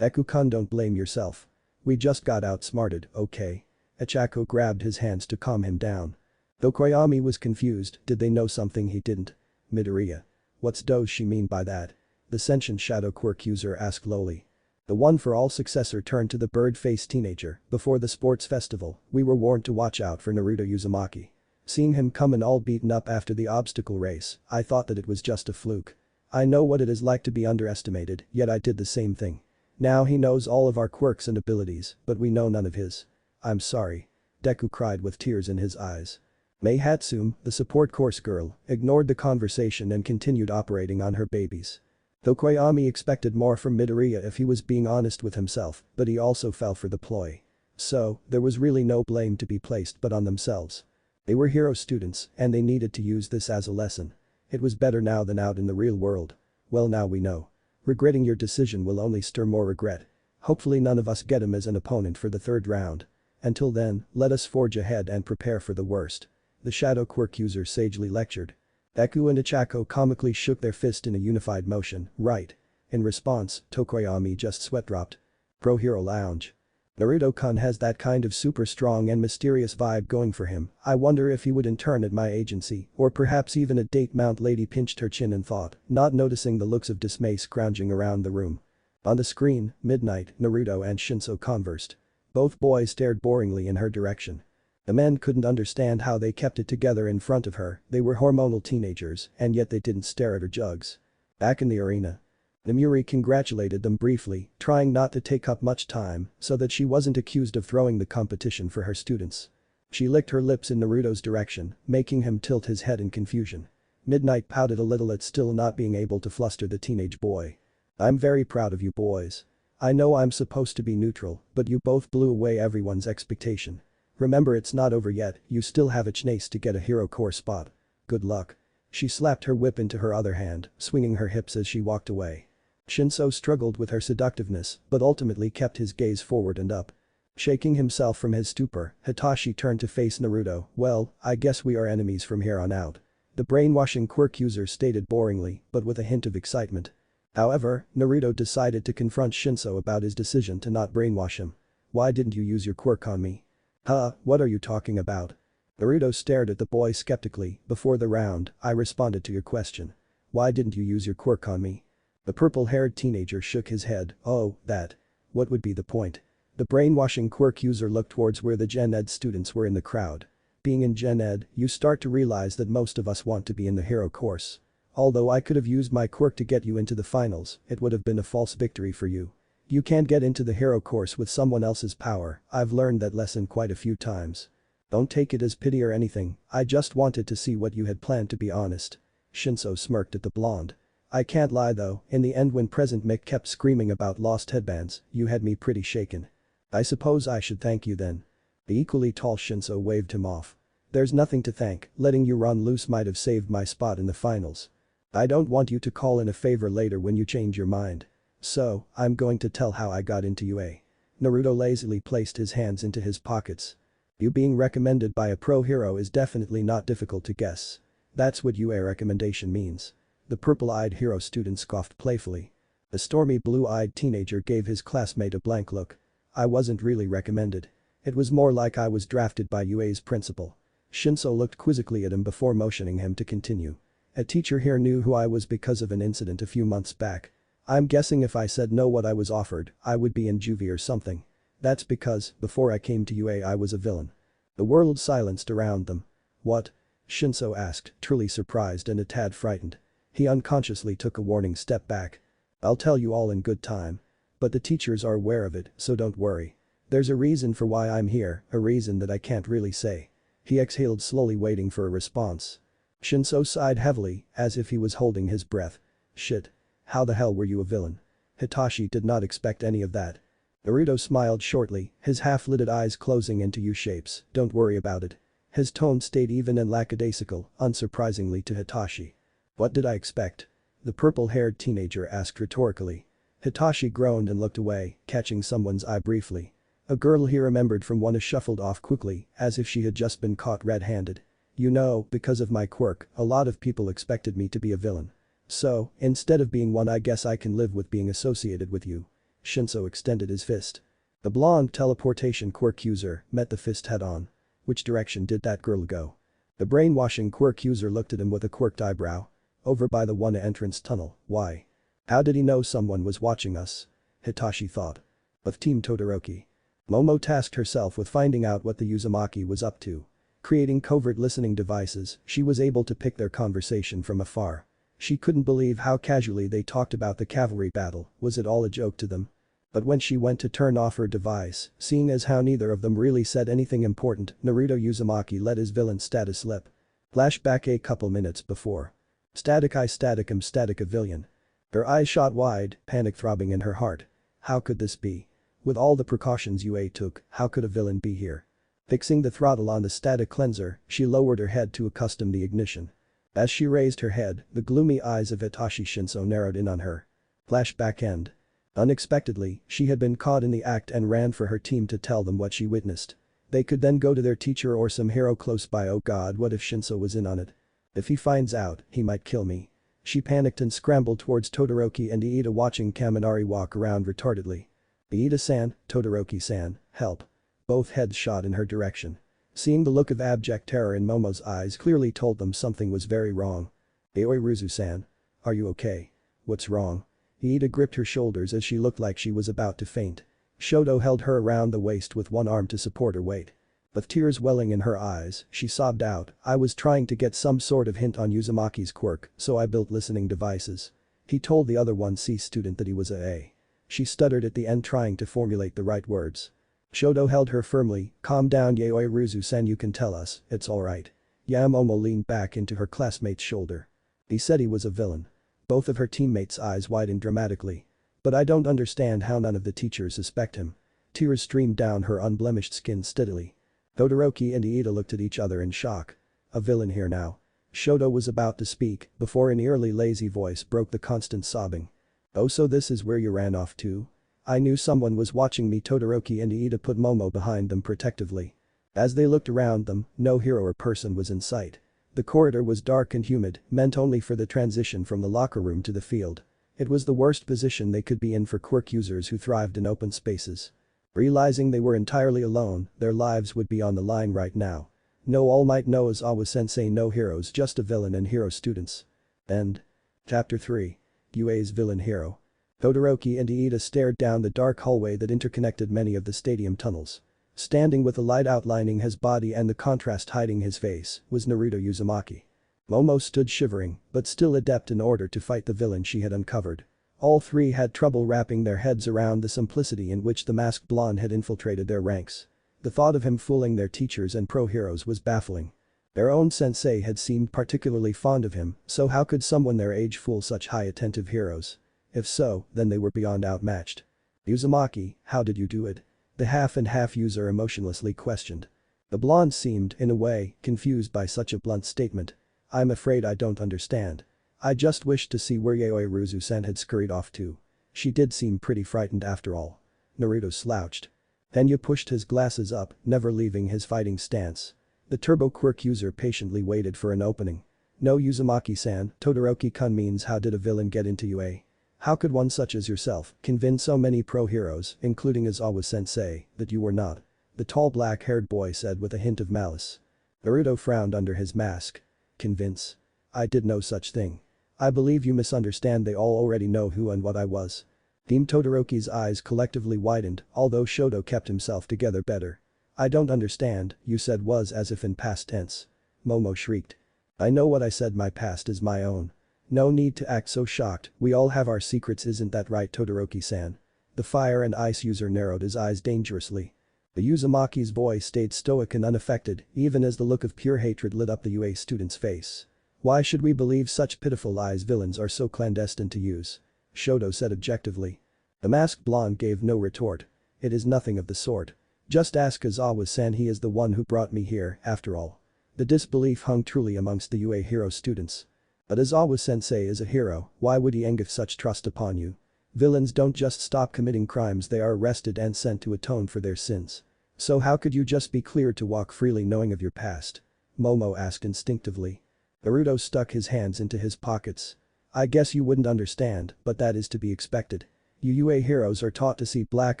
Eku-kun, don't blame yourself. We just got outsmarted, okay? Echako grabbed his hands to calm him down. Tokoyami was confused, did they know something he didn't? Midoriya. What's does she mean by that? The sentient shadow quirk user asked lowly. The one for all successor turned to the bird-faced teenager, before the sports festival, we were warned to watch out for Naruto Uzumaki. Seeing him come in all beaten up after the obstacle race, I thought that it was just a fluke. I know what it is like to be underestimated, yet I did the same thing. Now he knows all of our quirks and abilities, but we know none of his. I'm sorry. Deku cried with tears in his eyes. Mei Hatsume, the support course girl, ignored the conversation and continued operating on her babies. Tokoyami expected more from Midoriya if he was being honest with himself, but he also fell for the ploy. So, there was really no blame to be placed but on themselves. They were hero students, and they needed to use this as a lesson. It was better now than out in the real world. Well, now we know. Regretting your decision will only stir more regret. Hopefully none of us get him as an opponent for the third round. Until then, let us forge ahead and prepare for the worst. The shadow quirk user sagely lectured. Eku and Ichako comically shook their fist in a unified motion, right. In response, Tokoyami just sweat-dropped. Pro Hero Lounge. Naruto-kun has that kind of super strong and mysterious vibe going for him, I wonder if he would intern at my agency, or perhaps even at Date Mount. Lady pinched her chin and thought, not noticing the looks of dismay scrounging around the room. On the screen, Midnight, Naruto and Shinso conversed. Both boys stared boringly in her direction. The men couldn't understand how they kept it together in front of her, they were hormonal teenagers and yet they didn't stare at her jugs. Back in the arena. Namuri congratulated them briefly, trying not to take up much time so that she wasn't accused of throwing the competition for her students. She licked her lips in Naruto's direction, making him tilt his head in confusion. Midnight pouted a little at still not being able to fluster the teenage boy. "I'm very proud of you boys. I know I'm supposed to be neutral, but you both blew away everyone's expectation. Remember it's not over yet, you still have a chance to get a hero core spot. Good luck." She slapped her whip into her other hand, swinging her hips as she walked away. Shinso struggled with her seductiveness, but ultimately kept his gaze forward and up. Shaking himself from his stupor, Hitachi turned to face Naruto. "Well, I guess we are enemies from here on out." The brainwashing quirk user stated boringly, but with a hint of excitement. However, Naruto decided to confront Shinso about his decision to not brainwash him. "Why didn't you use your quirk on me?" "Huh, what are you talking about?" Naruto stared at the boy skeptically. "Before the round, I responded to your question. Why didn't you use your quirk on me?" The purple-haired teenager shook his head. "Oh, that. What would be the point?" The brainwashing quirk user looked towards where the Gen Ed students were in the crowd. Being in Gen Ed, you start to realize that most of us want to be in the hero course. Although I could have used my quirk to get you into the finals, it would have been a false victory for you. You can't get into the hero course with someone else's power, I've learned that lesson quite a few times. Don't take it as pity or anything, I just wanted to see what you had planned to be honest." Shinso smirked at the blonde. "I can't lie though, in the end when President Mick kept screaming about lost headbands, you had me pretty shaken. I suppose I should thank you then." The equally tall Shinso waved him off. "There's nothing to thank, letting you run loose might have saved my spot in the finals. I don't want you to call in a favor later when you change your mind. So, I'm going to tell how I got into UA." Naruto lazily placed his hands into his pockets. "You being recommended by a pro hero is definitely not difficult to guess. That's what UA recommendation means." The purple-eyed hero student scoffed playfully. A stormy blue-eyed teenager gave his classmate a blank look. "I wasn't really recommended. It was more like I was drafted by UA's principal." Shinso looked quizzically at him before motioning him to continue. "A teacher here knew who I was because of an incident a few months back. I'm guessing if I said no what I was offered, I would be in juvie or something. That's because, before I came to UA I was a villain." The world silenced around them. "What?" Shinso asked, truly surprised and a tad frightened. He unconsciously took a warning step back. "I'll tell you all in good time. But the teachers are aware of it, so don't worry. There's a reason for why I'm here, a reason that I can't really say." He exhaled slowly waiting for a response. Shinso sighed heavily, as if he was holding his breath. "Shit. How the hell were you a villain?" Hitachi did not expect any of that. Naruto smiled shortly, his half-lidded eyes closing into U-shapes. "Don't worry about it." His tone stayed even and lackadaisical, unsurprisingly to Hitachi. "What did I expect?" the purple-haired teenager asked rhetorically. Hitachi groaned and looked away, catching someone's eye briefly. A girl he remembered from one shuffled off quickly, as if she had just been caught red-handed. "You know, because of my quirk, a lot of people expected me to be a villain. So, instead of being one I guess I can live with being associated with you." Shinso extended his fist. The blonde teleportation quirk user met the fist head-on. "Which direction did that girl go?" The brainwashing quirk user looked at him with a quirked eyebrow. "Over by the one entrance tunnel, why?" "How did he know someone was watching us?" Hitachi thought. "Of Team Todoroki." Momo tasked herself with finding out what the Uzumaki was up to. Creating covert listening devices, she was able to pick their conversation from afar. She couldn't believe how casually they talked about the cavalry battle, was it all a joke to them? But when she went to turn off her device, seeing as how neither of them really said anything important, Naruto Uzumaki let his villain status slip. Flashback a couple minutes before. Static I static am static a villain. Her eyes shot wide, panic throbbing in her heart. How could this be? With all the precautions UA took, how could a villain be here? Fixing the throttle on the static cleanser, she lowered her head to accustom the ignition. As she raised her head, the gloomy eyes of Hitachi Shinso narrowed in on her. Flashback end. Unexpectedly, she had been caught in the act and ran for her team to tell them what she witnessed. They could then go to their teacher or some hero close by. Oh god, what if Shinso was in on it? If he finds out, he might kill me. She panicked and scrambled towards Todoroki and Iida watching Kaminari walk around retardedly. Iida-san, Todoroki-san, help. Both heads shot in her direction. Seeing the look of abject terror in Momo's eyes clearly told them something was very wrong. "Aoi Ruzu-san. Are you okay? What's wrong?" Iida gripped her shoulders as she looked like she was about to faint. Shoto held her around the waist with one arm to support her weight. With tears welling in her eyes, she sobbed out, "I was trying to get some sort of hint on Uzumaki's quirk, so I built listening devices." He told the other 1C student that he was a. She stuttered at the end trying to formulate the right words. Shoto held her firmly, "Calm down Yaoi Ruzu-san, you can tell us, it's alright." Yamomo leaned back into her classmate's shoulder. He said he was a villain. Both of her teammates' eyes widened dramatically. "But I don't understand how none of the teachers suspect him." Tears streamed down her unblemished skin steadily. Todoroki and Iida looked at each other in shock. A villain here now. Shoto was about to speak before an eerily lazy voice broke the constant sobbing. "Oh, so this is where you ran off to? I knew someone was watching me." Todoroki and Iida put Momo behind them protectively. As they looked around them, no hero or person was in sight. The corridor was dark and humid, meant only for the transition from the locker room to the field. It was the worst position they could be in for quirk users who thrived in open spaces. Realizing they were entirely alone, their lives would be on the line right now. No All Might, no Ozawa-sensei, no heroes, just a villain and hero students. End. Chapter 3. UA's Villain Hero. Todoroki and Iida stared down the dark hallway that interconnected many of the stadium tunnels. Standing with the light outlining his body and the contrast hiding his face was Naruto Uzumaki. Momo stood shivering, but still adept in order to fight the villain she had uncovered. All three had trouble wrapping their heads around the simplicity in which the masked blonde had infiltrated their ranks. The thought of him fooling their teachers and pro-heroes was baffling. Their own sensei had seemed particularly fond of him, so how could someone their age fool such high-attentive heroes? If so, then they were beyond outmatched. "Uzumaki, how did you do it?" the half-and-half user emotionlessly questioned. The blonde seemed, in a way, confused by such a blunt statement. "I'm afraid I don't understand. I just wished to see where Yaoi Ruzu-san had scurried off to." She did seem pretty frightened after all. Naruto slouched. Tenya pushed his glasses up, never leaving his fighting stance. The turbo quirk user patiently waited for an opening. "No Uzumaki-san, Todoroki-kun means how did a villain get into UA? How could one such as yourself convince so many pro-heroes, including Ozawa-sensei, that you were not?" the tall black-haired boy said with a hint of malice. Naruto frowned under his mask. "Convince? I did no such thing. I believe you misunderstand, they all already know who and what I was." Team Todoroki's eyes collectively widened, although Shoto kept himself together better. "I don't understand," you said was as if in past tense. Momo shrieked. "I know what I said, my past is my own. No need to act so shocked, we all have our secrets, isn't that right Todoroki-san?" The fire and ice user narrowed his eyes dangerously. The Uzumaki's voice stayed stoic and unaffected, even as the look of pure hatred lit up the UA student's face. "Why should we believe such pitiful lies? Villains are so clandestine to use," Shoto said objectively. The masked blonde gave no retort. "It is nothing of the sort. Just ask Ozawa-san, he is the one who brought me here, after all." The disbelief hung truly amongst the UA hero students. "But Ozawa-sensei is a hero, why would he engage such trust upon you? Villains don't just stop committing crimes, they are arrested and sent to atone for their sins. So how could you just be cleared to walk freely knowing of your past?" Momo asked instinctively. Naruto stuck his hands into his pockets. "I guess you wouldn't understand, but that is to be expected. You UA heroes are taught to see black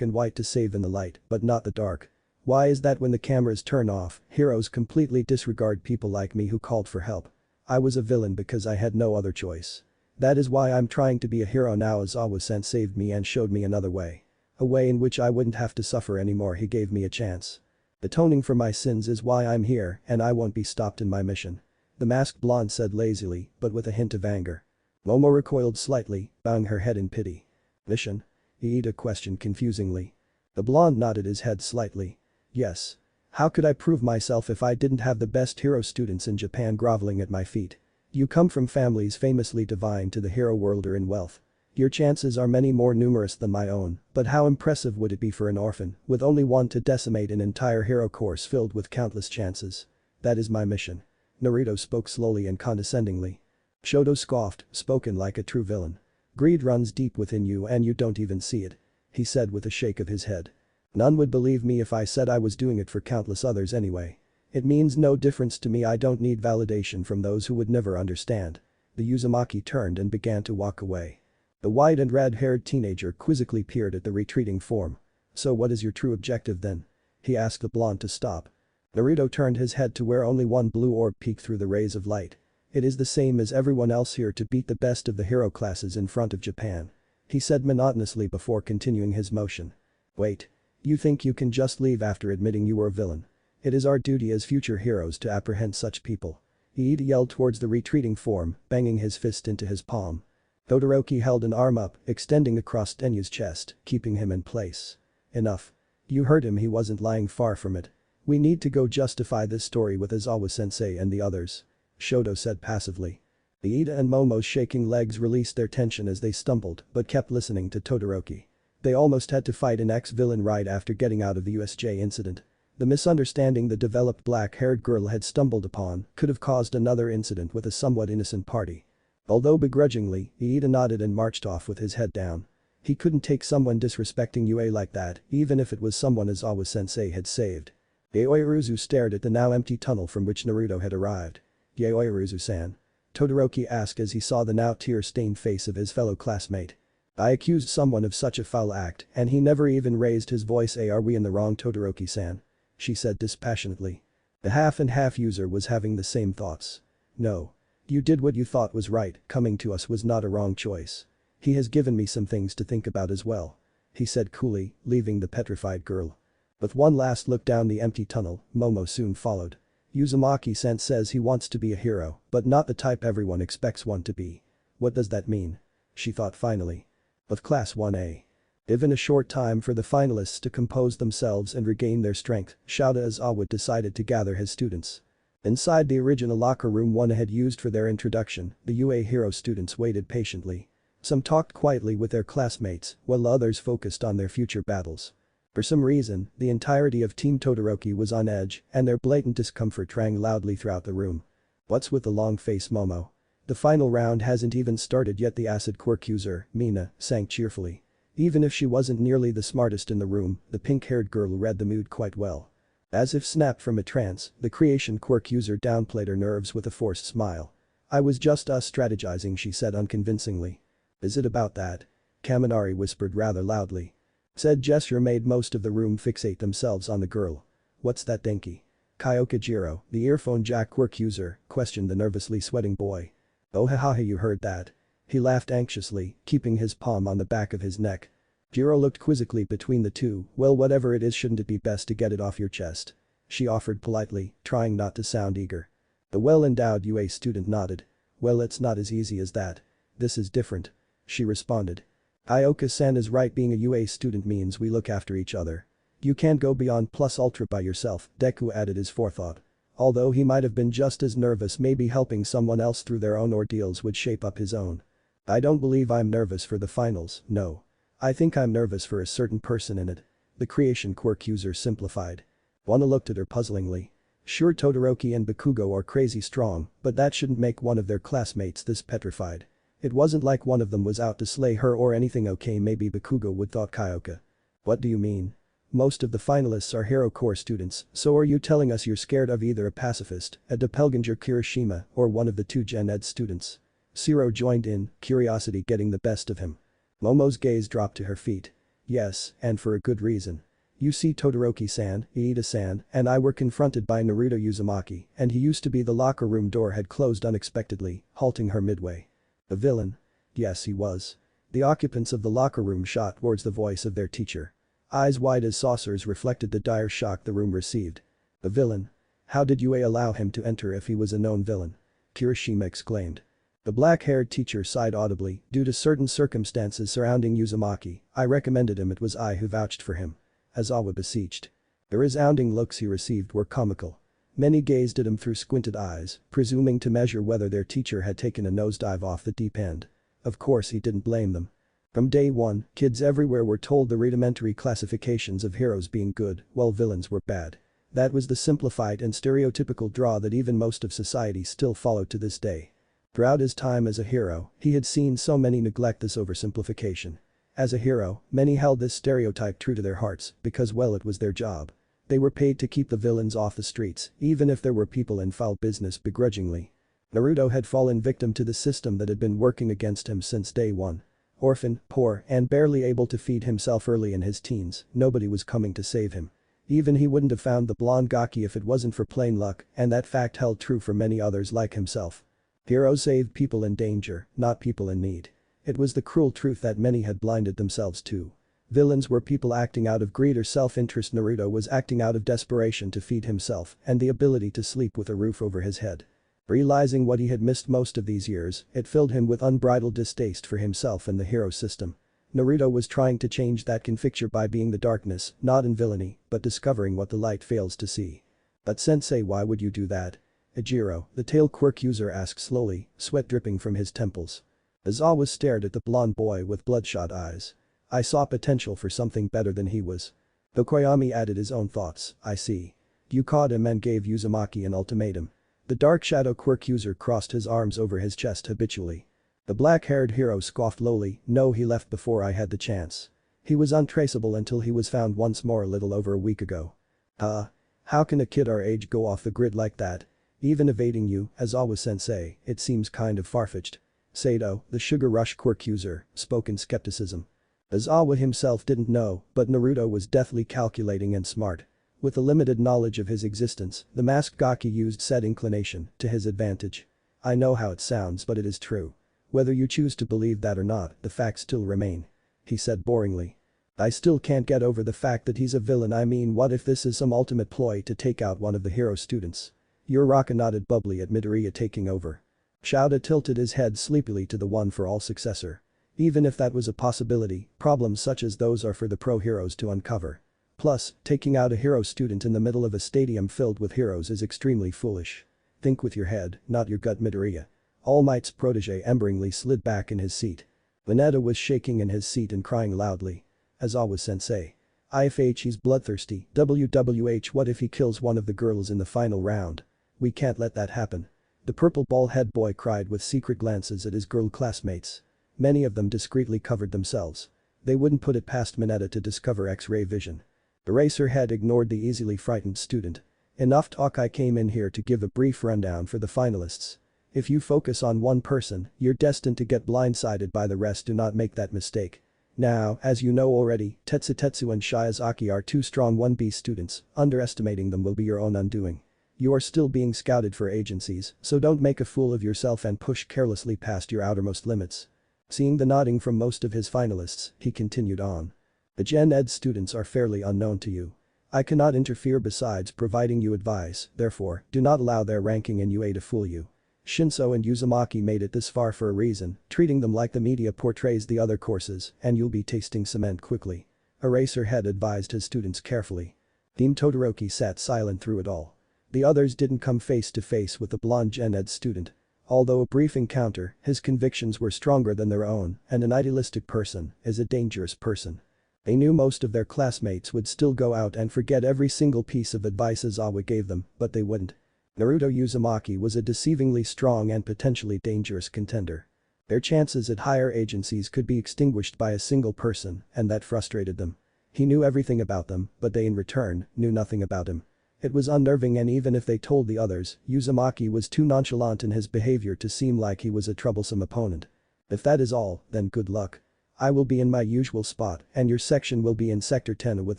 and white to save in the light, but not the dark. Why is that when the cameras turn off, heroes completely disregard people like me who called for help? I was a villain because I had no other choice. That is why I'm trying to be a hero now. Ozawa-san saved me and showed me another way. A way in which I wouldn't have to suffer anymore, he gave me a chance. Atoning for my sins is why I'm here and I won't be stopped in my mission," the masked blonde said lazily, but with a hint of anger. Momo recoiled slightly, bowing her head in pity. "Mission?" Iida questioned confusingly. The blonde nodded his head slightly. "Yes. How could I prove myself if I didn't have the best hero students in Japan groveling at my feet? You come from families famously divine to the hero world or in wealth. Your chances are many more numerous than my own, but how impressive would it be for an orphan, with only one to decimate an entire hero course filled with countless chances? That is my mission." Naruto spoke slowly and condescendingly. Shoto scoffed, spoken like a true villain. "Greed runs deep within you and you don't even see it," he said with a shake of his head. "None would believe me if I said I was doing it for countless others anyway. It means no difference to me, I don't need validation from those who would never understand." The Uzumaki turned and began to walk away. The white and red-haired teenager quizzically peered at the retreating form. "So what is your true objective then?" he asked the blonde to stop. Naruto turned his head to where only one blue orb peeked through the rays of light. "It is the same as everyone else here, to beat the best of the hero classes in front of Japan." he said monotonously before continuing his motion. Wait. You think you can just leave after admitting you were a villain? It is our duty as future heroes to apprehend such people. Iida yelled towards the retreating form, banging his fist into his palm. Todoroki held an arm up, extending across Tenyu's chest, keeping him in place. Enough. You heard him, he wasn't lying far from it. We need to go justify this story with Aizawa-sensei and the others. Shoto said passively. Iida and Momo's shaking legs released their tension as they stumbled but kept listening to Todoroki. They almost had to fight an ex-villain right after getting out of the USJ incident. The misunderstanding the developed black-haired girl had stumbled upon could have caused another incident with a somewhat innocent party. Although begrudgingly, Iida nodded and marched off with his head down. He couldn't take someone disrespecting UA like that, even if it was someone Aizawa-sensei had saved. Yaoiruzu stared at the now empty tunnel from which Naruto had arrived. Yaoiruzu-san? Todoroki asked as he saw the now tear-stained face of his fellow classmate. I accused someone of such a foul act and he never even raised his voice. Are we in the wrong, Todoroki-san? She said dispassionately. The half-and-half user was having the same thoughts. No. You did what you thought was right, coming to us was not a wrong choice. He has given me some things to think about as well. He said coolly, leaving the petrified girl. With one last look down the empty tunnel, Momo soon followed. Uzumaki-san says he wants to be a hero, but not the type everyone expects one to be. What does that mean? She thought finally. With Class 1A. Given a short time for the finalists to compose themselves and regain their strength, Shouta Aizawa decided to gather his students. Inside the original locker room one had used for their introduction, the UA hero students waited patiently. Some talked quietly with their classmates, while others focused on their future battles. For some reason, the entirety of Team Todoroki was on edge, and their blatant discomfort rang loudly throughout the room. What's with the long face, Momo? The final round hasn't even started yet, the acid quirk user, Mina, sang cheerfully. Even if she wasn't nearly the smartest in the room, the pink-haired girl read the mood quite well. As if snapped from a trance, the creation quirk user downplayed her nerves with a forced smile. I was just strategizing, she said unconvincingly. Is it about that? Kaminari whispered rather loudly. Said gesture made most of the room fixate themselves on the girl. What's that Denki? Kyoka Jiro, the earphone jack quirk user, questioned the nervously sweating boy. Oh haha, you heard that. He laughed anxiously, keeping his palm on the back of his neck. Jiro looked quizzically between the two. Well, whatever it is, shouldn't it be best to get it off your chest? She offered politely, trying not to sound eager. The well-endowed UA student nodded. Well, it's not as easy as that. This is different. She responded. Ioka-san is right, being a UA student means we look after each other. You can't go beyond plus ultra by yourself, Deku added his forethought. Although he might have been just as nervous, maybe helping someone else through their own ordeals would shape up his own. I don't believe I'm nervous for the finals, no. I think I'm nervous for a certain person in it. The creation quirk user simplified. Wana looked at her puzzlingly. Sure, Todoroki and Bakugo are crazy strong, but that shouldn't make one of their classmates this petrified. It wasn't like one of them was out to slay her or anything. Okay, maybe Bakugo would, thought Kyoka. What do you mean? Most of the finalists are Hero Corps students, so are you telling us you're scared of either a pacifist, a doppelganger Kirishima, or one of the two Gen Ed students? Zero joined in, curiosity getting the best of him. Momo's gaze dropped to her feet. Yes, and for a good reason. You see, Todoroki-san, Iida-san, and I were confronted by Naruto Uzumaki, and he used to be. The locker room door had closed unexpectedly, halting her midway. A villain? Yes, he was. The occupants of the locker room shot towards the voice of their teacher. Eyes wide as saucers reflected the dire shock the room received. A villain? How did UA allow him to enter if he was a known villain? Kirishima exclaimed. The black-haired teacher sighed audibly. Due to certain circumstances surrounding Uzumaki, I recommended him. It was I who vouched for him. Aizawa beseeched. The resounding looks he received were comical. Many gazed at him through squinted eyes, presuming to measure whether their teacher had taken a nosedive off the deep end. Of course he didn't blame them. From day one, kids everywhere were told the rudimentary classifications of heroes being good, while villains were bad. That was the simplified and stereotypical draw that even most of society still followed to this day. Throughout his time as a hero, he had seen so many neglect this oversimplification. As a hero, many held this stereotype true to their hearts because, well, it was their job. They were paid to keep the villains off the streets, even if there were people in foul business begrudgingly. Naruto had fallen victim to the system that had been working against him since day one. Orphan, poor, and barely able to feed himself early in his teens, nobody was coming to save him. Even he wouldn't have found the blonde Gaki if it wasn't for plain luck, and that fact held true for many others like himself. Heroes saved people in danger, not people in need. It was the cruel truth that many had blinded themselves to. Villains were people acting out of greed or self-interest. Naruto was acting out of desperation to feed himself and the ability to sleep with a roof over his head. Realizing what he had missed most of these years, it filled him with unbridled distaste for himself and the hero system. Naruto was trying to change that configure by being the darkness, not in villainy, but discovering what the light fails to see. But sensei, why would you do that? Ejiro, the tail quirk user, asked slowly, sweat dripping from his temples. Aizawa stared at the blonde boy with bloodshot eyes. I saw potential for something better than he was. Tokoyami added his own thoughts, I see. You caught him and gave Uzumaki an ultimatum. The dark shadow quirk user crossed his arms over his chest habitually. The black-haired hero scoffed lowly, no, he left before I had the chance. He was untraceable until he was found once more a little over a week ago. How can a kid our age go off the grid like that? Even evading you, Aizawa-sensei, it seems kind of far-fetched. Sato, the sugar rush quirk user, spoke in skepticism. Aizawa himself didn't know, but Naruto was deathly calculating and smart. With the limited knowledge of his existence, the masked Gaki used said inclination to his advantage. I know how it sounds, but it is true. Whether you choose to believe that or not, the facts still remain. He said boringly. I still can't get over the fact that he's a villain. I mean, what if this is some ultimate ploy to take out one of the hero students? Uraraka nodded bubbly at Midoriya taking over. Shouta tilted his head sleepily to the one for all successor. Even if that was a possibility, problems such as those are for the pro heroes to uncover. Plus, taking out a hero student in the middle of a stadium filled with heroes is extremely foolish. Think with your head, not your gut. Midoriya. All Might's protege emberingly slid back in his seat. Vegeta was shaking in his seat and crying loudly. Aizawa-sensei. IFH, he's bloodthirsty. WWH, what if he kills one of the girls in the final round? We can't let that happen. The purple ball head boy cried with secret glances at his girl classmates. Many of them discreetly covered themselves. They wouldn't put it past Mineta to discover X-ray vision. Eraserhead ignored the easily frightened student. Enough talk, I came in here to give a brief rundown for the finalists. If you focus on one person, you're destined to get blindsided by the rest. Do not make that mistake. Now, as you know already, Tetsutetsu and Shiozaki are two strong 1B students, underestimating them will be your own undoing. You are still being scouted for agencies, so don't make a fool of yourself and push carelessly past your outermost limits. Seeing the nodding from most of his finalists, he continued on. The Gen Ed students are fairly unknown to you. I cannot interfere besides providing you advice, therefore, do not allow their ranking in UA to fool you. Shinso and Uzumaki made it this far for a reason, treating them like the media portrays the other courses, and you'll be tasting cement quickly. Eraserhead advised his students carefully. Team Todoroki sat silent through it all. The others didn't come face to face with the blonde Gen Ed student. Although a brief encounter, his convictions were stronger than their own, and an idealistic person is a dangerous person. They knew most of their classmates would still go out and forget every single piece of advice Aizawa gave them, but they wouldn't. Naruto Uzumaki was a deceivingly strong and potentially dangerous contender. Their chances at higher agencies could be extinguished by a single person, and that frustrated them. He knew everything about them, but they in return knew nothing about him. It was unnerving, and even if they told the others, Uzumaki was too nonchalant in his behavior to seem like he was a troublesome opponent. If that is all, then good luck. I will be in my usual spot, and your section will be in Sector 10 with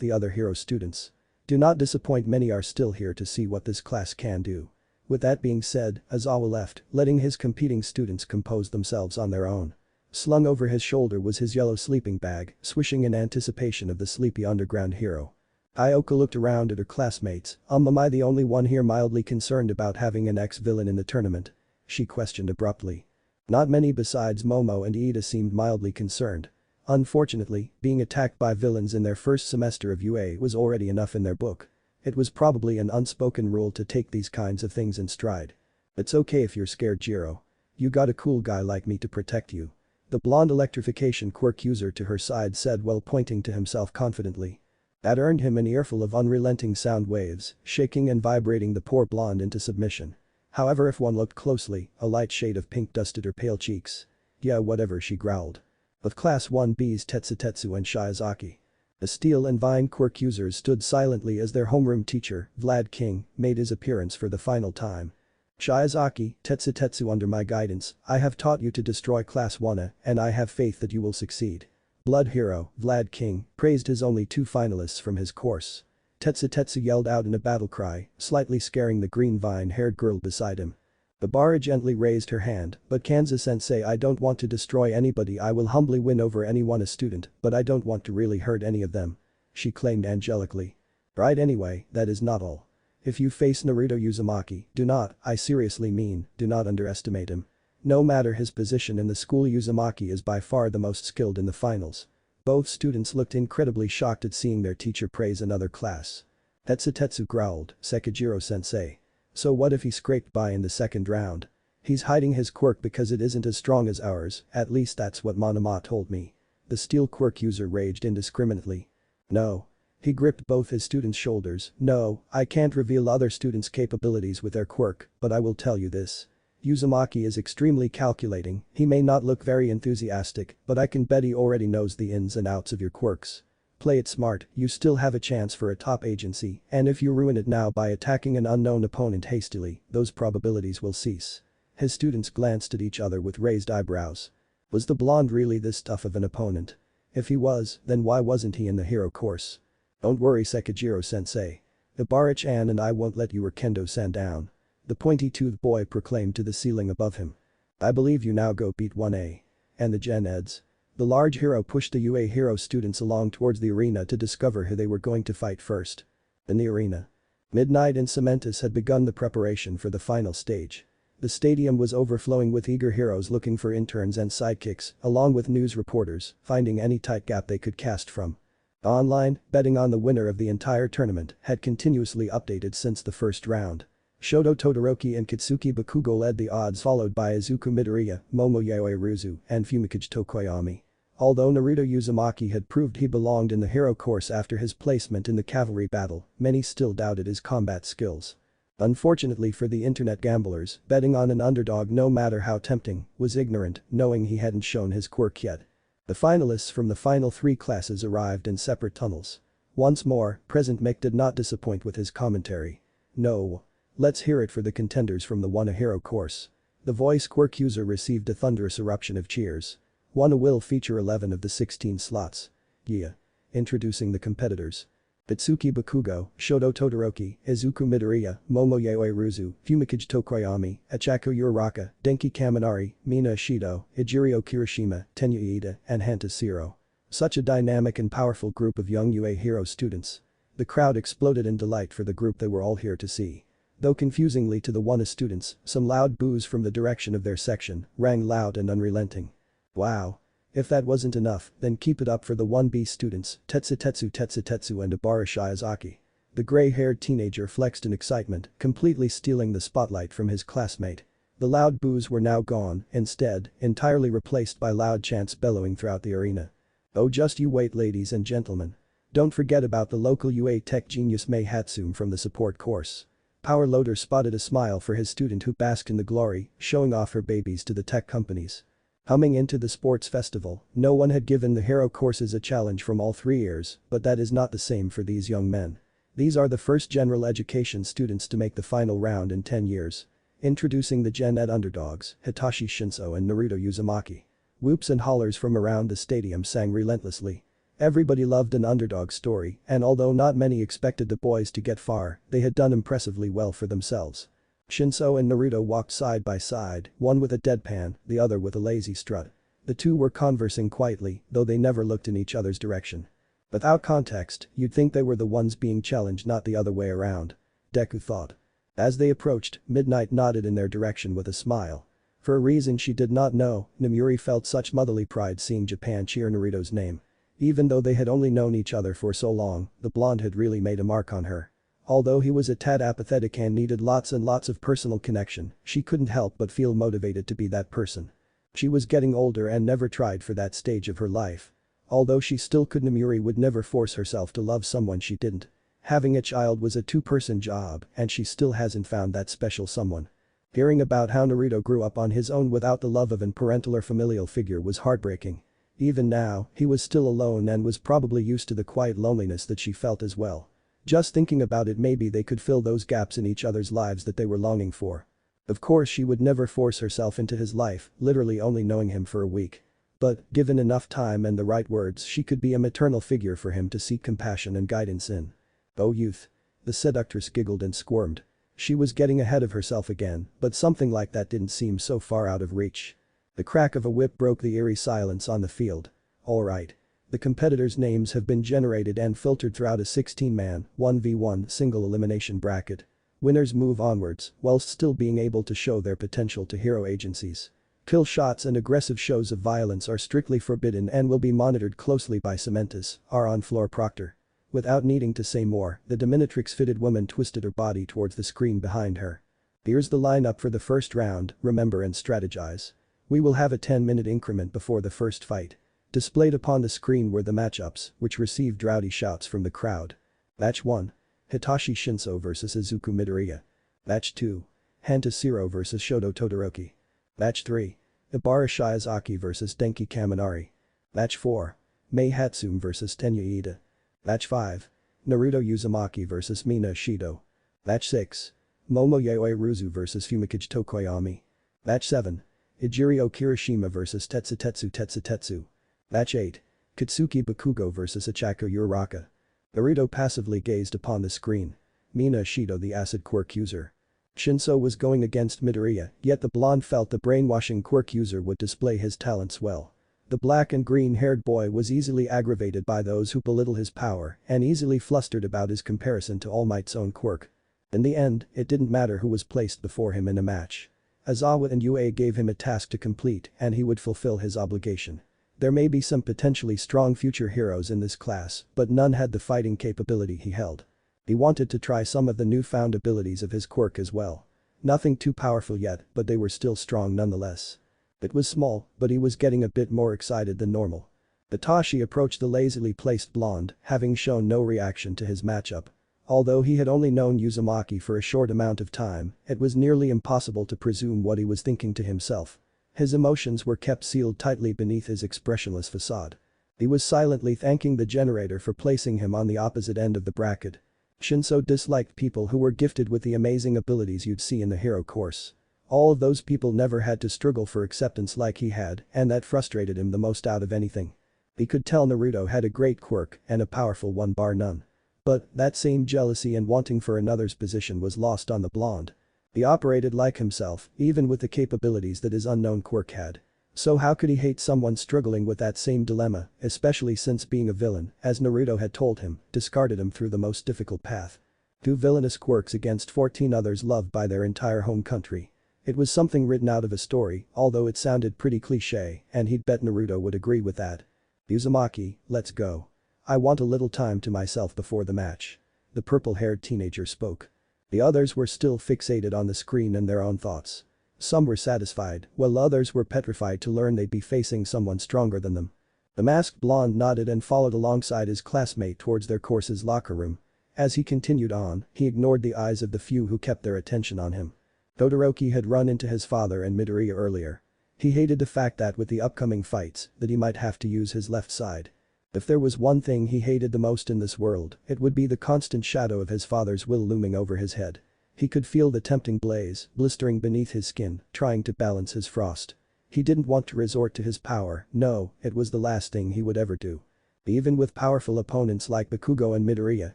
the other hero students. Do not disappoint, many are still here to see what this class can do. With that being said, Aizawa left, letting his competing students compose themselves on their own. Slung over his shoulder was his yellow sleeping bag, swishing in anticipation of the sleepy underground hero. Ioka looked around at her classmates. Am I the only one here mildly concerned about having an ex-villain in the tournament? She questioned abruptly. Not many besides Momo and Ida seemed mildly concerned. Unfortunately, being attacked by villains in their first semester of UA was already enough in their book. It was probably an unspoken rule to take these kinds of things in stride. It's okay if you're scared, Jiro. You got a cool guy like me to protect you. The blonde electrification quirk user to her side said while pointing to himself confidently. That earned him an earful of unrelenting sound waves, shaking and vibrating the poor blonde into submission. However, if one looked closely, a light shade of pink dusted her pale cheeks. Yeah, whatever, she growled. Of Class 1B's Tetsutetsu and Shiozaki. The steel and vine quirk users stood silently as their homeroom teacher, Vlad King, made his appearance for the final time. Shiozaki, Tetsutetsu, under my guidance, I have taught you to destroy Class 1A, and I have faith that you will succeed. Blood hero, Vlad King, praised his only two finalists from his course. Tetsutetsu yelled out in a battle cry, slightly scaring the green vine-haired girl beside him. Obara gently raised her hand, but Kanza-sensei, I don't want to destroy anybody, I will humbly win over anyone a student, but I don't want to really hurt any of them. She claimed angelically. Right, anyway, that is not all. If you face Naruto Uzumaki, do not, I seriously mean, do not underestimate him. No matter his position in the school, Uzumaki is by far the most skilled in the finals. Both students looked incredibly shocked at seeing their teacher praise another class. Tetsu growled, Sekijiro-sensei. So what if he scraped by in the second round? He's hiding his quirk because it isn't as strong as ours, at least that's what Monoma told me. The steel quirk user raged indiscriminately. No. He gripped both his students' shoulders. No, I can't reveal other students' capabilities with their quirk, but I will tell you this. Uzumaki is extremely calculating, he may not look very enthusiastic, but I can bet he already knows the ins and outs of your quirks. Play it smart, you still have a chance for a top agency, and if you ruin it now by attacking an unknown opponent hastily, those probabilities will cease. His students glanced at each other with raised eyebrows. Was the blonde really this tough of an opponent? If he was, then why wasn't he in the hero course? Don't worry, Sekijiro-sensei. Obara-chan and I won't let your kendo-san down. The pointy-toothed boy proclaimed to the ceiling above him. I believe you, now go beat 1A. And the Gen Eds. The large hero pushed the UA hero students along towards the arena to discover who they were going to fight first. In the arena. Midnight and Cementus had begun the preparation for the final stage. The stadium was overflowing with eager heroes looking for interns and sidekicks, along with news reporters, finding any tight gap they could cast from. Online, betting on the winner of the entire tournament had continuously updated since the first round. Shoto Todoroki and Kitsuki Bakugo led the odds, followed by Izuku Midoriya, Momoyae Ruzu, and Fumikage Tokoyami. Although Naruto Uzumaki had proved he belonged in the hero course after his placement in the cavalry battle, many still doubted his combat skills. Unfortunately for the internet gamblers, betting on an underdog, no matter how tempting, was ignorant, knowing he hadn't shown his quirk yet. The finalists from the final three classes arrived in separate tunnels. Once more, President Mick did not disappoint with his commentary. No. Let's hear it for the contenders from the Wanna Hero course. The voice quirk user received a thunderous eruption of cheers. Wanna will feature 11 of the 16 slots. Yeah. Introducing the competitors. Bitsuki Bakugo, Shoto Todoroki, Izuku Midoriya, Momoyae Ruzu, Fumikage Tokoyami, Achako Uraraka, Denki Kaminari, Mina Ishido, Ijirio Kirishima, Tenya Iida, and Hanta Siro. Such a dynamic and powerful group of young UA hero students. The crowd exploded in delight for the group they were all here to see. Though confusingly to the Wanna students, some loud boos from the direction of their section rang loud and unrelenting. Wow. If that wasn't enough, then keep it up for the 1B students, Tetsu and Obara Shiozaki. The gray-haired teenager flexed in excitement, completely stealing the spotlight from his classmate. The loud boos were now gone, instead, entirely replaced by loud chants bellowing throughout the arena. Oh, just you wait, ladies and gentlemen. Don't forget about the local UA tech genius Mei Hatsum from the support course. Power Loader spotted a smile for his student who basked in the glory, showing off her babies to the tech companies. Coming into the sports festival, no one had given the hero courses a challenge from all 3 years, but that is not the same for these young men. These are the first general education students to make the final round in 10 years. Introducing the Gen Ed underdogs, Hitachi Shinso and Naruto Uzumaki. Whoops and hollers from around the stadium sang relentlessly. Everybody loved an underdog story, and although not many expected the boys to get far, they had done impressively well for themselves. Shinso and Naruto walked side by side, one with a deadpan, the other with a lazy strut. The two were conversing quietly, though they never looked in each other's direction. Without context, you'd think they were the ones being challenged, not the other way around. Deku thought. As they approached, Midnight nodded in their direction with a smile. For a reason she did not know, Namuri felt such motherly pride seeing Japan cheer Naruto's name. Even though they had only known each other for so long, the blonde had really made a mark on her. Although he was a tad apathetic and needed lots and lots of personal connection, she couldn't help but feel motivated to be that person. She was getting older and never tried for that stage of her life. Although she still could, Namuri would never force herself to love someone she didn't. Having a child was a two-person job, and she still hasn't found that special someone. Hearing about how Naruto grew up on his own without the love of a parental or familial figure was heartbreaking. Even now, he was still alone and was probably used to the quiet loneliness that she felt as well. Just thinking about it, maybe they could fill those gaps in each other's lives that they were longing for. Of course, she would never force herself into his life, literally only knowing him for a week. But, given enough time and the right words, she could be a maternal figure for him to seek compassion and guidance in. Oh, youth. The seductress giggled and squirmed. She was getting ahead of herself again, but something like that didn't seem so far out of reach. The crack of a whip broke the eerie silence on the field. Alright. The competitors' names have been generated and filtered throughout a 16-man, 1v1 single elimination bracket. Winners move onwards, whilst still being able to show their potential to hero agencies. Kill shots and aggressive shows of violence are strictly forbidden and will be monitored closely by Cementus, our on-floor proctor. Without needing to say more, the dominatrix-fitted woman twisted her body towards the screen behind her. Here's the lineup for the first round, remember and strategize. We will have a 10-minute increment before the first fight. Displayed upon the screen were the matchups, which received rowdy shouts from the crowd. Match 1. Hitachi Shinso vs Izuku Midoriya. Match 2. Hanta Shiro vs Shoto Todoroki. Match 3. Ibara Shiozaki vs Denki Kaminari. Match 4. Mei Hatsune vs Tenya Ida. Match 5. Naruto Uzumaki vs Mina Shido. Match 6. Momo Yaoi Ruzu vs Fumikage Tokoyami. Match 7. Ijiro Kirishima vs Tetsu. Match 8. Katsuki Bakugo vs Ichako Uraraka. Naruto passively gazed upon the screen. Mina Shido the acid quirk user. Shinso was going against Midoriya, yet the blonde felt the brainwashing quirk user would display his talents well. The black and green-haired boy was easily aggravated by those who belittle his power and easily flustered about his comparison to All Might's own quirk. In the end, it didn't matter who was placed before him in a match. Aizawa and Yue gave him a task to complete and he would fulfill his obligation. There may be some potentially strong future heroes in this class, but none had the fighting capability he held. He wanted to try some of the newfound abilities of his quirk as well. Nothing too powerful yet, but they were still strong nonetheless. It was small, but he was getting a bit more excited than normal. Itachi approached the lazily placed blonde, having shown no reaction to his matchup. Although he had only known Uzumaki for a short amount of time, it was nearly impossible to presume what he was thinking to himself. His emotions were kept sealed tightly beneath his expressionless facade. He was silently thanking the generator for placing him on the opposite end of the bracket. Shinso disliked people who were gifted with the amazing abilities you'd see in the hero course. All of those people never had to struggle for acceptance like he had, and that frustrated him the most out of anything. He could tell Naruto had a great quirk and a powerful one bar none. But that same jealousy and wanting for another's position was lost on the blonde. He operated like himself, even with the capabilities that his unknown quirk had. So how could he hate someone struggling with that same dilemma, especially since being a villain, as Naruto had told him, discarded him through the most difficult path. 2 villainous quirks against 14 others loved by their entire home country. It was something written out of a story, although it sounded pretty cliché, and he'd bet Naruto would agree with that. Uzumaki, let's go. I want a little time to myself before the match. The purple-haired teenager spoke. The others were still fixated on the screen and their own thoughts. Some were satisfied, while others were petrified to learn they'd be facing someone stronger than them. The masked blonde nodded and followed alongside his classmate towards their course's locker room. As he continued on, he ignored the eyes of the few who kept their attention on him. Todoroki had run into his father and Midoriya earlier. He hated the fact that with the upcoming fights, that he might have to use his left side. If there was one thing he hated the most in this world, it would be the constant shadow of his father's will looming over his head. He could feel the tempting blaze blistering beneath his skin, trying to balance his frost. He didn't want to resort to his power, no, it was the last thing he would ever do. Even with powerful opponents like Bakugo and Midoriya,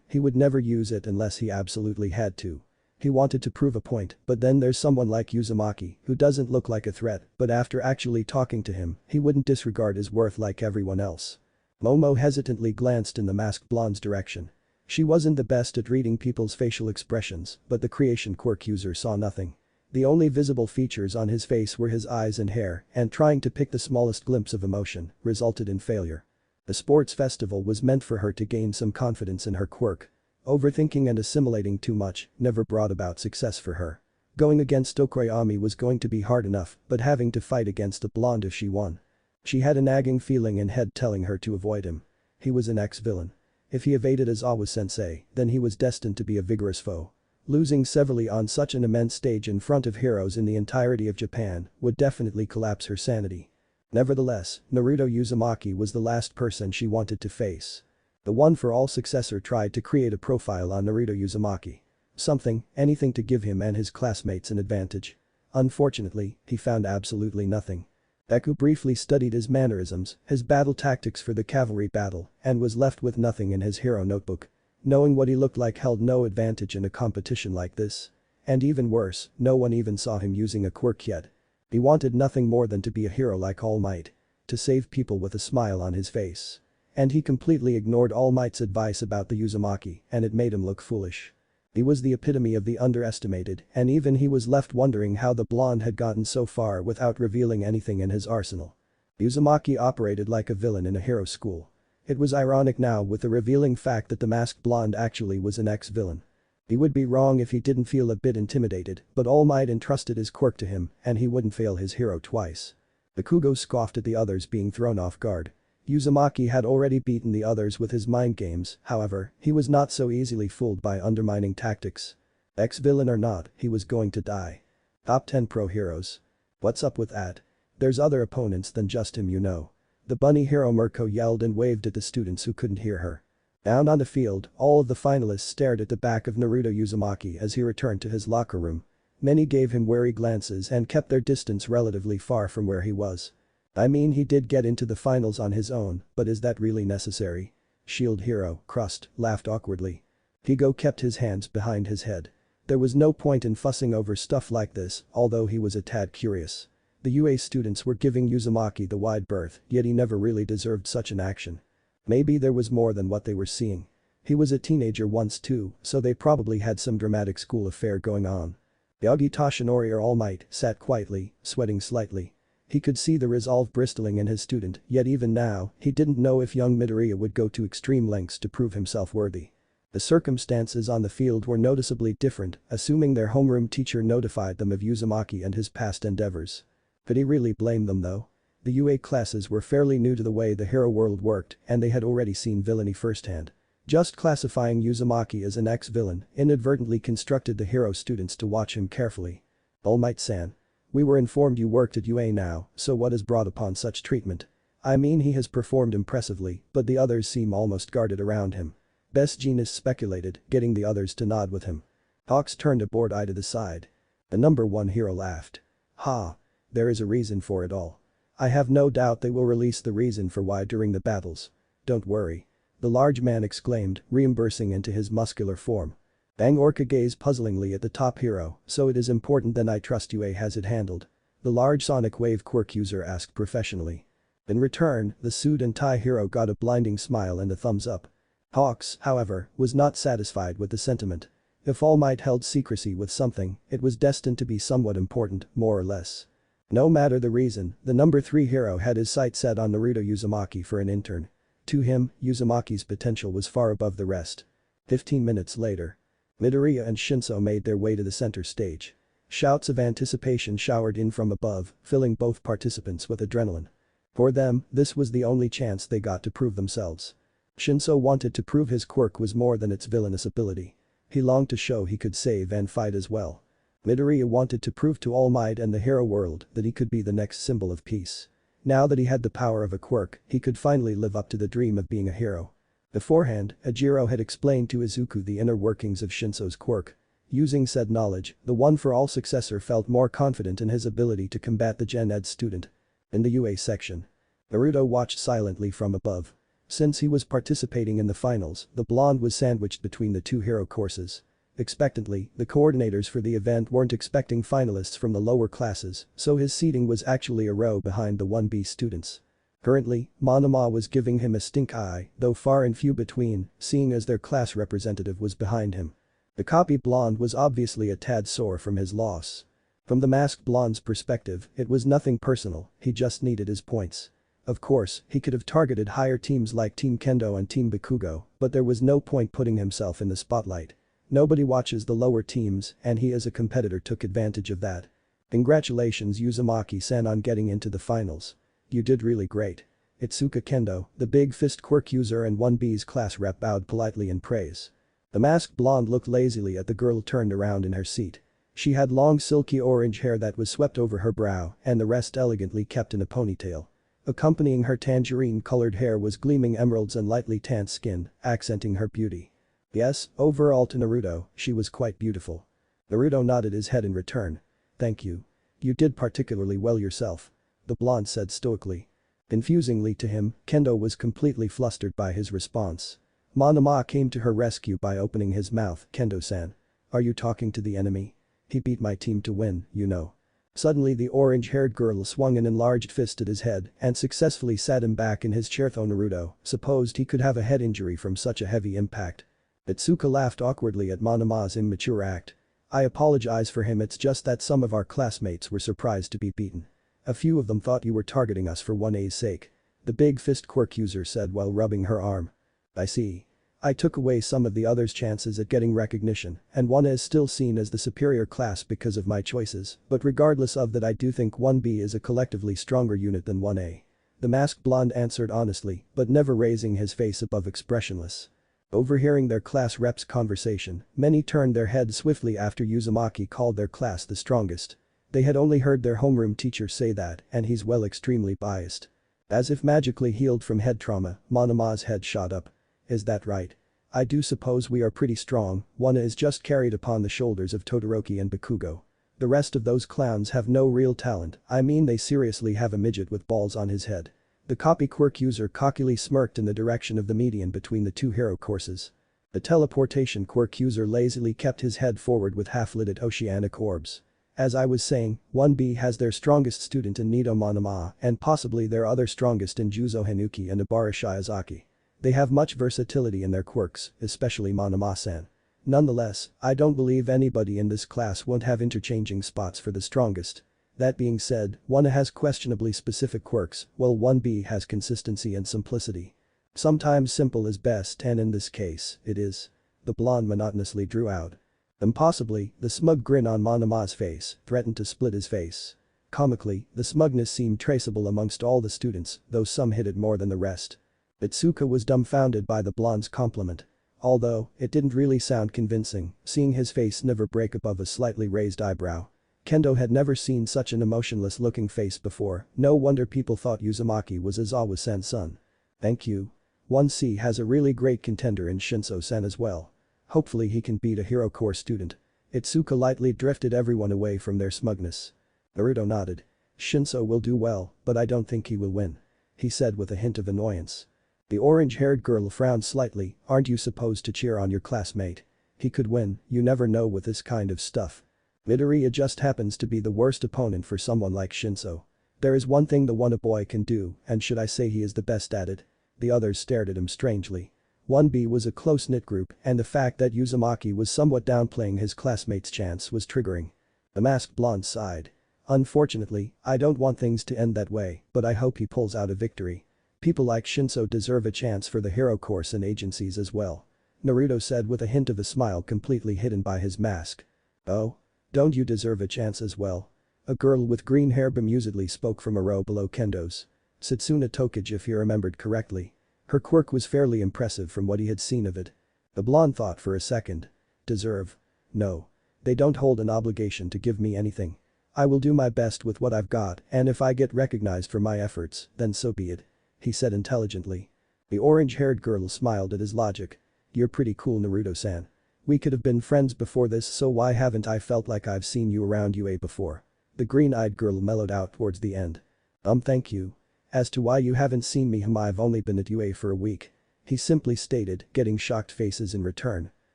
he would never use it unless he absolutely had to. He wanted to prove a point, but then there's someone like Uzumaki who doesn't look like a threat, but after actually talking to him, he wouldn't disregard his worth like everyone else. Momo hesitantly glanced in the masked blonde's direction. She wasn't the best at reading people's facial expressions, but the creation quirk user saw nothing. The only visible features on his face were his eyes and hair, and trying to pick the smallest glimpse of emotion resulted in failure. The sports festival was meant for her to gain some confidence in her quirk. Overthinking and assimilating too much never brought about success for her. Going against Tokoyami was going to be hard enough, but having to fight against a blonde if she won. She had a nagging feeling in head telling her to avoid him. He was an ex-villain. If he evaded Aizawa-sensei, then he was destined to be a vigorous foe. Losing severely on such an immense stage in front of heroes in the entirety of Japan would definitely collapse her sanity. Nevertheless, Naruto Uzumaki was the last person she wanted to face. The One for All successor tried to create a profile on Naruto Uzumaki. Something, anything to give him and his classmates an advantage. Unfortunately, he found absolutely nothing. Deku briefly studied his mannerisms, his battle tactics for the cavalry battle, and was left with nothing in his hero notebook. Knowing what he looked like held no advantage in a competition like this. And even worse, no one even saw him using a quirk yet. He wanted nothing more than to be a hero like All Might. To save people with a smile on his face. And he completely ignored All Might's advice about the Uzumaki, and it made him look foolish. He was the epitome of the underestimated, and even he was left wondering how the blonde had gotten so far without revealing anything in his arsenal. Uzumaki operated like a villain in a hero school. It was ironic now with the revealing fact that the masked blonde actually was an ex-villain. He would be wrong if he didn't feel a bit intimidated, but All Might entrusted his quirk to him, and he wouldn't fail his hero twice. Bakugo scoffed at the others being thrown off guard. Uzumaki had already beaten the others with his mind games, however, he was not so easily fooled by undermining tactics. Ex-villain or not, he was going to die. Top 10 pro heroes. What's up with that? There's other opponents than just him, you know. The bunny hero Mirko yelled and waved at the students who couldn't hear her. Down on the field, all of the finalists stared at the back of Naruto Uzumaki as he returned to his locker room. Many gave him wary glances and kept their distance relatively far from where he was. I mean, he did get into the finals on his own, but is that really necessary? Shield Hero, Crust, laughed awkwardly. Higo kept his hands behind his head. There was no point in fussing over stuff like this, although he was a tad curious. The UA students were giving Uzumaki the wide berth, yet he never really deserved such an action. Maybe there was more than what they were seeing. He was a teenager once too, so they probably had some dramatic school affair going on. Yagi Toshinori or All Might sat quietly, sweating slightly. He could see the resolve bristling in his student, yet even now, he didn't know if young Midoriya would go to extreme lengths to prove himself worthy. The circumstances on the field were noticeably different, assuming their homeroom teacher notified them of Uzumaki and his past endeavors. Could he really blame them though? The UA classes were fairly new to the way the hero world worked, and they had already seen villainy firsthand. Just classifying Uzumaki as an ex-villain inadvertently constructed the hero students to watch him carefully. All Might-san. We were informed you worked at UA now, so what has brought upon such treatment? I mean, he has performed impressively, but the others seem almost guarded around him. Best Genius speculated, getting the others to nod with him. Hawks turned a bored eye to the side. The number one hero laughed. Ha. There is a reason for it all. I have no doubt they will release the reason for why during the battles. Don't worry. The large man exclaimed, reimbursing into his muscular form. Bang Orca gazed puzzlingly at the top hero, so it is important then I trust UA has it handled. The large sonic wave quirk user asked professionally. In return, the suit and tie hero got a blinding smile and a thumbs up. Hawks, however, was not satisfied with the sentiment. If All Might held secrecy with something, it was destined to be somewhat important, more or less. No matter the reason, the number 3 hero had his sights set on Naruto Uzumaki for an intern. To him, Uzumaki's potential was far above the rest. 15 minutes later. Midoriya and Shinso made their way to the center stage. Shouts of anticipation showered in from above, filling both participants with adrenaline. For them, this was the only chance they got to prove themselves. Shinso wanted to prove his quirk was more than its villainous ability. He longed to show he could save and fight as well. Midoriya wanted to prove to All Might and the hero world that he could be the next symbol of peace. Now that he had the power of a quirk, he could finally live up to the dream of being a hero. Beforehand, Ajiro had explained to Izuku the inner workings of Shinso's quirk. Using said knowledge, the one-for-all successor felt more confident in his ability to combat the Gen Ed student. In the UA section. Naruto watched silently from above. Since he was participating in the finals, the blonde was sandwiched between the two hero courses. Expectantly, the coordinators for the event weren't expecting finalists from the lower classes, so his seating was actually a row behind the 1B students. Currently, Monoma was giving him a stink eye, though far and few between, seeing as their class representative was behind him. The copy blonde was obviously a tad sore from his loss. From the masked blonde's perspective, it was nothing personal, he just needed his points. Of course, he could have targeted higher teams like Team Kendo and Team Bakugo, but there was no point putting himself in the spotlight. Nobody watches the lower teams, and he as a competitor took advantage of that. Congratulations Uzumaki-san on getting into the finals. You did really great. Itsuka Kendo, the big fist quirk user and 1B's class rep bowed politely in praise. The masked blonde looked lazily at the girl turned around in her seat. She had long silky orange hair that was swept over her brow and the rest elegantly kept in a ponytail. Accompanying her tangerine-colored hair was gleaming emeralds and lightly tanned skin, accenting her beauty. Yes, overall to Naruto, she was quite beautiful. Naruto nodded his head in return. Thank you. You did particularly well yourself. The blonde said stoically. Confusingly to him, Kendo was completely flustered by his response. Monoma came to her rescue by opening his mouth. Kendo-san. Are you talking to the enemy? He beat my team to win, you know. Suddenly the orange-haired girl swung an enlarged fist at his head and successfully sat him back in his chair. Though Naruto supposed he could have a head injury from such a heavy impact. Itsuka laughed awkwardly at Monama's immature act. I apologize for him, it's just that some of our classmates were surprised to be beaten. A few of them thought you were targeting us for 1A's sake. The big fist quirk user said while rubbing her arm. I see. I took away some of the others' chances at getting recognition, and 1A is still seen as the superior class because of my choices, but regardless of that I do think 1B is a collectively stronger unit than 1A. The masked blonde answered honestly, but never raising his face above expressionless. Overhearing their class rep's conversation, many turned their heads swiftly after Uzumaki called their class the strongest. They had only heard their homeroom teacher say that, and he's well extremely biased. As if magically healed from head trauma, Monama's head shot up. Is that right? I do suppose we are pretty strong. 1A is just carried upon the shoulders of Todoroki and Bakugo. The rest of those clowns have no real talent, I mean they seriously have a midget with balls on his head. The copy quirk user cockily smirked in the direction of the median between the two hero courses. The teleportation quirk user lazily kept his head forward with half-lidded oceanic orbs. As I was saying, 1B has their strongest student in Nido Monama and possibly their other strongest in Juzo Hanuki and Ibara Shiozaki. They have much versatility in their quirks, especially Monama-san. Nonetheless, I don't believe anybody in this class won't have interchanging spots for the strongest. That being said, 1A has questionably specific quirks, while 1B has consistency and simplicity. Sometimes simple is best, and in this case, it is. The blonde monotonously drew out. Impossibly, the smug grin on Monama's face threatened to split his face. Comically, the smugness seemed traceable amongst all the students, though some hid it more than the rest. Itsuka was dumbfounded by the blonde's compliment. Although, it didn't really sound convincing, seeing his face never break above a slightly raised eyebrow. Kendo had never seen such an emotionless-looking face before, no wonder people thought Uzumaki was Izawa-san's son. Thank you. 1C has a really great contender in Shinso-san as well. Hopefully he can beat a Hero Corps student. Itsuka lightly drifted everyone away from their smugness. Naruto nodded. Shinso will do well, but I don't think he will win. He said with a hint of annoyance. The orange-haired girl frowned slightly, aren't you supposed to cheer on your classmate? He could win, you never know with this kind of stuff. Midoriya just happens to be the worst opponent for someone like Shinso. There is one thing the 1A boy can do, and should I say he is the best at it? The others stared at him strangely. 1B was a close-knit group, and the fact that Uzumaki was somewhat downplaying his classmate's chance was triggering. The masked blonde sighed. Unfortunately, I don't want things to end that way, but I hope he pulls out a victory. People like Shinso deserve a chance for the hero course and agencies as well. Naruto said with a hint of a smile completely hidden by his mask. Oh? Don't you deserve a chance as well? A girl with green hair bemusedly spoke from a row below Kendo's. Setsuna Tokage if he remembered correctly. Her quirk was fairly impressive from what he had seen of it. The blonde thought for a second. Deserve? No. They don't hold an obligation to give me anything. I will do my best with what I've got, and if I get recognized for my efforts, then so be it. He said intelligently. The orange-haired girl smiled at his logic. You're pretty cool, Naruto-san. We could have been friends before this, so why haven't I felt like I've seen you around UA before? The green-eyed girl mellowed out towards the end. Thank you. As to why you haven't seen me, I've only been at UA for a week. He simply stated, getting shocked faces in return.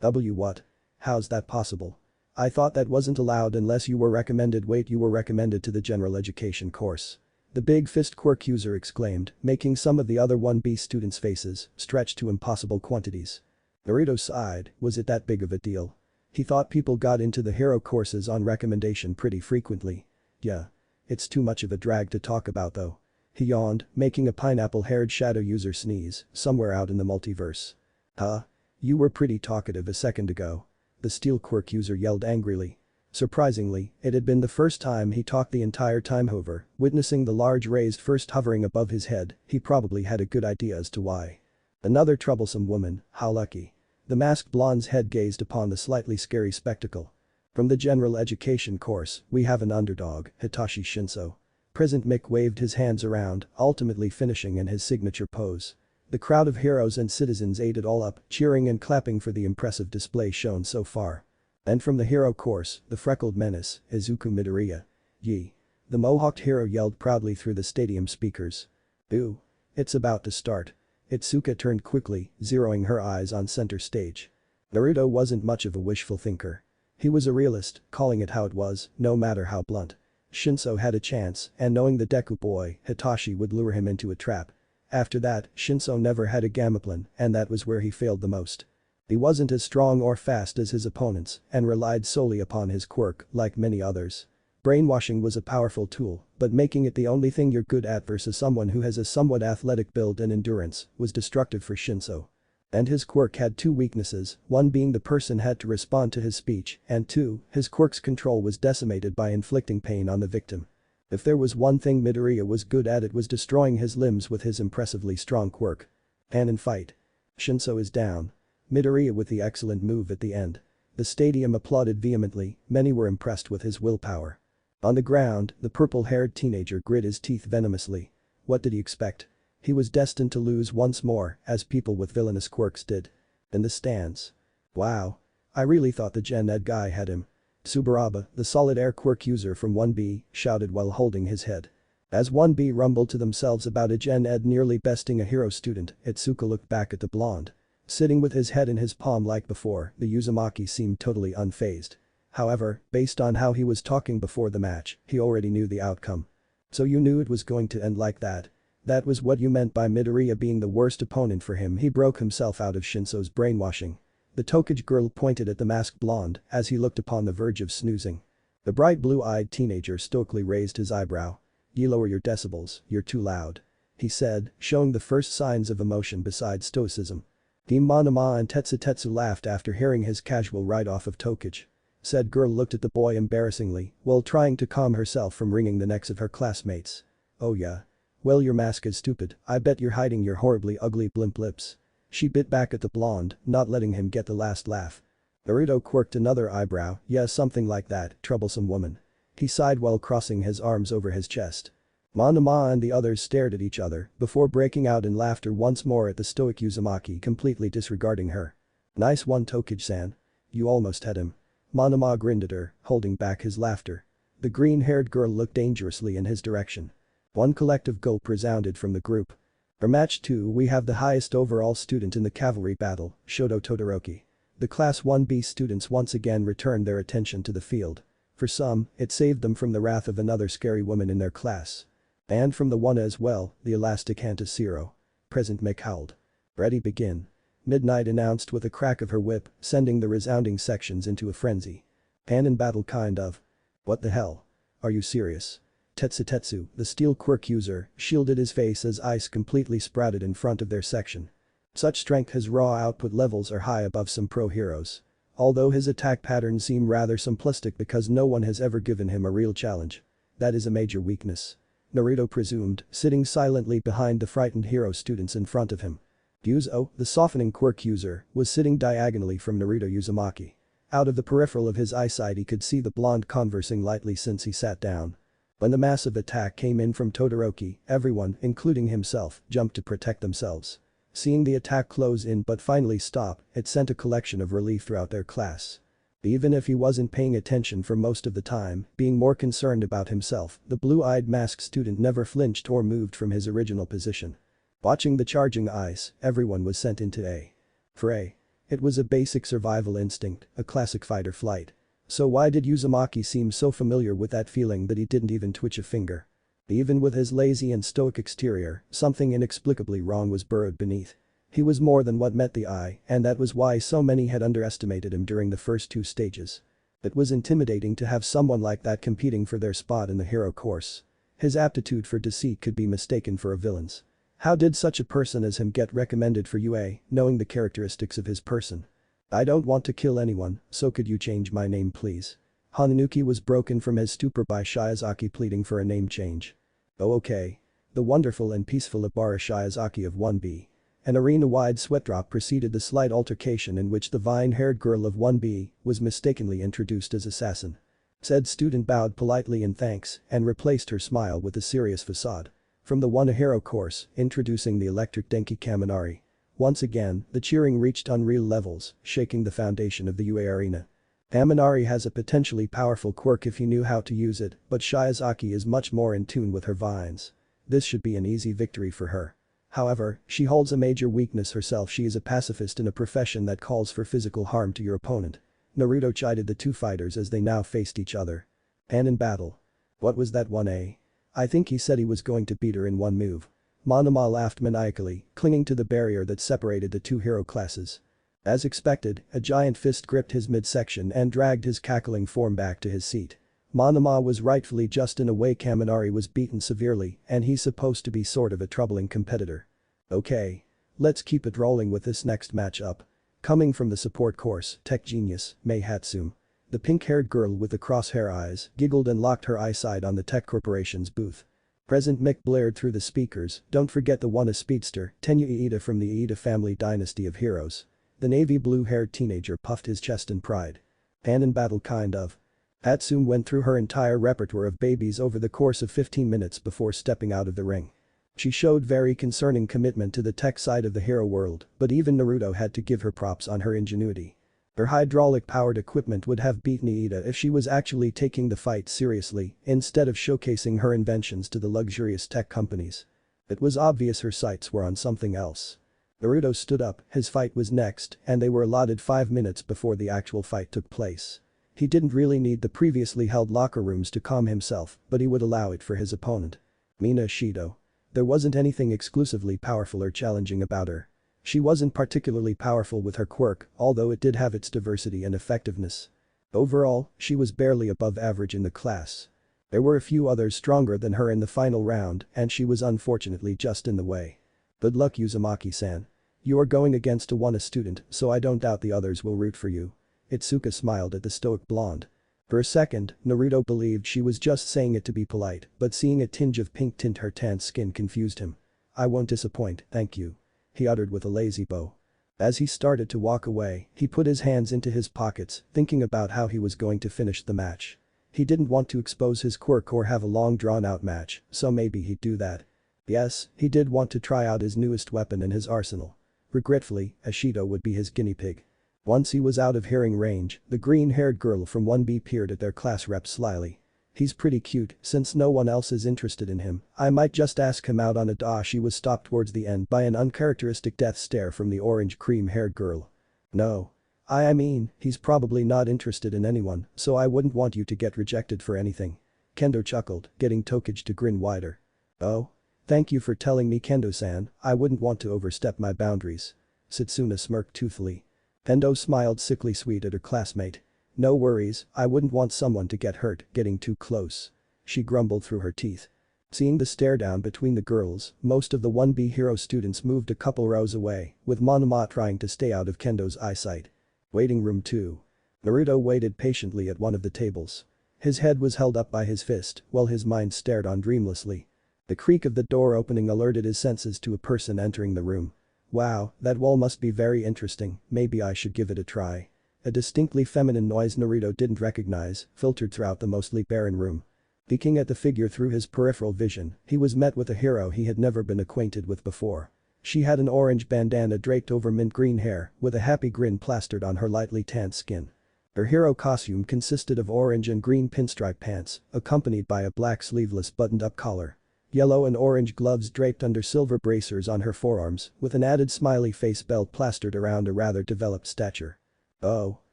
What? How's that possible? I thought that wasn't allowed unless you were recommended. Wait, you were recommended to the general education course. The big fist quirk user exclaimed, making some of the other 1B students' faces stretch to impossible quantities. Naruto sighed, was it that big of a deal? He thought people got into the hero courses on recommendation pretty frequently. Yeah. It's too much of a drag to talk about though. He yawned, making a pineapple-haired shadow user sneeze, somewhere out in the multiverse. Huh? You were pretty talkative a second ago. The steel quirk user yelled angrily. Surprisingly, it had been the first time he talked the entire time. However, witnessing the large raised fist hovering above his head, he probably had a good idea as to why. Another troublesome woman, how lucky. The masked blonde's head gazed upon the slightly scary spectacle. From the general education course, we have an underdog, Hitachi Shinso. President Mick waved his hands around, ultimately finishing in his signature pose. The crowd of heroes and citizens ate it all up, cheering and clapping for the impressive display shown so far. And from the hero course, the freckled menace, Izuku Midoriya. Yee. The mohawked hero yelled proudly through the stadium speakers. Ooh. It's about to start. Itsuka turned quickly, zeroing her eyes on center stage. Naruto wasn't much of a wishful thinker. He was a realist, calling it how it was, no matter how blunt. Shinso had a chance, and knowing the Deku boy, Hitachi would lure him into a trap. After that, Shinso never had a Gamaplan, and that was where he failed the most. He wasn't as strong or fast as his opponents, and relied solely upon his quirk, like many others. Brainwashing was a powerful tool, but making it the only thing you're good at versus someone who has a somewhat athletic build and endurance was destructive for Shinso. And his quirk had two weaknesses, one being the person had to respond to his speech, and two, his quirk's control was decimated by inflicting pain on the victim. If there was one thing Midoriya was good at, it was destroying his limbs with his impressively strong quirk. And in fight. Shinso is down. Midoriya with the excellent move at the end. The stadium applauded vehemently, many were impressed with his willpower. On the ground, the purple-haired teenager grit his teeth venomously. What did he expect? He was destined to lose once more, as people with villainous quirks did. In the stands. Wow. I really thought the Gen Ed guy had him. Tsuburaba, the solid air quirk user from 1B, shouted while holding his head. As 1B rumbled to themselves about a Gen Ed nearly besting a hero student, Itsuka looked back at the blonde. Sitting with his head in his palm like before, the Uzumaki seemed totally unfazed. However, based on how he was talking before the match, he already knew the outcome. So you knew it was going to end like that? That was what you meant by Midoriya being the worst opponent for him. He broke himself out of Shinso's brainwashing. The Tokage girl pointed at the masked blonde as he looked upon the verge of snoozing. The bright blue-eyed teenager stoically raised his eyebrow. "You lower your decibels, you're too loud," he said, showing the first signs of emotion besides stoicism. Monoma and Tetsu laughed after hearing his casual write-off of Tokage. Said girl looked at the boy embarrassingly while trying to calm herself from wringing the necks of her classmates. "Oh yeah? Well, your mask is stupid, I bet you're hiding your horribly ugly blimp lips." She bit back at the blonde, not letting him get the last laugh. Naruto quirked another eyebrow. "Yeah, something like that, troublesome woman." He sighed while crossing his arms over his chest. Monoma and the others stared at each other before breaking out in laughter once more at the stoic Uzumaki completely disregarding her. "Nice one, Tokage-san. You almost had him." Monoma grinned at her, holding back his laughter. The green-haired girl looked dangerously in his direction. One collective gulp resounded from the group. For match 2 we have the highest overall student in the cavalry battle, Shoto Todoroki. The class 1B students once again returned their attention to the field. For some, it saved them from the wrath of another scary woman in their class. And from the one as well, the elastic Hanta Zero. Present Mick howled. "Ready, begin." Midnight announced with a crack of her whip, sending the resounding sections into a frenzy. "And in battle kind of. What the hell? Are you serious?" Tetsu, the steel quirk user, shielded his face as ice completely sprouted in front of their section. Such strength his raw output levels are high above some pro heroes. Although his attack patterns seem rather simplistic because no one has ever given him a real challenge. That is a major weakness. Naruto presumed, sitting silently behind the frightened hero students in front of him. Yuzo, the softening quirk user, was sitting diagonally from Naruto Uzumaki. Out of the peripheral of his eyesight he could see the blonde conversing lightly since he sat down. When the massive attack came in from Todoroki, everyone, including himself, jumped to protect themselves. Seeing the attack close in but finally stop, it sent a collection of relief throughout their class. Even if he wasn't paying attention for most of the time, being more concerned about himself, the blue-eyed masked student never flinched or moved from his original position. Watching the charging ice, everyone was sent into a fray. It was a basic survival instinct, a classic fight or flight. So why did Uzumaki seem so familiar with that feeling that he didn't even twitch a finger? Even with his lazy and stoic exterior, something inexplicably wrong was burrowed beneath. He was more than what met the eye, and that was why so many had underestimated him during the first 2 stages. It was intimidating to have someone like that competing for their spot in the hero course. His aptitude for deceit could be mistaken for a villain's. How did such a person as him get recommended for UA, knowing the characteristics of his person? "I don't want to kill anyone, so could you change my name please?" Hananuki was broken from his stupor by Shiozaki pleading for a name change. "Oh okay." The wonderful and peaceful Ibara Shiozaki of 1B. An arena-wide sweat drop preceded the slight altercation in which the vine-haired girl of 1B was mistakenly introduced as assassin. Said student bowed politely in thanks and replaced her smile with a serious facade. From the One Hero course, introducing the electric Denki Kaminari. Once again, the cheering reached unreal levels, shaking the foundation of the UA arena. Kaminari has a potentially powerful quirk if he knew how to use it, but Shiozaki is much more in tune with her vines. This should be an easy victory for her. However, she holds a major weakness herself. She is a pacifist in a profession that calls for physical harm to your opponent. Naruto chided the two fighters as they now faced each other. And in battle. What was that 1A? I think he said he was going to beat her in one move. Monoma laughed maniacally, clinging to the barrier that separated the two hero classes. As expected, a giant fist gripped his midsection and dragged his cackling form back to his seat. Monoma was rightfully just in a way Kaminari was beaten severely and he's supposed to be sort of a troubling competitor. Okay. Let's keep it rolling with this next matchup. Coming from the support course, Tech Genius, Mei Hatsum. The pink-haired girl with the crosshair eyes giggled and locked her eyesight on the Tech Corporation's booth. President Mick blared through the speakers, don't forget the one speedster, Tenyu Iida from the Iida family dynasty of heroes. The navy blue-haired teenager puffed his chest in pride. And in battle kind of. Hatsum went through her entire repertoire of babies over the course of 15 minutes before stepping out of the ring. She showed very concerning commitment to the tech side of the hero world, but even Naruto had to give her props on her ingenuity. Her hydraulic-powered equipment would have beaten Iida if she was actually taking the fight seriously instead of showcasing her inventions to the luxurious tech companies. It was obvious her sights were on something else. Naruto stood up, his fight was next, and they were allotted 5 minutes before the actual fight took place. He didn't really need the previously held locker rooms to calm himself, but he would allow it for his opponent. Mina Shido. There wasn't anything exclusively powerful or challenging about her. She wasn't particularly powerful with her quirk, although it did have its diversity and effectiveness. Overall, she was barely above average in the class. There were a few others stronger than her in the final round, and she was unfortunately just in the way. Good luck, Uzumaki-san. You are going against a WANA student, so I don't doubt the others will root for you. Itsuka smiled at the stoic blonde. For a second, Naruto believed she was just saying it to be polite, but seeing a tinge of pink tint her tan skin confused him. I won't disappoint, thank you. He uttered with a lazy bow. As he started to walk away, he put his hands into his pockets, thinking about how he was going to finish the match. He didn't want to expose his quirk or have a long drawn-out match, so maybe he'd do that. Yes, he did want to try out his newest weapon in his arsenal. Regretfully, Ashido would be his guinea pig. Once he was out of hearing range, the green-haired girl from 1B peered at their class rep slyly. He's pretty cute, since no one else is interested in him, I might just ask him out on a date. She was stopped towards the end by an uncharacteristic death stare from the orange cream-haired girl. No. I mean, he's probably not interested in anyone, so I wouldn't want you to get rejected for anything. Kendo chuckled, getting Tokage to grin wider. Oh? Thank you for telling me, Kendo-san, I wouldn't want to overstep my boundaries. Setsuna smirked toothfully. Kendo smiled sickly sweet at her classmate. No worries, I wouldn't want someone to get hurt getting too close. She grumbled through her teeth. Seeing the stare down between the girls, most of the 1B hero students moved a couple rows away, with Monoma trying to stay out of Kendo's eyesight. Waiting room 2. Naruto waited patiently at one of the tables. His head was held up by his fist, while his mind stared on dreamlessly. The creak of the door opening alerted his senses to a person entering the room. Wow, that wall must be very interesting, maybe I should give it a try. A distinctly feminine noise Naruto didn't recognize filtered throughout the mostly barren room. Peeking at the figure through his peripheral vision, he was met with a hero he had never been acquainted with before. She had an orange bandana draped over mint green hair, with a happy grin plastered on her lightly tanned skin. Her hero costume consisted of orange and green pinstripe pants, accompanied by a black sleeveless buttoned-up collar. Yellow and orange gloves draped under silver bracers on her forearms, with an added smiley face belt plastered around a rather developed stature. Oh.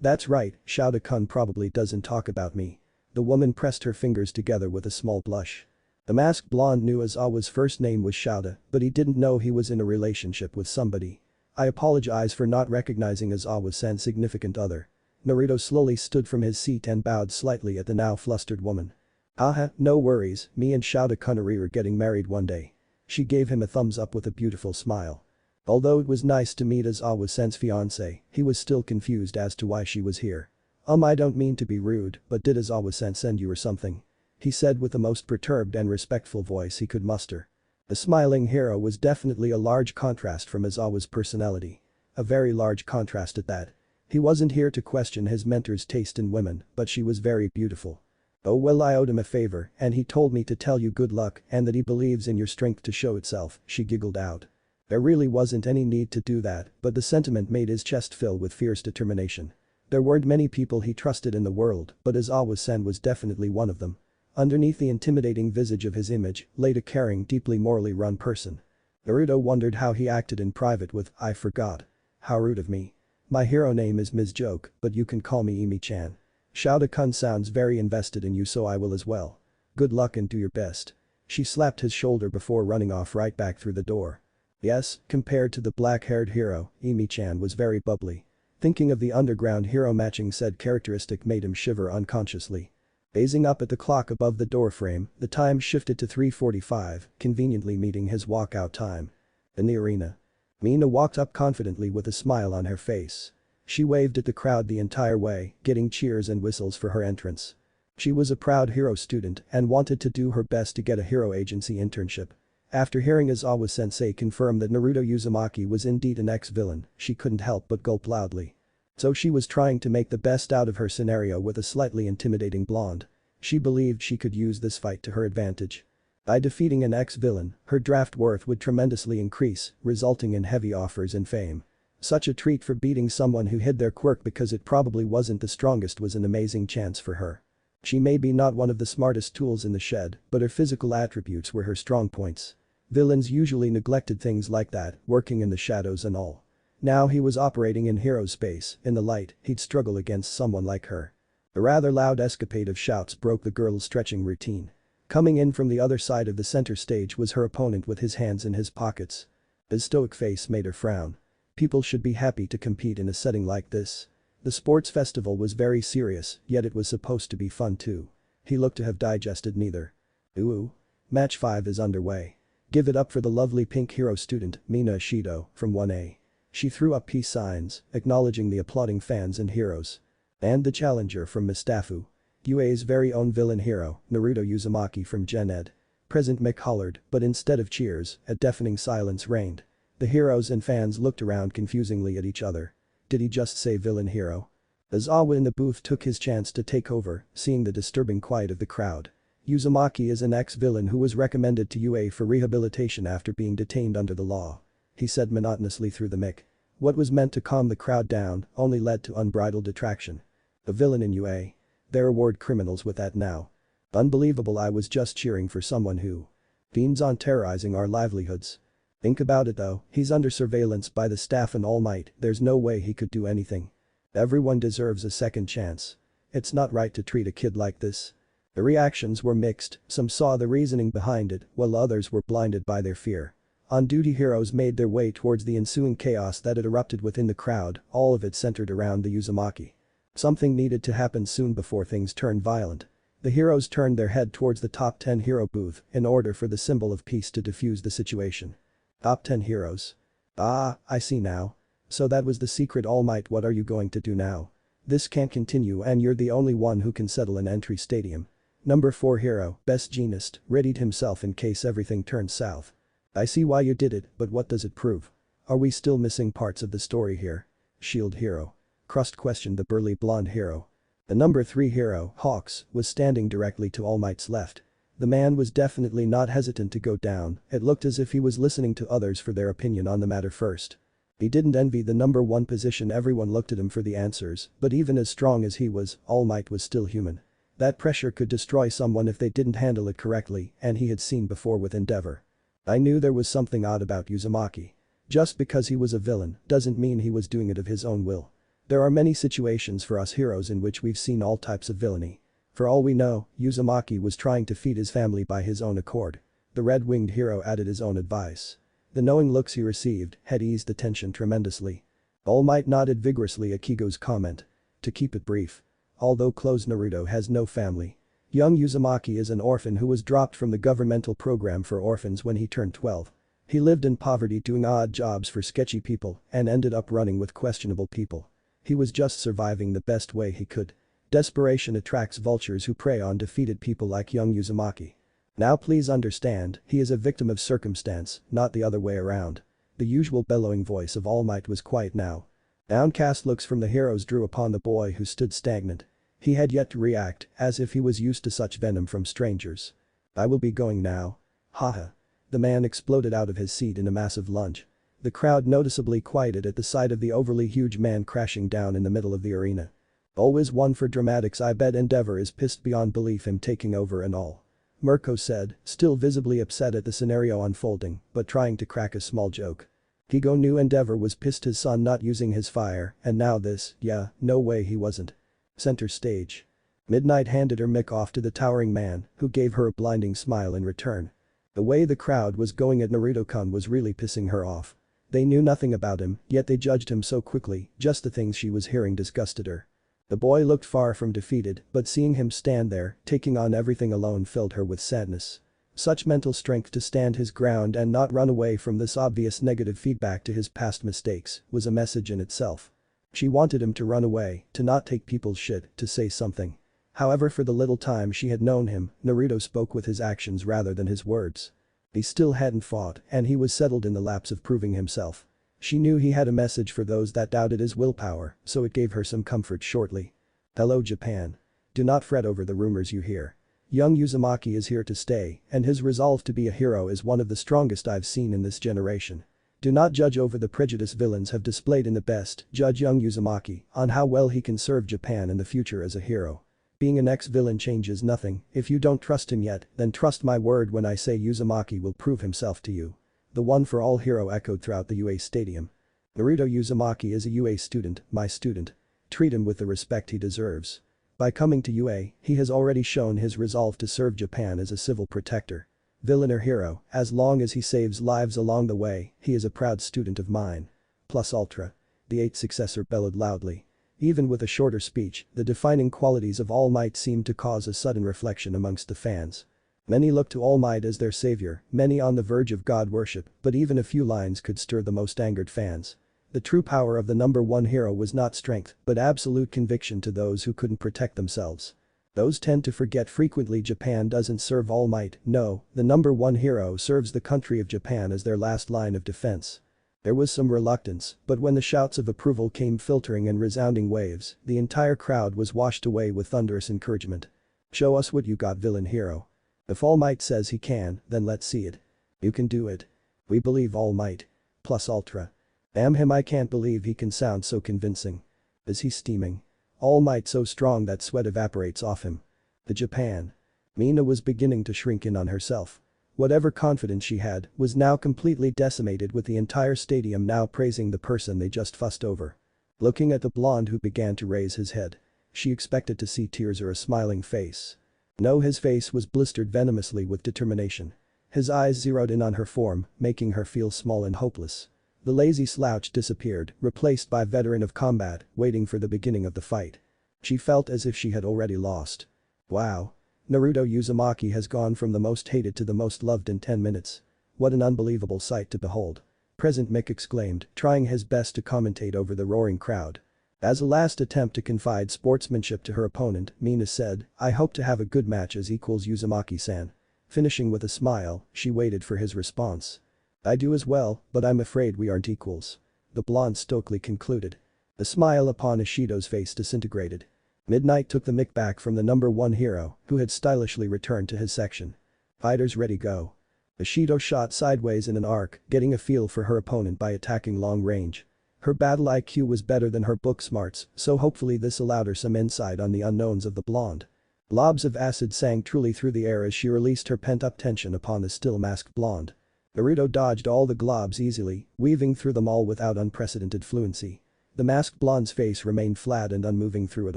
That's right, Shouda-kun probably doesn't talk about me. The woman pressed her fingers together with a small blush. The masked blonde knew Aizawa's first name was Shouda, but he didn't know he was in a relationship with somebody. I apologize for not recognizing Aizawa-san's significant other. Naruto slowly stood from his seat and bowed slightly at the now flustered woman. Haha, no worries, me and Shouda-kun are getting married one day. She gave him a thumbs up with a beautiful smile. Although it was nice to meet Aizawa-san's fiancé, he was still confused as to why she was here. I don't mean to be rude, but did Aizawa-san send you or something? He said with the most perturbed and respectful voice he could muster. The smiling hero was definitely a large contrast from Aizawa's personality. A very large contrast at that. He wasn't here to question his mentor's taste in women, but she was very beautiful. Oh well, I owed him a favor and he told me to tell you good luck and that he believes in your strength to show itself, she giggled out. There really wasn't any need to do that, but the sentiment made his chest fill with fierce determination. There weren't many people he trusted in the world, but Aizawa-san was definitely one of them. Underneath the intimidating visage of his image laid a caring, deeply morally run person. Naruto wondered how he acted in private with, I forgot. How rude of me. My hero name is Ms. Joke, but you can call me Emi-chan. Shouta-kun sounds very invested in you, so I will as well. Good luck and do your best. She slapped his shoulder before running off right back through the door. Yes, compared to the black-haired hero, Emi-chan was very bubbly. Thinking of the underground hero matching said characteristic made him shiver unconsciously. Gazing up at the clock above the doorframe, the time shifted to 3:45, conveniently meeting his walkout time. In the arena. Mina walked up confidently with a smile on her face. She waved at the crowd the entire way, getting cheers and whistles for her entrance. She was a proud hero student and wanted to do her best to get a hero agency internship. After hearing Izawa-sensei confirm that Naruto Uzumaki was indeed an ex-villain, she couldn't help but gulp loudly. So she was trying to make the best out of her scenario with a slightly intimidating blonde. She believed she could use this fight to her advantage. By defeating an ex-villain, her draft worth would tremendously increase, resulting in heavy offers and fame. Such a treat for beating someone who hid their quirk because it probably wasn't the strongest was an amazing chance for her. She may be not one of the smartest tools in the shed, but her physical attributes were her strong points. Villains usually neglected things like that, working in the shadows and all. Now he was operating in hero space, in the light, he'd struggle against someone like her. A rather loud escapade of shouts broke the girl's stretching routine. Coming in from the other side of the center stage was her opponent with his hands in his pockets. His stoic face made her frown. People should be happy to compete in a setting like this. The sports festival was very serious, yet it was supposed to be fun too. He looked to have digested neither. Ooh. Match 5 is underway. Give it up for the lovely pink hero student, Mina Ishido, from 1A. She threw up peace signs, acknowledging the applauding fans and heroes. And the challenger from Mustafu. UA's very own villain hero, Naruto Uzumaki from Gen Ed. Present Mick hollered, but instead of cheers, a deafening silence reigned. The heroes and fans looked around confusingly at each other. Did he just say villain hero? Izawa in the booth took his chance to take over, seeing the disturbing quiet of the crowd. Uzumaki is an ex-villain who was recommended to UA for rehabilitation after being detained under the law. He said monotonously through the mic. What was meant to calm the crowd down only led to unbridled attraction. A villain in UA. They reward criminals with that now. Unbelievable, I was just cheering for someone who beams on terrorizing our livelihoods. Think about it though, he's under surveillance by the staff and All Might, there's no way he could do anything. Everyone deserves a second chance. It's not right to treat a kid like this. The reactions were mixed, some saw the reasoning behind it, while others were blinded by their fear. On-duty heroes made their way towards the ensuing chaos that had erupted within the crowd, all of it centered around the Uzumaki. Something needed to happen soon before things turned violent. The heroes turned their head towards the top 10 hero booth in order for the symbol of peace to defuse the situation. Top 10 heroes. Ah, I see now. So that was the secret. All Might, what are you going to do now? This can't continue and you're the only one who can settle an entry stadium. Number 4 hero, Best Jeanist, readied himself in case everything turns south. I see why you did it, but what does it prove? Are we still missing parts of the story here? Shield hero. Crust questioned the burly blonde hero. The number 3 hero, Hawks, was standing directly to All Might's left. The man was definitely not hesitant to go down, it looked as if he was listening to others for their opinion on the matter first. He didn't envy the number 1 position, everyone looked at him for the answers, but even as strong as he was, All Might was still human. That pressure could destroy someone if they didn't handle it correctly, and he had seen before with Endeavor. I knew there was something odd about Uzumaki. Just because he was a villain doesn't mean he was doing it of his own will. There are many situations for us heroes in which we've seen all types of villainy. For all we know, Uzumaki was trying to feed his family by his own accord. The red-winged hero added his own advice. The knowing looks he received had eased the tension tremendously. All Might nodded vigorously at Kigo's comment. To keep it brief. Although close, Naruto has no family. Young Uzumaki is an orphan who was dropped from the governmental program for orphans when he turned 12. He lived in poverty doing odd jobs for sketchy people and ended up running with questionable people. He was just surviving the best way he could. Desperation attracts vultures who prey on defeated people like young Uzumaki. Now please understand, he is a victim of circumstance, not the other way around. The usual bellowing voice of All Might was quiet now. Downcast looks from the heroes drew upon the boy who stood stagnant. He had yet to react, as if he was used to such venom from strangers. I will be going now. Haha. The man exploded out of his seat in a massive lunge. The crowd noticeably quieted at the sight of the overly huge man crashing down in the middle of the arena. Always one for dramatics. I bet Endeavor is pissed beyond belief him taking over and all. Mirko said, still visibly upset at the scenario unfolding, but trying to crack a small joke. Higo knew Endeavor was pissed his son not using his fire, and now this, yeah, no way he wasn't. Center stage. Midnight handed her mic off to the towering man, who gave her a blinding smile in return. The way the crowd was going at Naruto-kun was really pissing her off. They knew nothing about him, yet they judged him so quickly, just the things she was hearing disgusted her. The boy looked far from defeated, but seeing him stand there, taking on everything alone filled her with sadness. Such mental strength to stand his ground and not run away from this obvious negative feedback to his past mistakes was a message in itself. She wanted him to run away, to not take people's shit, to say something. However, for the little time she had known him, Naruto spoke with his actions rather than his words. He still hadn't fought, and he was settled in the lapse of proving himself. She knew he had a message for those that doubted his willpower, so it gave her some comfort shortly. Hello Japan. Do not fret over the rumors you hear. Young Uzumaki is here to stay, and his resolve to be a hero is one of the strongest I've seen in this generation. Do not judge over the prejudice villains have displayed in the best, judge young Uzumaki on how well he can serve Japan in the future as a hero. Being an ex-villain changes nothing. If you don't trust him yet, then trust my word when I say Uzumaki will prove himself to you. The one for all hero echoed throughout the UA stadium. Naruto Uzumaki is a UA student, my student. Treat him with the respect he deserves. By coming to UA, he has already shown his resolve to serve Japan as a civil protector. Villain or hero, as long as he saves lives along the way, he is a proud student of mine. Plus ultra. The 8th successor bellowed loudly. Even with a shorter speech, the defining qualities of All Might seemed to cause a sudden reflection amongst the fans. Many looked to All Might as their savior, many on the verge of god worship, but even a few lines could stir the most angered fans. The true power of the number one hero was not strength, but absolute conviction to those who couldn't protect themselves. Those tend to forget frequently Japan doesn't serve All Might, no, the number one hero serves the country of Japan as their last line of defense. There was some reluctance, but when the shouts of approval came filtering in resounding waves, the entire crowd was washed away with thunderous encouragement. Show us what you got, villain hero. If All Might says he can, then let's see it. You can do it. We believe All Might. Plus ultra. Damn him, I can't believe he can sound so convincing. Is he steaming? All Might so strong that sweat evaporates off him. The Japan. Mina was beginning to shrink in on herself. Whatever confidence she had was now completely decimated with the entire stadium now praising the person they just fussed over. Looking at the blonde who began to raise his head. She expected to see tears or a smiling face. No, his face was blistered venomously with determination. His eyes zeroed in on her form, making her feel small and hopeless. The lazy slouch disappeared, replaced by veteran of combat, waiting for the beginning of the fight. She felt as if she had already lost. Wow. Naruto Uzumaki has gone from the most hated to the most loved in 10 minutes. What an unbelievable sight to behold. Present Mick exclaimed, trying his best to commentate over the roaring crowd. As a last attempt to confide sportsmanship to her opponent, Mina said, I hope to have a good match as equals Uzumaki-san. Finishing with a smile, she waited for his response. I do as well, but I'm afraid we aren't equals. The blonde stoically concluded. The smile upon Ishido's face disintegrated. Midnight took the mic back from the number one hero, who had stylishly returned to his section. Fighters ready, go. Ishido shot sideways in an arc, getting a feel for her opponent by attacking long range. Her battle IQ was better than her book smarts, so hopefully this allowed her some insight on the unknowns of the blonde. Lobs of acid sang truly through the air as she released her pent-up tension upon the still masked blonde. Naruto dodged all the globs easily, weaving through them all without unprecedented fluency. The masked blonde's face remained flat and unmoving through it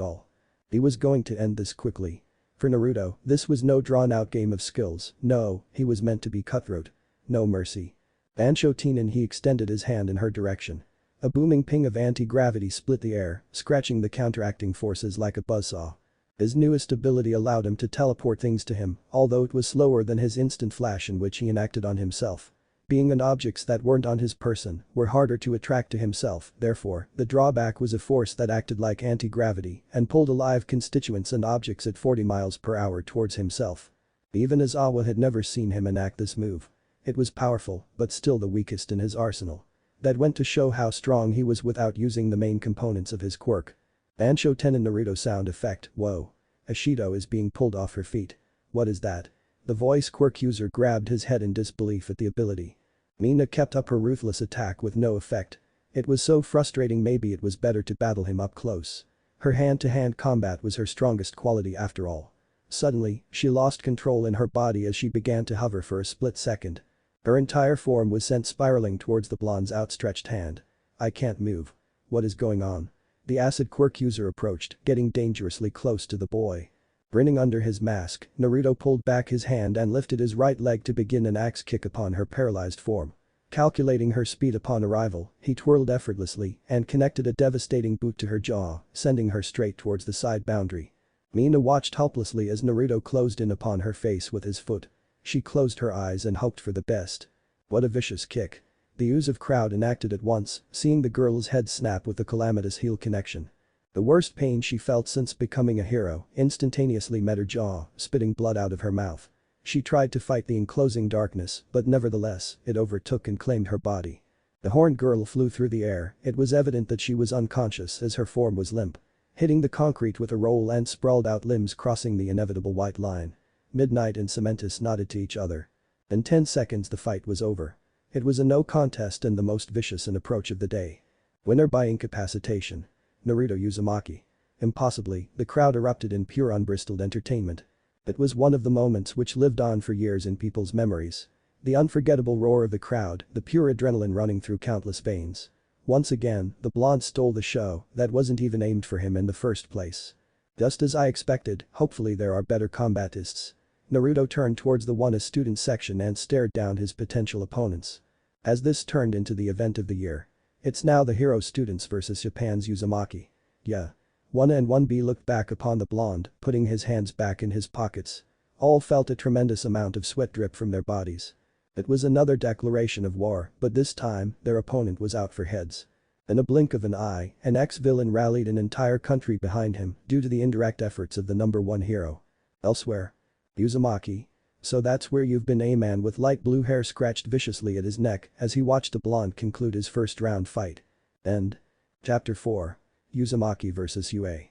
all. He was going to end this quickly. For Naruto, this was no drawn-out game of skills, no, he was meant to be cutthroat. No mercy. Bancho Tenen, he extended his hand in her direction. A booming ping of anti-gravity split the air, scratching the counteracting forces like a buzzsaw. His newest ability allowed him to teleport things to him, although it was slower than his instant flash in which he enacted on himself. Being on objects that weren't on his person were harder to attract to himself, therefore, the drawback was a force that acted like anti-gravity and pulled alive constituents and objects at 40 miles per hour towards himself. Even Izawa had never seen him enact this move. It was powerful, but still the weakest in his arsenal. That went to show how strong he was without using the main components of his quirk. Bancho Tenen Naruto sound effect, whoa. Ishido is being pulled off her feet. What is that? The voice quirk user grabbed his head in disbelief at the ability. Mina kept up her ruthless attack with no effect. It was so frustrating, maybe it was better to battle him up close. Her hand-to-hand combat was her strongest quality after all. Suddenly, she lost control in her body as she began to hover for a split second. Her entire form was sent spiraling towards the blonde's outstretched hand. I can't move. What is going on? The acid quirk user approached, getting dangerously close to the boy. Grinning under his mask, Naruto pulled back his hand and lifted his right leg to begin an axe kick upon her paralyzed form. Calculating her speed upon arrival, he twirled effortlessly and connected a devastating boot to her jaw, sending her straight towards the side boundary. Mina watched helplessly as Naruto closed in upon her face with his foot. She closed her eyes and hoped for the best. What a vicious kick. The ooze of crowd enacted at once, seeing the girl's head snap with the calamitous heel connection. The worst pain she felt since becoming a hero instantaneously met her jaw, spitting blood out of her mouth. She tried to fight the enclosing darkness, but nevertheless, it overtook and claimed her body. The horned girl flew through the air. It was evident that she was unconscious as her form was limp. Hitting the concrete with a roll and sprawled out limbs crossing the inevitable white line. Midnight and Cementus nodded to each other. In 10 seconds the fight was over. It was a no contest and the most vicious approach of the day. Winner by incapacitation. Naruto Uzumaki. Impossibly, the crowd erupted in pure unbristled entertainment. It was one of the moments which lived on for years in people's memories. The unforgettable roar of the crowd, the pure adrenaline running through countless veins. Once again, the blonde stole the show that wasn't even aimed for him in the first place. Just as I expected, hopefully there are better combatists. Naruto turned towards the one student section and stared down his potential opponents. As this turned into the event of the year. It's now the hero students versus Japan's Uzumaki. Yeah. 1A and 1B looked back upon the blonde, putting his hands back in his pockets. All felt a tremendous amount of sweat drip from their bodies. It was another declaration of war, but this time, their opponent was out for heads. In a blink of an eye, an ex-villain rallied an entire country behind him due to the indirect efforts of the number one hero. Elsewhere. Uzumaki. So that's where you've been. A man with light blue hair scratched viciously at his neck as he watched the blonde conclude his first round fight. End. Chapter 4. Uzumaki vs UA.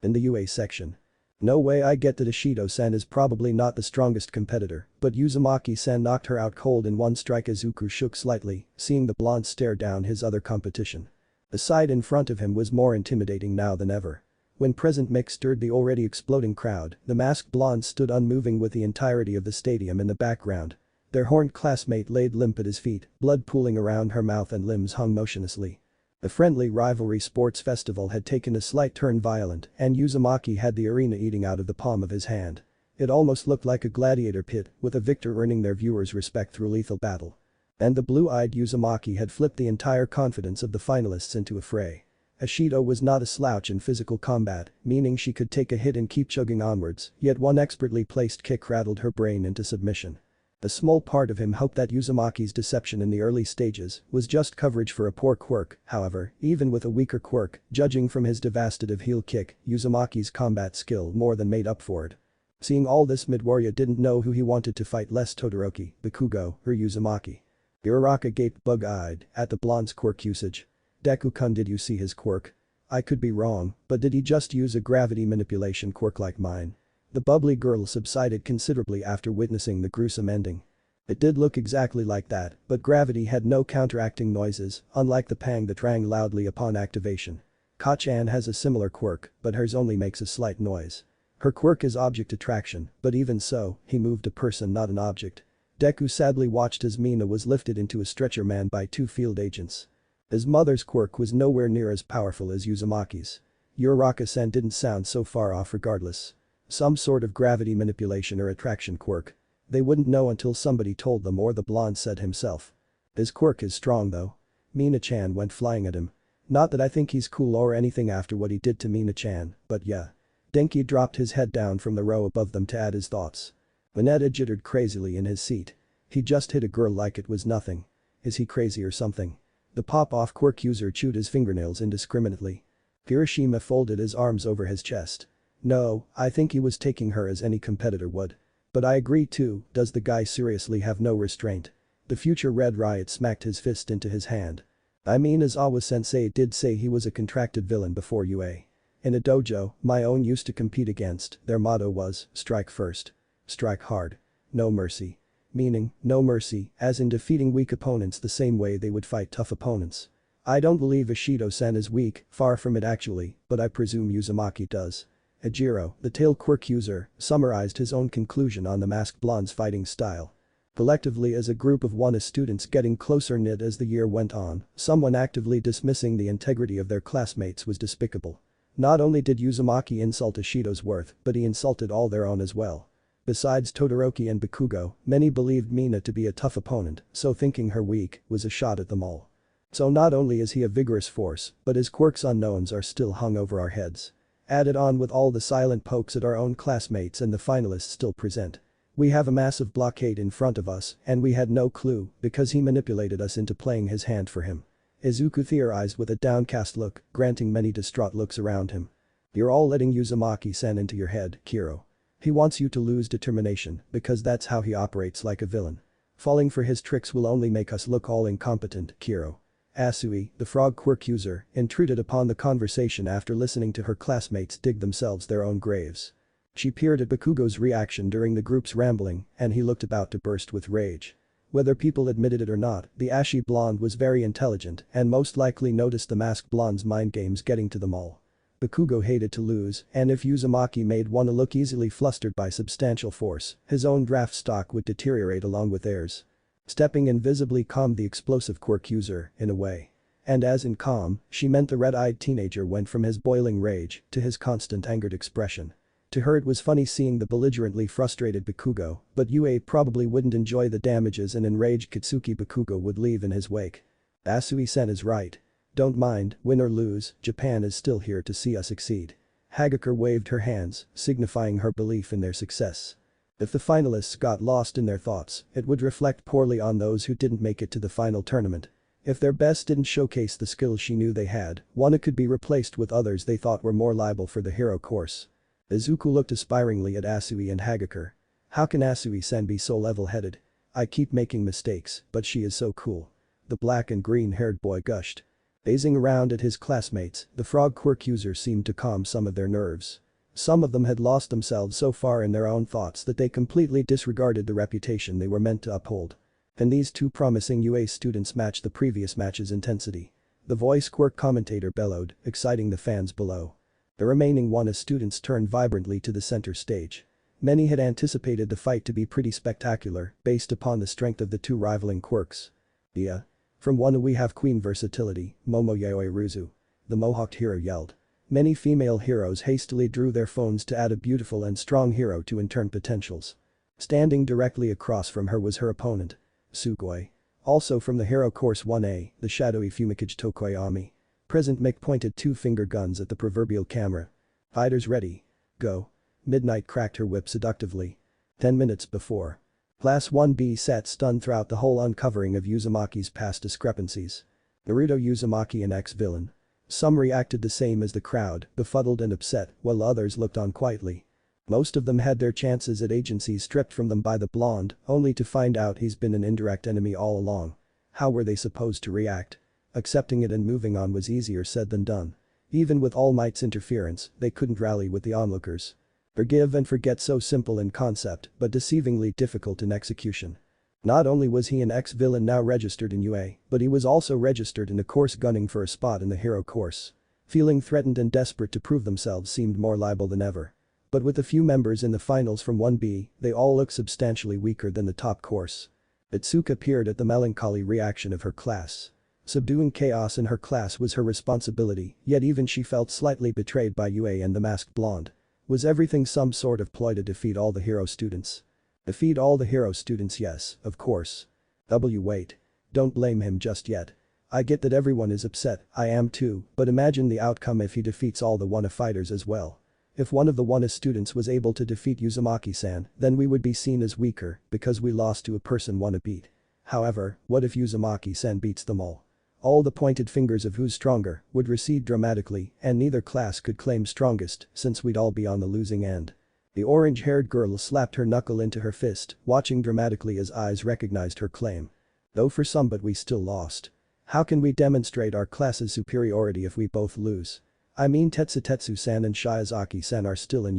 In the UA section. No way. I get that Ishido-san is probably not the strongest competitor, but Uzumaki-san knocked her out cold in one strike. Izuku shook slightly, seeing the blonde stare down his other competition. The sight in front of him was more intimidating now than ever. When Present Mix stirred the already exploding crowd, the masked blonde stood unmoving with the entirety of the stadium in the background. Their horned classmate laid limp at his feet, blood pooling around her mouth and limbs hung motionlessly. The friendly rivalry sports festival had taken a slight turn violent and Uzumaki had the arena eating out of the palm of his hand. It almost looked like a gladiator pit, with a victor earning their viewers' respect through lethal battle. And the blue-eyed Uzumaki had flipped the entire confidence of the finalists into a fray. Ishido was not a slouch in physical combat, meaning she could take a hit and keep chugging onwards, yet one expertly placed kick rattled her brain into submission. A small part of him hoped that Uzumaki's deception in the early stages was just coverage for a poor quirk. However, even with a weaker quirk, judging from his devastative heel kick, Uzumaki's combat skill more than made up for it. Seeing all this, Midoriya didn't know who he wanted to fight less: Todoroki, Bakugo, or Uzumaki. Uraraka gaped bug-eyed at the blonde's quirk usage. Deku-kun, did you see his quirk? I could be wrong, but did he just use a gravity manipulation quirk like mine? The bubbly girl subsided considerably after witnessing the gruesome ending. It did look exactly like that, but gravity had no counteracting noises, unlike the pang that rang loudly upon activation. Kachan has a similar quirk, but hers only makes a slight noise. Her quirk is object attraction, but even so, he moved a person, not an object. Deku sadly watched as Mina was lifted into a stretcher man by two field agents. His mother's quirk was nowhere near as powerful as Uzumaki's. Uraraka-san didn't sound so far off regardless. Some sort of gravity manipulation or attraction quirk. They wouldn't know until somebody told them, or the blonde said himself. His quirk is strong though. Mina-chan went flying at him. Not that I think he's cool or anything after what he did to Mina-chan, but yeah. Denki dropped his head down from the row above them to add his thoughts. Mineta jittered crazily in his seat. He just hit a girl like it was nothing. Is he crazy or something? The pop-off quirk user chewed his fingernails indiscriminately. Kirishima folded his arms over his chest. No, I think he was taking her as any competitor would. But I agree too, does the guy seriously have no restraint? The future Red Riot smacked his fist into his hand. I mean, as Awa-sensei did say, he was a contracted villain before UA. In a dojo my own used to compete against, their motto was, strike first. Strike hard. No mercy. Meaning, no mercy, as in defeating weak opponents the same way they would fight tough opponents. I don't believe Ishido-san is weak, far from it actually, but I presume Uzumaki does. Ejiro, the tail quirk user, summarized his own conclusion on the masked blonde's fighting style. Collectively as a group of WANA students getting closer knit as the year went on, someone actively dismissing the integrity of their classmates was despicable. Not only did Uzumaki insult Ishido's worth, but he insulted all their own as well. Besides Todoroki and Bakugo, many believed Mina to be a tough opponent, so thinking her weak was a shot at them all. So not only is he a vigorous force, but his quirks unknowns are still hung over our heads. Added on with all the silent pokes at our own classmates and the finalists still present. We have a massive blockade in front of us, and we had no clue because he manipulated us into playing his hand for him. Izuku theorized with a downcast look, granting many distraught looks around him. You're all letting Uzumaki-san into your head, Kiro. He wants you to lose determination because that's how he operates like a villain. Falling for his tricks will only make us look all incompetent, Kiro. Asui, the frog quirk user, intruded upon the conversation after listening to her classmates dig themselves their own graves. She peered at Bakugo's reaction during the group's rambling, and he looked about to burst with rage. Whether people admitted it or not, the ashy blonde was very intelligent and most likely noticed the masked blonde's mind games getting to them all. Bakugo hated to lose, and if Uzumaki made one look easily flustered by substantial force, his own draft stock would deteriorate along with theirs. Stepping in visibly calmed the explosive quirk user, in a way. And as in calm, she meant the red-eyed teenager went from his boiling rage to his constant angered expression. To her it was funny seeing the belligerently frustrated Bakugo, but Yue probably wouldn't enjoy the damages an enraged Kitsuki Bakugo would leave in his wake. Asui-sen is right. Don't mind, win or lose, Japan is still here to see us succeed. Hagakure waved her hands, signifying her belief in their success. If the finalists got lost in their thoughts, it would reflect poorly on those who didn't make it to the final tournament. If their best didn't showcase the skills she knew they had, one could be replaced with others they thought were more liable for the hero course. Izuku looked aspiringly at Asui and Hagakure. How can Asui-sen be so level-headed? I keep making mistakes, but she is so cool. The black and green-haired boy gushed. Gazing around at his classmates, the frog quirk user seemed to calm some of their nerves. Some of them had lost themselves so far in their own thoughts that they completely disregarded the reputation they were meant to uphold. And these two promising UA students matched the previous match's intensity. The voice quirk commentator bellowed, exciting the fans below. The remaining WANA students turned vibrantly to the center stage. Many had anticipated the fight to be pretty spectacular, based upon the strength of the two rivaling quirks. Yeah. From WANA we have Queen Versatility, Momo Yaoi Ruzu. The mohawked hero yelled. Many female heroes hastily drew their phones to add a beautiful and strong hero to in turn potentials. Standing directly across from her was her opponent. Sugoi. Also from the hero course 1A, the shadowy Fumikage Tokoyami. Present Mick pointed two finger guns at the proverbial camera. Fighters ready. Go. Midnight cracked her whip seductively. 10 minutes before. Class 1B sat stunned throughout the whole uncovering of Uzumaki's past discrepancies. Naruto Uzumaki an ex-villain. Some reacted the same as the crowd, befuddled and upset, while others looked on quietly. Most of them had their chances at agency stripped from them by the blonde, only to find out he's been an indirect enemy all along. How were they supposed to react? Accepting it and moving on was easier said than done. Even with All Might's interference, they couldn't rally with the onlookers. Forgive and forget so simple in concept, but deceivingly difficult in execution. Not only was he an ex-villain now registered in UA, but he was also registered in the course gunning for a spot in the hero course. Feeling threatened and desperate to prove themselves seemed more liable than ever. But with a few members in the finals from 1B, they all looked substantially weaker than the top course. Itsuka peered at the melancholy reaction of her class. Subduing chaos in her class was her responsibility, yet even she felt slightly betrayed by UA and the masked blonde. Was everything some sort of ploy to defeat all the hero students? Defeat all the hero students, yes, of course. Wait. Don't blame him just yet. I get that everyone is upset, I am too, but imagine the outcome if he defeats all the WANA fighters as well. If one of the WANA students was able to defeat Uzumaki-san, then we would be seen as weaker because we lost to a person WANA beat. However, what if Uzumaki-san beats them all? All the pointed fingers of who's stronger would recede dramatically and neither class could claim strongest since we'd all be on the losing end. The orange-haired girl slapped her knuckle into her fist, watching dramatically as eyes recognized her claim. Though for some but we still lost. How can we demonstrate our class's superiority if we both lose? I mean Tetsu-san and Shiozaki-san are still in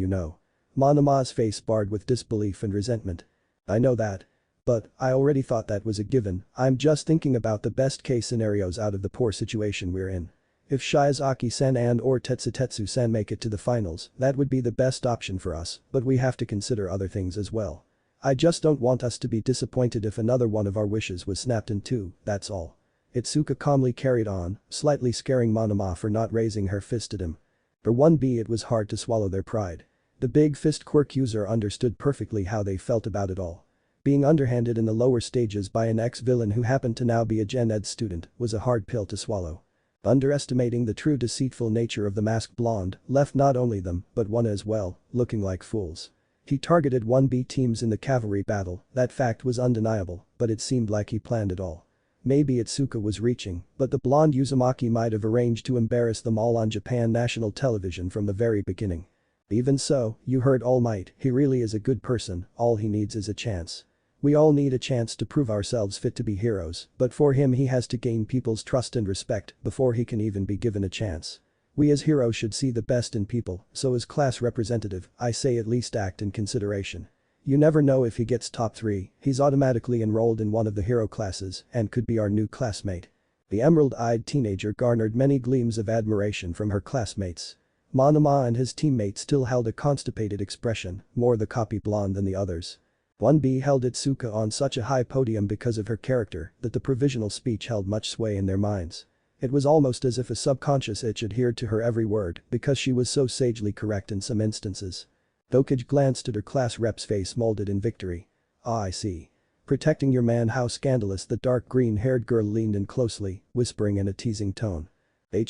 Monama's face barred with disbelief and resentment. I know that. But I already thought that was a given, I'm just thinking about the best case scenarios out of the poor situation we're in. If Shiozaki-san and or Tetsu-san make it to the finals, that would be the best option for us, but we have to consider other things as well. I just don't want us to be disappointed if another one of our wishes was snapped in two, that's all. Itsuka calmly carried on, slightly scaring Monoma for not raising her fist at him. For 1B it was hard to swallow their pride. The big fist quirk user understood perfectly how they felt about it all. Being underhanded in the lower stages by an ex-villain who happened to now be a Gen Ed student was a hard pill to swallow. Underestimating the true deceitful nature of the masked blonde left not only them but one as well, looking like fools. He targeted 1B teams in the cavalry battle, that fact was undeniable, but it seemed like he planned it all. Maybe Itsuka was reaching, but the blonde Uzumaki might have arranged to embarrass them all on Japan national television from the very beginning. Even so, you heard All Might, he really is a good person, all he needs is a chance. We all need a chance to prove ourselves fit to be heroes, but for him he has to gain people's trust and respect before he can even be given a chance. We as heroes should see the best in people, so as class representative, I say at least act in consideration. You never know if he gets top 3, he's automatically enrolled in one of the hero classes and could be our new classmate. The emerald-eyed teenager garnered many gleams of admiration from her classmates. Monoma and his teammate still held a constipated expression, more the copy blonde than the others. 1B held Itsuka on such a high podium because of her character that the provisional speech held much sway in their minds. It was almost as if a subconscious itch adhered to her every word because she was so sagely correct in some instances. Dokage glanced at her class rep's face molded in victory. Ah, I see. Protecting your man, how scandalous. The dark green-haired girl leaned in closely, whispering in a teasing tone.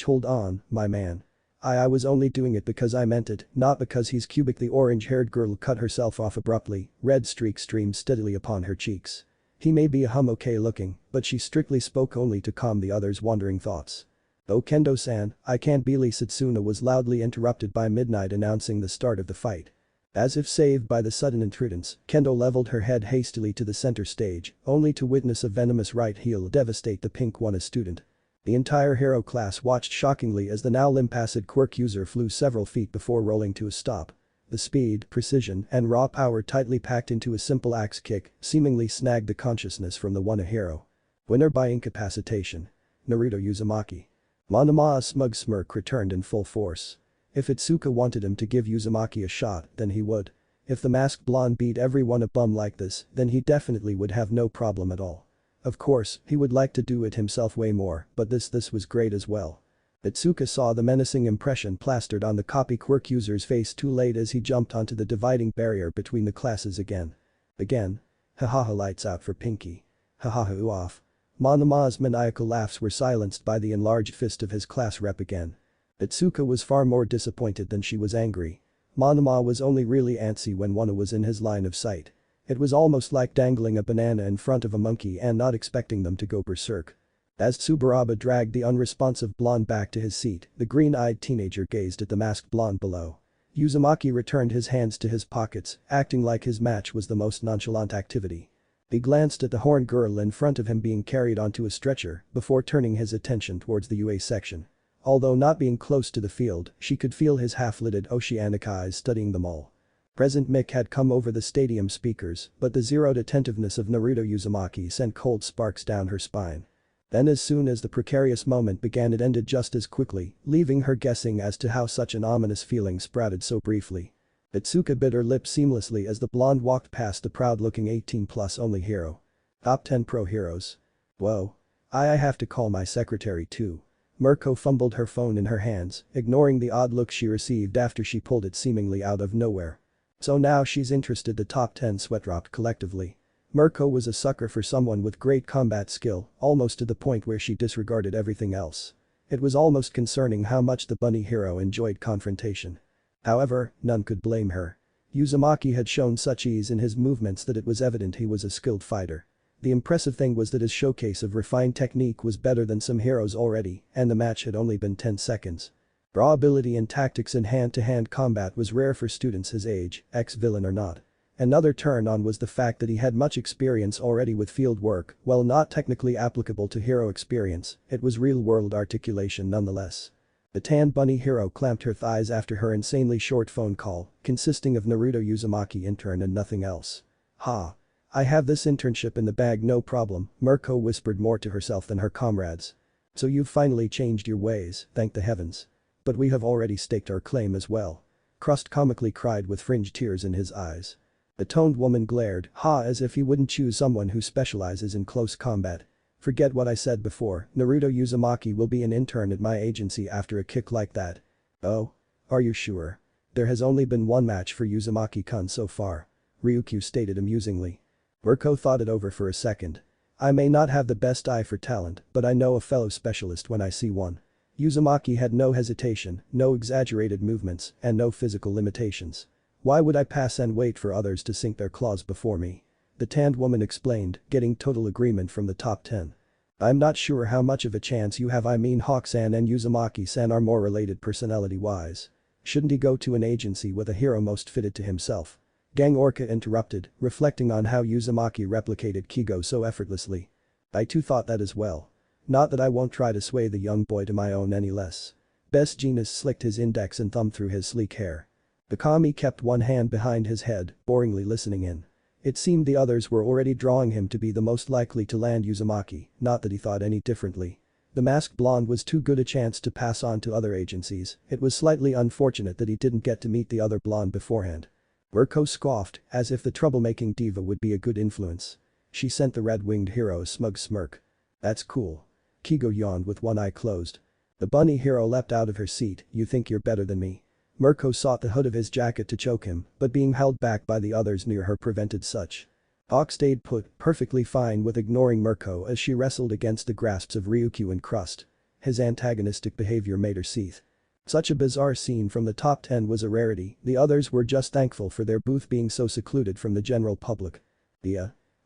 Hold on, my man. I was only doing it because I meant it, not because he's cubic. The orange-haired girl cut herself off abruptly, red streaks streamed steadily upon her cheeks. He may be okay looking, but she strictly spoke only to calm the others' wandering thoughts. Oh Kendo-san, I can't believe Satsuna was loudly interrupted by Midnight announcing the start of the fight. As if saved by the sudden intrudence, Kendo leveled her head hastily to the center stage, only to witness a venomous right heel devastate the pink one student. The entire hero class watched shockingly as the now limpacid quirk user flew several feet before rolling to a stop. The speed, precision, and raw power tightly packed into a simple axe kick seemingly snagged the consciousness from the one a hero. Winner by incapacitation. Naruto Uzumaki. Monoma's smug smirk returned in full force. If Itsuka wanted him to give Uzumaki a shot, then he would. If the masked blonde beat everyone a bum like this, then he definitely would have no problem at all. Of course, he would like to do it himself way more, but this was great as well. Itsuka saw the menacing impression plastered on the copy quirk user's face too late as he jumped onto the dividing barrier between the classes again. Hahaha, lights out for Pinky. Hahaha, ooh off. Monoma's maniacal laughs were silenced by the enlarged fist of his class rep again. Itsuka was far more disappointed than she was angry. Monoma was only really antsy when one was in his line of sight. It was almost like dangling a banana in front of a monkey and not expecting them to go berserk. As Tsuburaba dragged the unresponsive blonde back to his seat, the green-eyed teenager gazed at the masked blonde below. Uzumaki returned his hands to his pockets, acting like his match was the most nonchalant activity. He glanced at the horned girl in front of him being carried onto a stretcher before turning his attention towards the UA section. Although not being close to the field, she could feel his half-lidded oceanic eyes studying them all. President Mick had come over the stadium speakers, but the zeroed attentiveness of Naruto Uzumaki sent cold sparks down her spine. Then as soon as the precarious moment began, it ended just as quickly, leaving her guessing as to how such an ominous feeling sprouted so briefly. Itsuka bit her lip seamlessly as the blonde walked past the proud-looking 18+ only hero. Top 10 pro heroes. Whoa. I have to call my secretary too. Mirko fumbled her phone in her hands, ignoring the odd look she received after she pulled it seemingly out of nowhere. So now she's interested. The top 10 sweat dropped collectively. Mirko was a sucker for someone with great combat skill, almost to the point where she disregarded everything else. It was almost concerning how much the bunny hero enjoyed confrontation. However, none could blame her. Uzumaki had shown such ease in his movements that it was evident he was a skilled fighter. The impressive thing was that his showcase of refined technique was better than some heroes already, and the match had only been 10 seconds. Raw ability and tactics in hand-to-hand combat was rare for students his age, ex-villain or not. Another turn-on was the fact that he had much experience already with field work. While not technically applicable to hero experience, it was real-world articulation nonetheless. The tan bunny hero clamped her thighs after her insanely short phone call, consisting of Naruto Uzumaki intern and nothing else. Ha. I have this internship in the bag, no problem, Mirko whispered more to herself than her comrades. So you've finally changed your ways, thank the heavens. But we have already staked our claim as well. Crust comically cried with fringed tears in his eyes. The toned woman glared, ha, as if he wouldn't choose someone who specializes in close combat. Forget what I said before, Naruto Uzumaki will be an intern at my agency after a kick like that. Oh? Are you sure? There has only been one match for Uzumaki-kun so far. Ryukyu stated amusingly. Mirko thought it over for a second. I may not have the best eye for talent, but I know a fellow specialist when I see one. Uzumaki had no hesitation, no exaggerated movements, and no physical limitations. Why would I pass and wait for others to sink their claws before me? The tanned woman explained, getting total agreement from the top 10. I'm not sure how much of a chance you have. I mean, Hawk-san and Uzumaki-san are more related personality-wise. Shouldn't he go to an agency with a hero most fitted to himself? Gang Orca interrupted, reflecting on how Uzumaki replicated Kigo so effortlessly. I too thought that as well. Not that I won't try to sway the young boy to my own any less. Best Jeanist slicked his index and thumb through his sleek hair. The kami kept one hand behind his head, boringly listening in. It seemed the others were already drawing him to be the most likely to land Uzumaki, not that he thought any differently. The masked blonde was too good a chance to pass on to other agencies. It was slightly unfortunate that he didn't get to meet the other blonde beforehand. Mirko scoffed, as if the troublemaking diva would be a good influence. She sent the red-winged hero a smug smirk. That's cool. Kigo yawned with one eye closed. The bunny hero leapt out of her seat. You think you're better than me? Mirko sought the hood of his jacket to choke him, but being held back by the others near her prevented such. Hawk stayed put, perfectly fine with ignoring Mirko as she wrestled against the grasps of Ryukyu and Crust. His antagonistic behavior made her seethe. Such a bizarre scene from the top 10 was a rarity. The others were just thankful for their booth being so secluded from the general public.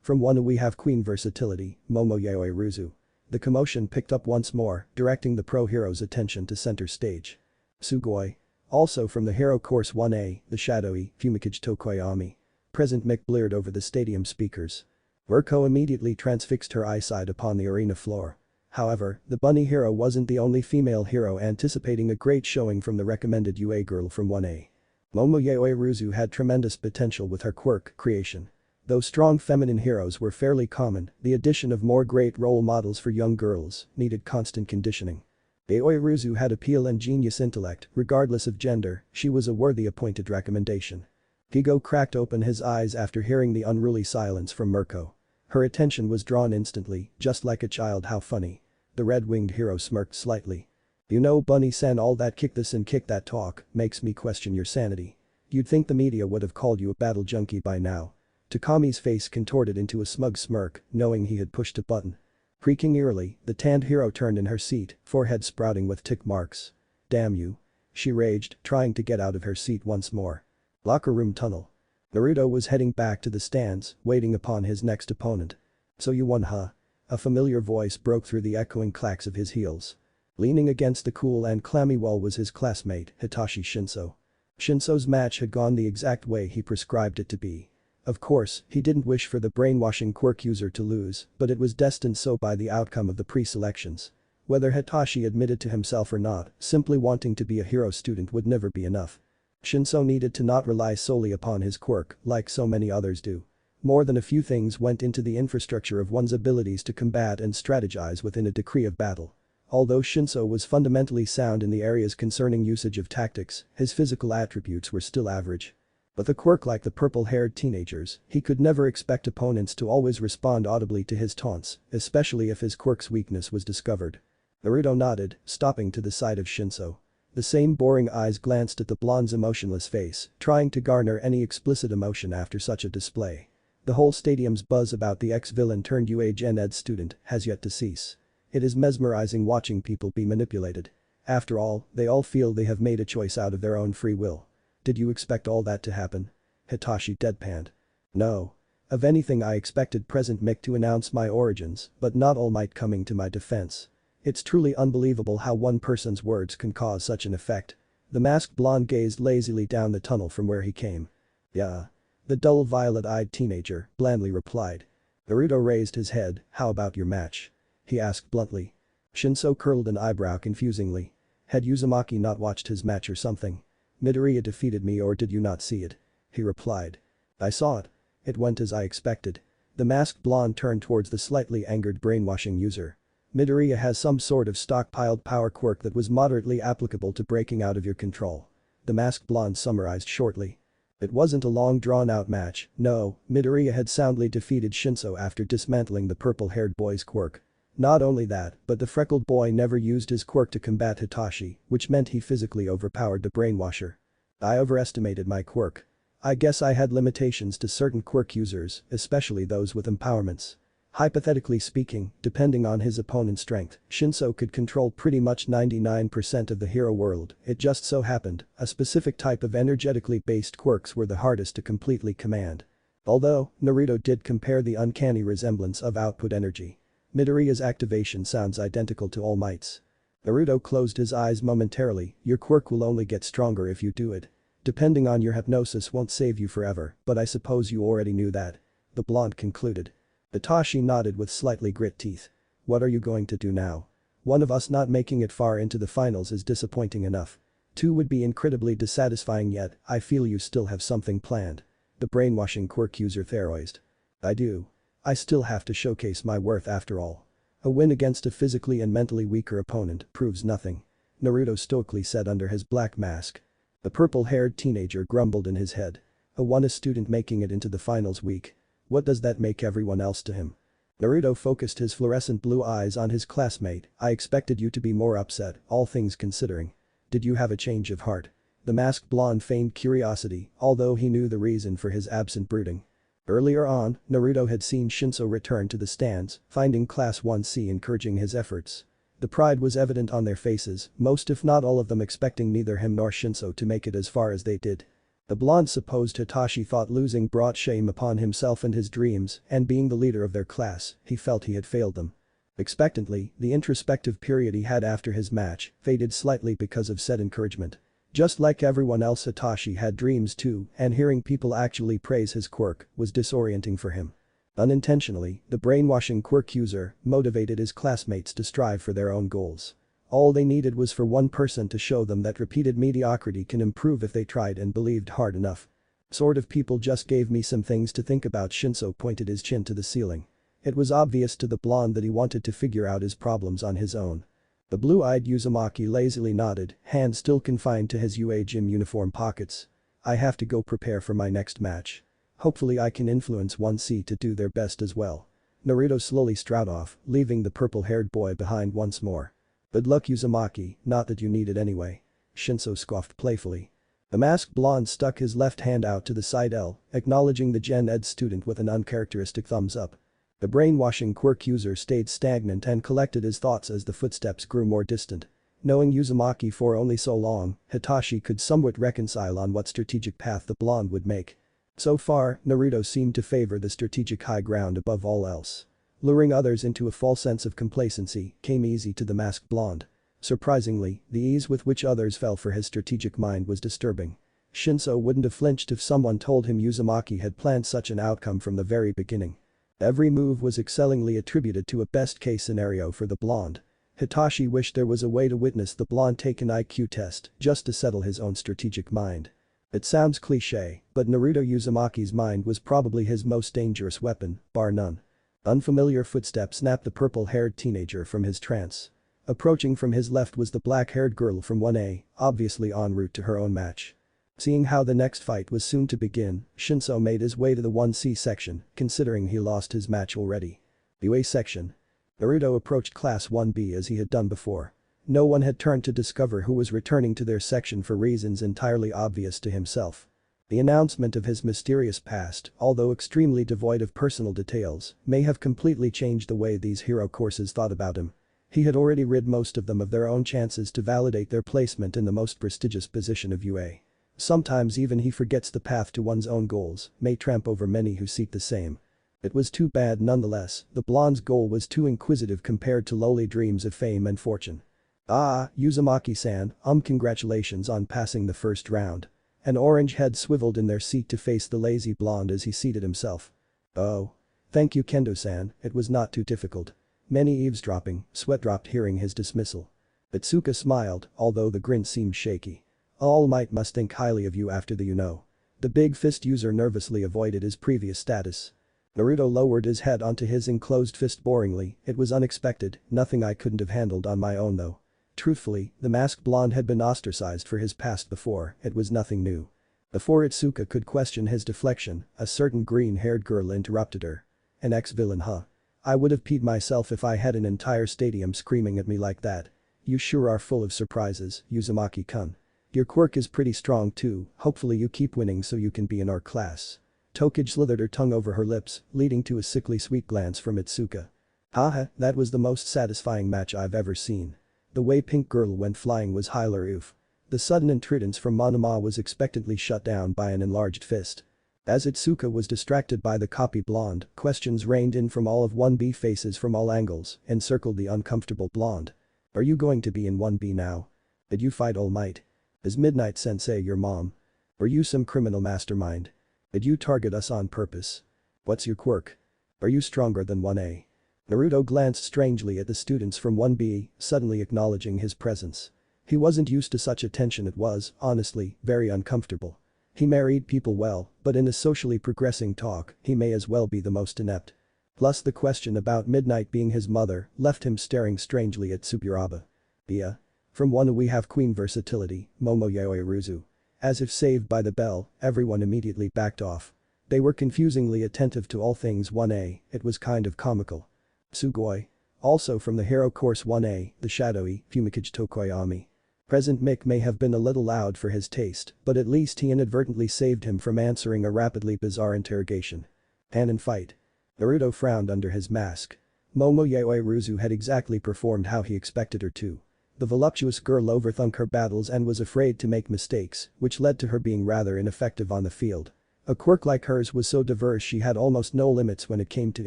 From one we have Queen Versatility, Momo Yaoi Ruzu. The commotion picked up once more, directing the pro-hero's attention to center stage. Sugoi. Also from the Hero Course 1A, the shadowy, Fumikage Tokoyami. Present Mick bleared over the stadium speakers. Mirko immediately transfixed her eyesight upon the arena floor. However, the bunny hero wasn't the only female hero anticipating a great showing from the recommended UA girl from 1A. Momo Yaoi Ruzu had tremendous potential with her quirk creation. Though strong feminine heroes were fairly common, the addition of more great role models for young girls needed constant conditioning. Yaoi Ruzu had appeal and genius intellect, regardless of gender. She was a worthy appointed recommendation. Kigo cracked open his eyes after hearing the unruly silence from Mirko. Her attention was drawn instantly, just like a child. How funny. The red-winged hero smirked slightly. You know, Bunny-san, all that kick this and kick that talk makes me question your sanity. You'd think the media would have called you a battle junkie by now. Takami's face contorted into a smug smirk, knowing he had pushed a button. Creaking eerily, the tanned hero turned in her seat, forehead sprouting with tick marks. Damn you. She raged, trying to get out of her seat once more. Locker room tunnel. Naruto was heading back to the stands, waiting upon his next opponent. So you won, huh? A familiar voice broke through the echoing clacks of his heels. Leaning against the cool and clammy wall was his classmate, Hitachi Shinso. Shinso's match had gone the exact way he prescribed it to be. Of course, he didn't wish for the brainwashing quirk user to lose, but it was destined so by the outcome of the pre-selections. Whether Hitachi admitted to himself or not, simply wanting to be a hero student would never be enough. Shinso needed to not rely solely upon his quirk, like so many others do. More than a few things went into the infrastructure of one's abilities to combat and strategize within a decree of battle. Although Shinso was fundamentally sound in the areas concerning usage of tactics, his physical attributes were still average. With a quirk like the purple-haired teenagers, he could never expect opponents to always respond audibly to his taunts, especially if his quirk's weakness was discovered. Naruto nodded, stopping to the side of Shinso. The same boring eyes glanced at the blonde's emotionless face, trying to garner any explicit emotion after such a display. The whole stadium's buzz about the ex-villain turned UA Gen Ed student has yet to cease. It is mesmerizing watching people be manipulated. After all, they all feel they have made a choice out of their own free will. Did you expect all that to happen? Hitachi deadpanned. No. Of anything I expected President Mick to announce my origins, but not All Might coming to my defense. It's truly unbelievable how one person's words can cause such an effect. The masked blonde gazed lazily down the tunnel from where he came. Yeah. The dull violet-eyed teenager blandly replied. Naruto raised his head. How about your match? He asked bluntly. Shinso curled an eyebrow confusingly. Had Uzumaki not watched his match or something? Midoriya defeated me, or did you not see it? He replied. I saw it. It went as I expected. The masked blonde turned towards the slightly angered brainwashing user. Midoriya has some sort of stockpiled power quirk that was moderately applicable to breaking out of your control. The masked blonde summarized shortly. It wasn't a long drawn-out match, no, Midoriya had soundly defeated Shinso after dismantling the purple-haired boy's quirk. Not only that, but the freckled boy never used his quirk to combat Hitachi, which meant he physically overpowered the brainwasher. I overestimated my quirk. I guess I had limitations to certain quirk users, especially those with empowerments. Hypothetically speaking, depending on his opponent's strength, Shinso could control pretty much 99% of the hero world. It just so happened, a specific type of energetically based quirks were the hardest to completely command. Although, Naruto did compare the uncanny resemblance of output energy. Midoriya's activation sounds identical to All Might's. Naruto closed his eyes momentarily, your quirk will only get stronger if you do it. Depending on your hypnosis won't save you forever, but I suppose you already knew that. The blonde concluded. Hitachi nodded with slightly grit teeth. What are you going to do now? One of us not making it far into the finals is disappointing enough. Two would be incredibly dissatisfying, yet I feel you still have something planned. The brainwashing quirk user theorized. I do. I still have to showcase my worth after all. A win against a physically and mentally weaker opponent proves nothing. Naruto stoically said under his black mask. The purple-haired teenager grumbled in his head. A student making it into the finals week. What does that make everyone else to him? Naruto focused his fluorescent blue eyes on his classmate. I expected you to be more upset, all things considering. Did you have a change of heart? The masked blonde feigned curiosity, although he knew the reason for his absent brooding. Earlier on, Naruto had seen Shinso return to the stands, finding Class 1C encouraging his efforts. The pride was evident on their faces, most if not all of them expecting neither him nor Shinso to make it as far as they did. The blonde supposed Hitachi thought losing brought shame upon himself and his dreams, and being the leader of their class, he felt he had failed them. Expectantly, the introspective period he had after his match faded slightly because of said encouragement. Just like everyone else, Hitachi had dreams too, and hearing people actually praise his quirk was disorienting for him. Unintentionally, the brainwashing quirk user motivated his classmates to strive for their own goals. All they needed was for one person to show them that repeated mediocrity can improve if they tried and believed hard enough. Sort of people just gave me some things to think about. Shinso pointed his chin to the ceiling. It was obvious to the blonde that he wanted to figure out his problems on his own. The blue-eyed Uzumaki lazily nodded, hands still confined to his UA gym uniform pockets. I have to go prepare for my next match. Hopefully I can influence 1C to do their best as well. Naruto slowly strode off, leaving the purple-haired boy behind once more. Good luck, Uzumaki, not that you need it anyway. Shinso scoffed playfully. The masked blonde stuck his left hand out to the side L, acknowledging the Gen Ed student with an uncharacteristic thumbs up. The brainwashing quirk user stayed stagnant and collected his thoughts as the footsteps grew more distant. Knowing Uzumaki for only so long, Hitachi could somewhat reconcile on what strategic path the blonde would make. So far, Naruto seemed to favor the strategic high ground above all else. Luring others into a false sense of complacency came easy to the masked blonde. Surprisingly, the ease with which others fell for his strategic mind was disturbing. Shinso wouldn't have flinched if someone told him Uzumaki had planned such an outcome from the very beginning. Every move was excellingly attributed to a best-case scenario for the blonde. Hitachi wished there was a way to witness the blonde take an IQ test just to settle his own strategic mind. It sounds cliché, but Naruto Uzumaki's mind was probably his most dangerous weapon, bar none. Unfamiliar footsteps snapped the purple-haired teenager from his trance. Approaching from his left was the black-haired girl from 1A, obviously en route to her own match. Seeing how the next fight was soon to begin, Shinso made his way to the 1C section, considering he lost his match already. UA section. Naruto approached Class 1B as he had done before. No one had turned to discover who was returning to their section for reasons entirely obvious to himself. The announcement of his mysterious past, although extremely devoid of personal details, may have completely changed the way these hero courses thought about him. He had already rid most of them of their own chances to validate their placement in the most prestigious position of UA. Sometimes even he forgets the path to one's own goals may tramp over many who seek the same. It was too bad nonetheless, the blonde's goal was too inquisitive compared to lowly dreams of fame and fortune. Ah, Uzumaki-san, congratulations on passing the first round. An orange head swiveled in their seat to face the lazy blonde as he seated himself. Oh. Thank you, Kendo-san, it was not too difficult. Many eavesdropping, sweat dropped hearing his dismissal. Itsuka smiled, although the grin seemed shaky. All Might must think highly of you after the you-know. The big fist user nervously avoided his previous status. Naruto lowered his head onto his enclosed fist boringly, it was unexpected, nothing I couldn't have handled on my own though. Truthfully, the masked blonde had been ostracized for his past before, it was nothing new. Before Itsuka could question his deflection, a certain green-haired girl interrupted her. An ex-villain, huh? I would have peed myself if I had an entire stadium screaming at me like that. You sure are full of surprises, Uzumaki-kun. Your quirk is pretty strong too, hopefully you keep winning so you can be in our class. Tokage slithered her tongue over her lips, leading to a sickly sweet glance from Itsuka. Haha, that was the most satisfying match I've ever seen. The way Pink Girl went flying was hilarious. The sudden intrudence from Monoma was expectantly shut down by an enlarged fist. As Itsuka was distracted by the copy blonde, questions rained in from all of 1B faces from all angles, encircled the uncomfortable blonde. Are you going to be in 1B now? Did you fight All Might? Is Midnight Sensei your mom? Were you some criminal mastermind? Did you target us on purpose? What's your quirk? Are you stronger than 1A? Naruto glanced strangely at the students from 1B, suddenly acknowledging his presence. He wasn't used to such attention. It was, honestly, very uncomfortable. He married people well, but in a socially progressing talk, he may as well be the most inept. Plus the question about Midnight being his mother left him staring strangely at Tsuburaba. Yeah. From one we have Queen Versatility, Momoyaoiruzu. As if saved by the bell, everyone immediately backed off. They were confusingly attentive to all things 1A, it was kind of comical. Sugoi. Also from the hero course 1A, the shadowy, Fumikage Tokoyami. Present Mick may have been a little loud for his taste, but at least he inadvertently saved him from answering a rapidly bizarre interrogation. Hand fight. Naruto frowned under his mask. Momoyaoiruzu had exactly performed how he expected her to. The voluptuous girl overthunk her battles and was afraid to make mistakes, which led to her being rather ineffective on the field. A quirk like hers was so diverse she had almost no limits when it came to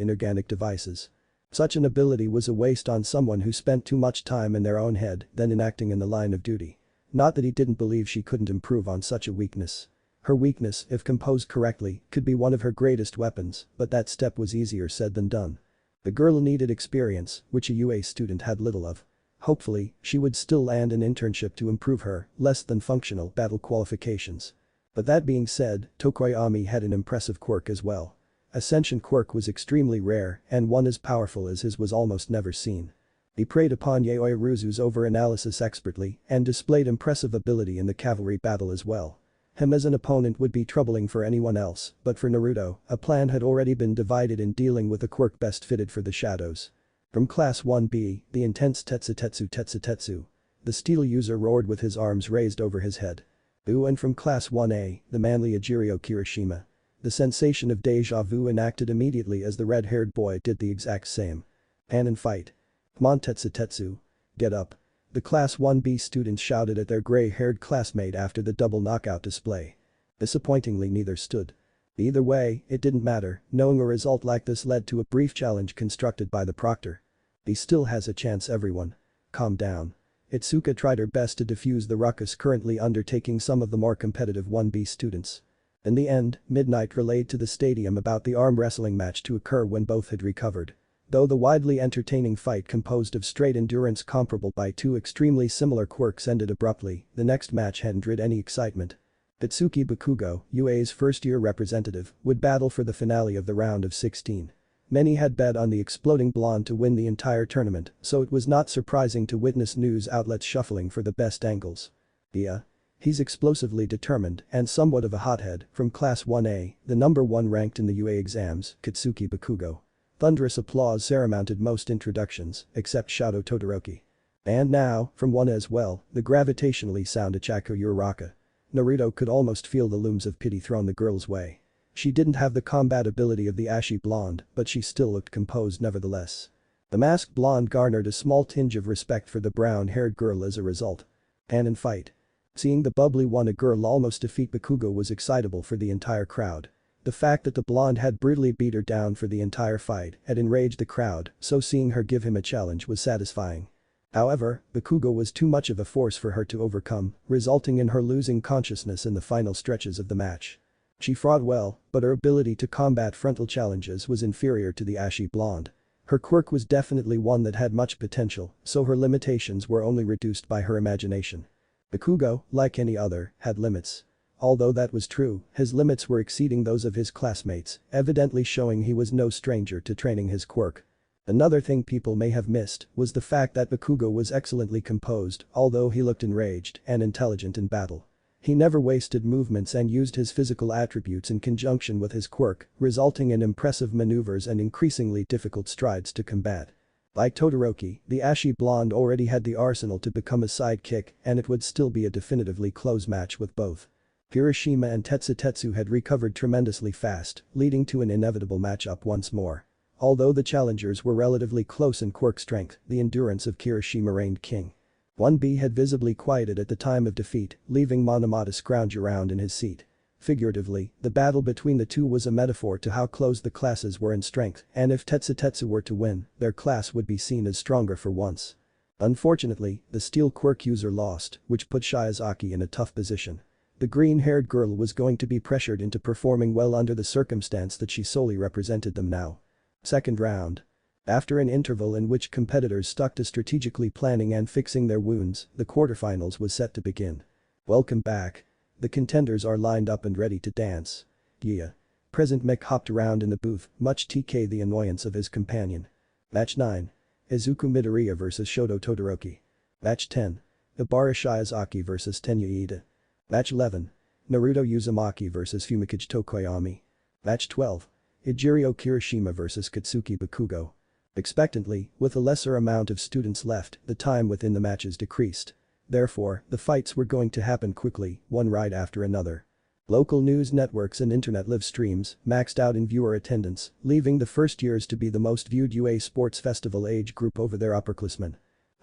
inorganic devices. Such an ability was a waste on someone who spent too much time in their own head than enacting in the line of duty. Not that he didn't believe she couldn't improve on such a weakness. Her weakness, if composed correctly, could be one of her greatest weapons, but that step was easier said than done. The girl needed experience, which a UA student had little of. Hopefully, she would still land an internship to improve her less than functional battle qualifications. But that being said, Tokoyami had an impressive quirk as well. Ascension quirk was extremely rare and one as powerful as his was almost never seen. He preyed upon Yaoiruzu's over-analysis expertly and displayed impressive ability in the cavalry battle as well. Him as an opponent would be troubling for anyone else, but for Naruto, a plan had already been divided in dealing with a quirk best fitted for the shadows. From Class 1B, the intense Tetsu. The steel user roared with his arms raised over his head. And from Class 1A, the manly Ejiro Kirishima. The sensation of deja vu enacted immediately as the red-haired boy did the exact same. Hand fight. Come on Tetsu. Get up. The Class 1B students shouted at their gray-haired classmate after the double knockout display. Disappointingly neither stood. Either way, it didn't matter, knowing a result like this led to a brief challenge constructed by the proctor. He still has a chance everyone. Calm down. Itsuka tried her best to defuse the ruckus currently undertaking some of the more competitive 1B students. In the end, Midnight relayed to the stadium about the arm wrestling match to occur when both had recovered. Though the widely entertaining fight composed of straight endurance comparable by two extremely similar quirks ended abruptly, the next match hadn't rid any excitement. Itsuki Bakugo, UA's first-year representative, would battle for the finale of the round of 16. Many had bet on the exploding blonde to win the entire tournament, so it was not surprising to witness news outlets shuffling for the best angles. Yeah. He's explosively determined and somewhat of a hothead. From Class 1A, the number 1 ranked in the UA exams, Katsuki Bakugo. Thunderous applause surmounted most introductions, except Shadow Todoroki. And now, from 1 as well, the gravitationally sound Ichako Uraraka. Naruto could almost feel the looms of pity thrown the girl's way. She didn't have the combat ability of the ashy blonde, but she still looked composed nevertheless. The masked blonde garnered a small tinge of respect for the brown-haired girl as a result. Hand fight. Seeing the bubbly one a girl almost defeat Bakugo was excitable for the entire crowd. The fact that the blonde had brutally beat her down for the entire fight had enraged the crowd, so seeing her give him a challenge was satisfying. However, Bakugo was too much of a force for her to overcome, resulting in her losing consciousness in the final stretches of the match. She fought well, but her ability to combat frontal challenges was inferior to the ashy blonde. Her quirk was definitely one that had much potential, so her limitations were only reduced by her imagination. Bakugo, like any other, had limits. Although that was true, his limits were exceeding those of his classmates, evidently showing he was no stranger to training his quirk. Another thing people may have missed was the fact that Bakugo was excellently composed, although he looked enraged and intelligent in battle. He never wasted movements and used his physical attributes in conjunction with his quirk, resulting in impressive maneuvers and increasingly difficult strides to combat. Like Todoroki, the ashy blonde already had the arsenal to become a sidekick, and it would still be a definitively close match with both. Kirishima and Tetsutetsu had recovered tremendously fast, leading to an inevitable matchup once more. Although the challengers were relatively close in quirk strength, the endurance of Kirishima reigned king. 1B had visibly quieted at the time of defeat, leaving Monomata scrounge around in his seat. Figuratively, the battle between the two was a metaphor to how close the classes were in strength, and if Tetsutetsu were to win, their class would be seen as stronger for once. Unfortunately, the steel quirk user lost, which put Shiozaki in a tough position. The green-haired girl was going to be pressured into performing well under the circumstance that she solely represented them now. Second round. After an interval in which competitors stuck to strategically planning and fixing their wounds, the quarterfinals was set to begin. Welcome back. The contenders are lined up and ready to dance. Yeah. Present Mech hopped around in the booth, much TK the annoyance of his companion. Match 9. Izuku Midoriya vs Shoto Todoroki. Match 10. Ibara Shiozaki vs Tenya Iida. Match 11. Naruto Uzumaki vs Fumikage Tokoyami. Match 12. Ijiro Kirishima vs Katsuki Bakugo. Expectantly, with a lesser amount of students left, the time within the matches decreased. Therefore, the fights were going to happen quickly, one right after another. Local news networks and internet live streams maxed out in viewer attendance, leaving the first years to be the most viewed UA Sports Festival age group over their upperclassmen.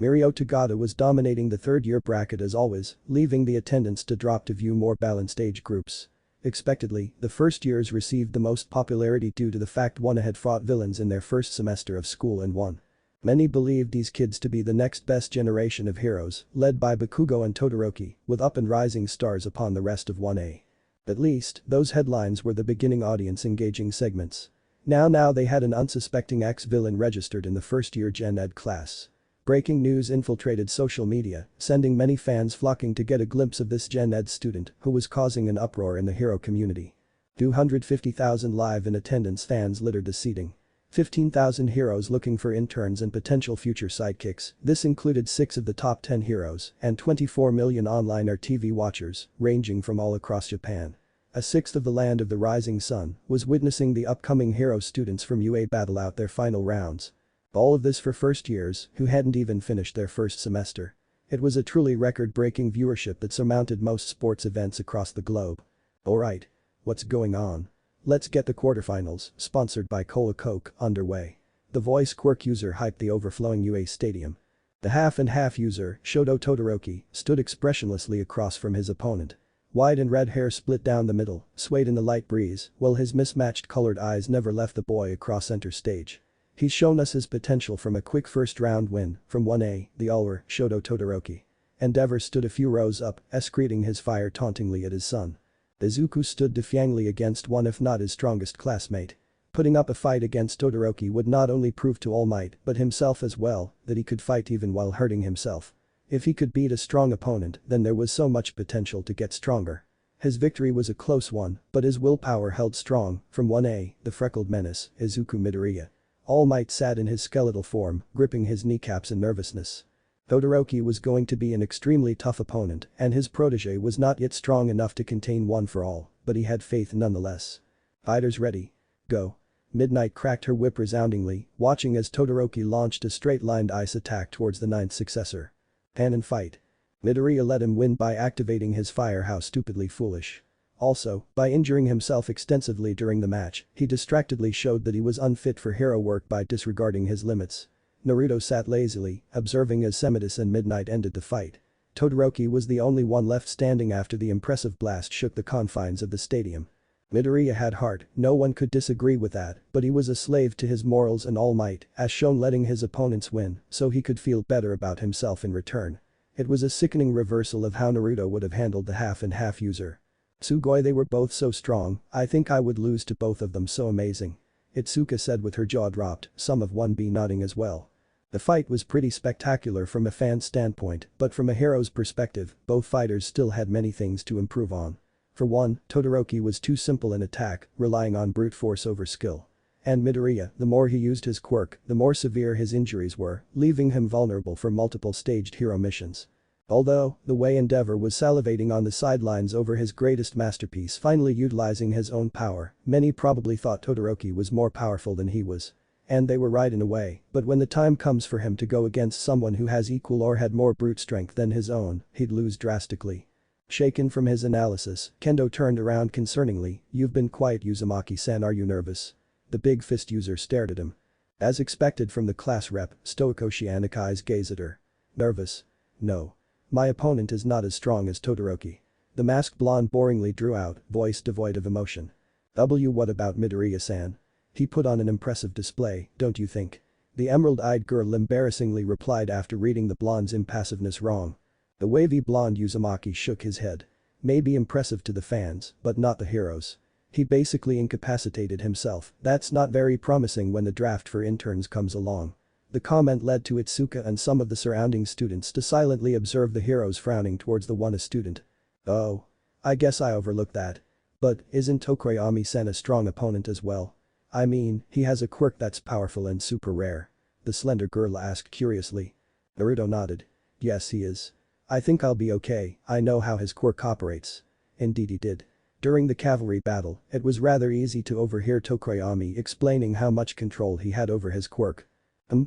Mirio Tagada was dominating the third-year bracket as always, leaving the attendance to drop to view more balanced age groups. Expectedly, the first years received the most popularity due to the fact one had fought villains in their first semester of school and won. Many believed these kids to be the next best generation of heroes, led by Bakugo and Todoroki, with up and rising stars upon the rest of 1A. At least, those headlines were the beginning audience-engaging segments. Now they had an unsuspecting ex-villain registered in the first-year Gen Ed class. Breaking news infiltrated social media, sending many fans flocking to get a glimpse of this Gen Ed student who was causing an uproar in the hero community. 250,000 live in attendance fans littered the seating. 15,000 heroes looking for interns and potential future sidekicks, this included 6 of the top 10 heroes, and 24 million online or TV watchers, ranging from all across Japan. A sixth of the land of the rising sun was witnessing the upcoming hero students from UA battle out their final rounds. All of this for first years who hadn't even finished their first semester. It was a truly record-breaking viewership that surmounted most sports events across the globe. Alright. What's going on? Let's get the quarterfinals, sponsored by Cola Coke, underway. The voice quirk user hyped the overflowing UA stadium. The half-and-half user, Shoto Todoroki, stood expressionlessly across from his opponent. White and red hair split down the middle, swayed in the light breeze, while his mismatched colored eyes never left the boy across center stage. He's shown us his potential from a quick first-round win from 1A, the Ulwer, Shoto Todoroki. Endeavor stood a few rows up, excreting his fire tauntingly at his son. Izuku stood defiantly against one if not his strongest classmate. Putting up a fight against Todoroki would not only prove to All Might but himself as well that he could fight even while hurting himself. If he could beat a strong opponent, then there was so much potential to get stronger. His victory was a close one, but his willpower held strong. From 1A, the freckled menace, Izuku Midoriya. All Might sat in his skeletal form, gripping his kneecaps in nervousness. Todoroki was going to be an extremely tough opponent, and his protege was not yet strong enough to contain one for all, but he had faith nonetheless. Fighters ready. Go. Midnight cracked her whip resoundingly, watching as Todoroki launched a straight-lined ice attack towards the ninth successor. Pan and fight. Midoriya let him win by activating his fire. How stupidly foolish. Also, by injuring himself extensively during the match, he distractedly showed that he was unfit for hero work by disregarding his limits. Naruto sat lazily, observing as Semitis and Midnight ended the fight. Todoroki was the only one left standing after the impressive blast shook the confines of the stadium. Midoriya had heart, no one could disagree with that, but he was a slave to his morals and All Might, as shown letting his opponents win, so he could feel better about himself in return. It was a sickening reversal of how Naruto would have handled the half-and-half user. Sugoi, they were both so strong, I think I would lose to both of them, so amazing. Itsuka said with her jaw dropped, some of 1B nodding as well. The fight was pretty spectacular from a fan's standpoint, but from a hero's perspective, both fighters still had many things to improve on. For one, Todoroki was too simple in attack, relying on brute force over skill. And Midoriya, the more he used his quirk, the more severe his injuries were, leaving him vulnerable for multiple staged hero missions. Although, the way Endeavor was salivating on the sidelines over his greatest masterpiece finally utilizing his own power, many probably thought Todoroki was more powerful than he was. And they were right in a way, but when the time comes for him to go against someone who has equal or had more brute strength than his own, he'd lose drastically. Shaken from his analysis, Kendo turned around concerningly. "You've been quiet, Uzumaki-san, are you nervous?" The big fist user stared at him. As expected from the class rep, stoic Oceanic's gaze at her. "Nervous? No. My opponent is not as strong as Todoroki." The masked blonde boringly drew out, voice devoid of emotion. What about Midoriya-san? He put on an impressive display, don't you think?" The emerald-eyed girl embarrassingly replied after reading the blonde's impassiveness wrong. The wavy blonde Uzumaki shook his head. "Maybe impressive to the fans, but not the heroes. He basically incapacitated himself, that's not very promising when the draft for interns comes along." The comment led to Itsuka and some of the surrounding students to silently observe the heroes frowning towards the one student. "Oh. I guess I overlooked that. But isn't Tokoyami-sen a strong opponent as well? I mean, he has a quirk that's powerful and super rare." The slender girl asked curiously. Naruto nodded. "Yes, he is. I think I'll be okay, I know how his quirk operates." Indeed he did. During the cavalry battle, it was rather easy to overhear Tokoyami explaining how much control he had over his quirk.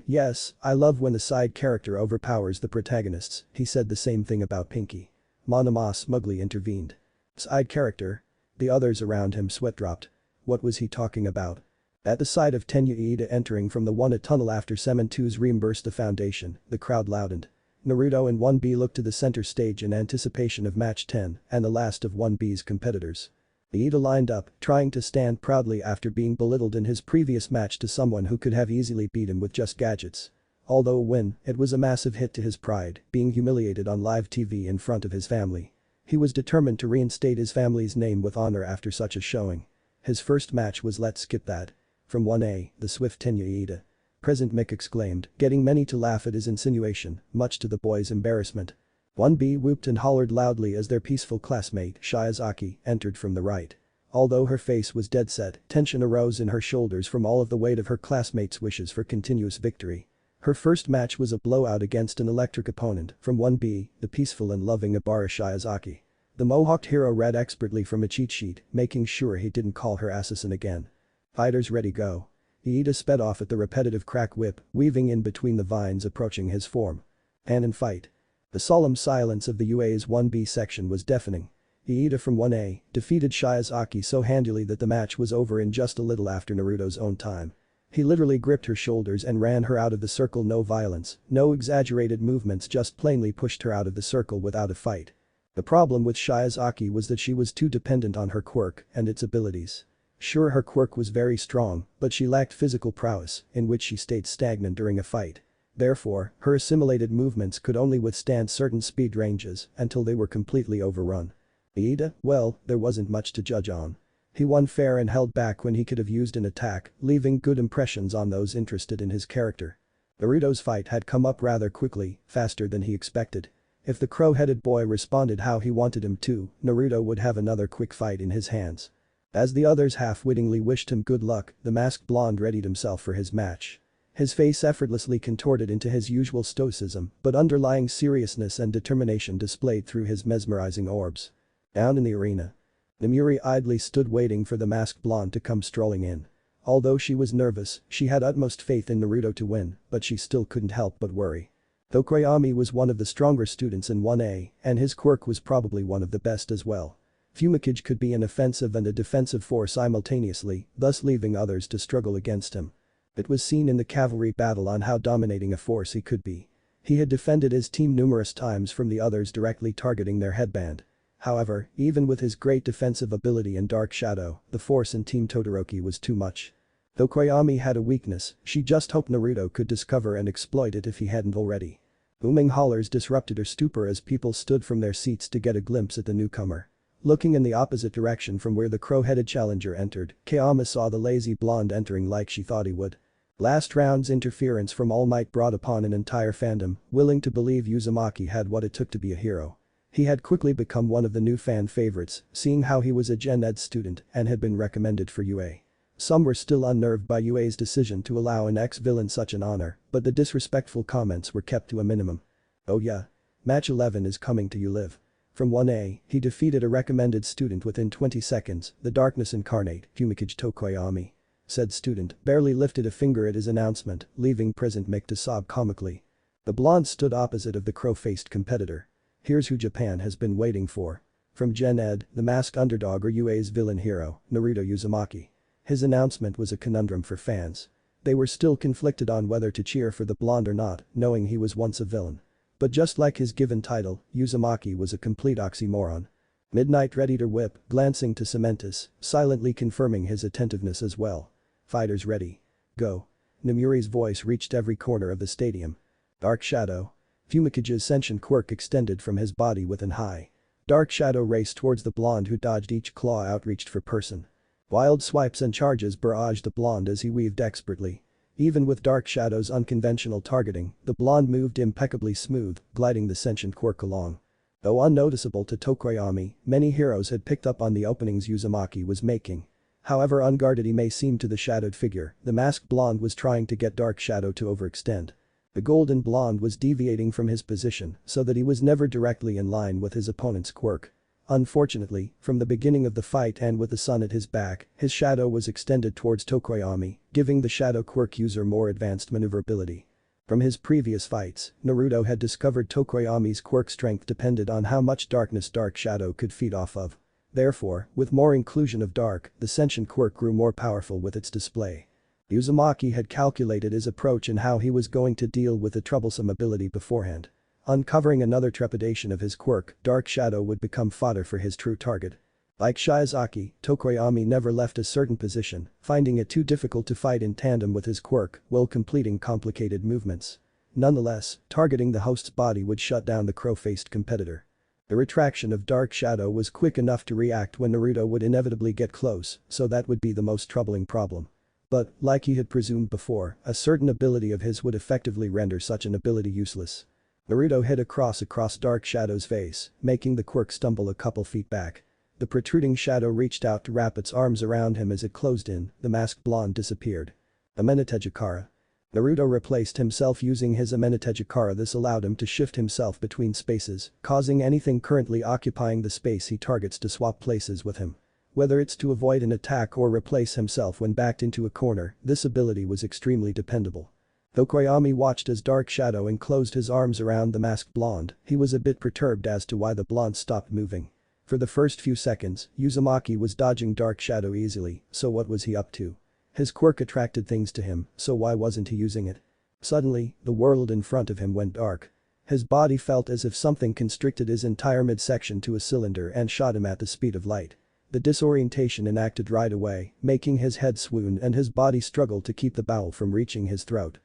Yes, I love when the side character overpowers the protagonists," he said the same thing about Pinky. Monoma smugly intervened. "Side character?" The others around him sweat dropped. What was he talking about? At the sight of Tenya Iida entering from the 1A tunnel after Semen 2's reimbursed the foundation, the crowd loudened. Naruto and 1B looked to the center stage in anticipation of match 10 and the last of 1B's competitors. Iida lined up, trying to stand proudly after being belittled in his previous match to someone who could have easily beat him with just gadgets. Although a win, it was a massive hit to his pride, being humiliated on live TV in front of his family. He was determined to reinstate his family's name with honor after such a showing. His first match was "Let's skip that." From 1A, the swift Tenya Iida. Present Mick exclaimed, getting many to laugh at his insinuation, much to the boys' embarrassment. 1B whooped and hollered loudly as their peaceful classmate, Shiozaki, entered from the right. Although her face was dead set, tension arose in her shoulders from all of the weight of her classmates' wishes for continuous victory. Her first match was a blowout against an electric opponent from 1B, the peaceful and loving Ibara Shiozaki. The mohawked hero read expertly from a cheat sheet, making sure he didn't call her assassin again. "Fighters ready, go." Iida sped off at the repetitive crack whip, weaving in between the vines approaching his form. And in fight. The solemn silence of the UA's 1B section was deafening. Iida from 1A defeated Shiozaki so handily that the match was over in just a little after Naruto's own time. He literally gripped her shoulders and ran her out of the circle, no violence, no exaggerated movements, just plainly pushed her out of the circle without a fight. The problem with Shiozaki was that she was too dependent on her quirk and its abilities. Sure, her quirk was very strong, but she lacked physical prowess, in which she stayed stagnant during a fight. Therefore, her assimilated movements could only withstand certain speed ranges until they were completely overrun. Iida, well, there wasn't much to judge on. He won fair and held back when he could have used an attack, leaving good impressions on those interested in his character. Naruto's fight had come up rather quickly, faster than he expected. If the crow-headed boy responded how he wanted him to, Naruto would have another quick fight in his hands. As the others half-wittingly wished him good luck, the masked blonde readied himself for his match. His face effortlessly contorted into his usual stoicism, but underlying seriousness and determination displayed through his mesmerizing orbs. Down in the arena. Namuri idly stood waiting for the masked blonde to come strolling in. Although she was nervous, she had utmost faith in Naruto to win, but she still couldn't help but worry. Tokoyami was one of the stronger students in 1A, and his quirk was probably one of the best as well. Fumikage could be an offensive and a defensive force simultaneously, thus leaving others to struggle against him. It was seen in the cavalry battle on how dominating a force he could be. He had defended his team numerous times from the others directly targeting their headband. However, even with his great defensive ability and dark shadow, the force in Team Todoroki was too much. Tokoyami had a weakness, she just hoped Naruto could discover and exploit it if he hadn't already. Booming hollers disrupted her stupor as people stood from their seats to get a glimpse at the newcomer. Looking in the opposite direction from where the crow-headed challenger entered, Kayama saw the lazy blonde entering like she thought he would. Last round's interference from All Might brought upon an entire fandom, willing to believe Uzumaki had what it took to be a hero. He had quickly become one of the new fan favorites, seeing how he was a Gen Ed student and had been recommended for UA. Some were still unnerved by UA's decision to allow an ex-villain such an honor, but the disrespectful comments were kept to a minimum. "Oh yeah. Match 11 is coming to you live. From 1A, he defeated a recommended student within 20 seconds, the darkness incarnate, Fumikage Tokoyami. Said student barely lifted a finger at his announcement, leaving present Mick to sob comically. The blonde stood opposite of the crow-faced competitor. Here's who Japan has been waiting for. From Gen Ed, the masked underdog or UA's villain hero, Naruto Uzumaki. His announcement was a conundrum for fans. They were still conflicted on whether to cheer for the blonde or not, knowing he was once a villain. But just like his given title, Uzumaki was a complete oxymoron. Midnight ready to whip, glancing to Cementus, silently confirming his attentiveness as well. Fighters ready. Go. Namuri's voice reached every corner of the stadium. Dark Shadow. Fumikage's sentient quirk extended from his body with an high. Dark Shadow raced towards the blonde who dodged each claw outreached for person. Wild swipes and charges barraged the blonde as he weaved expertly. Even with Dark Shadow's unconventional targeting, the blonde moved impeccably smooth, gliding the sentient quirk along. Though unnoticeable to Tokoyami, many heroes had picked up on the openings Uzumaki was making. However unguarded he may seem to the shadowed figure, the masked blonde was trying to get Dark Shadow to overextend. The golden blonde was deviating from his position so that he was never directly in line with his opponent's quirk. Unfortunately, from the beginning of the fight and with the sun at his back, his shadow was extended towards Tokoyami, giving the shadow quirk user more advanced maneuverability. From his previous fights, Naruto had discovered Tokoyami's quirk strength depended on how much darkness Dark Shadow could feed off of. Therefore, with more inclusion of dark, the sentient quirk grew more powerful with its display. Uzumaki had calculated his approach and how he was going to deal with the troublesome ability beforehand. Uncovering another trepidation of his quirk, Dark Shadow would become fodder for his true target. Like Shiozaki, Tokoyami never left a certain position, finding it too difficult to fight in tandem with his quirk while completing complicated movements. Nonetheless, targeting the host's body would shut down the crow-faced competitor. The retraction of Dark Shadow was quick enough to react when Naruto would inevitably get close, so that would be the most troubling problem. But, like he had presumed before, a certain ability of his would effectively render such an ability useless. Naruto hit across Dark Shadow's face, making the quirk stumble a couple feet back. The protruding shadow reached out to wrap its arms around him as it closed in, the masked blonde disappeared. Amenetejikara. Naruto replaced himself using his Amenetejikara. This allowed him to shift himself between spaces, causing anything currently occupying the space he targets to swap places with him. Whether it's to avoid an attack or replace himself when backed into a corner, this ability was extremely dependable. Tokoyami watched as Dark Shadow enclosed his arms around the masked blonde, he was a bit perturbed as to why the blonde stopped moving. For the first few seconds, Uzumaki was dodging Dark Shadow easily, so what was he up to? His quirk attracted things to him, so why wasn't he using it? Suddenly, the world in front of him went dark. His body felt as if something constricted his entire midsection to a cylinder and shot him at the speed of light. The disorientation enacted right away, making his head swoon and his body struggle to keep the bowel from reaching his throat.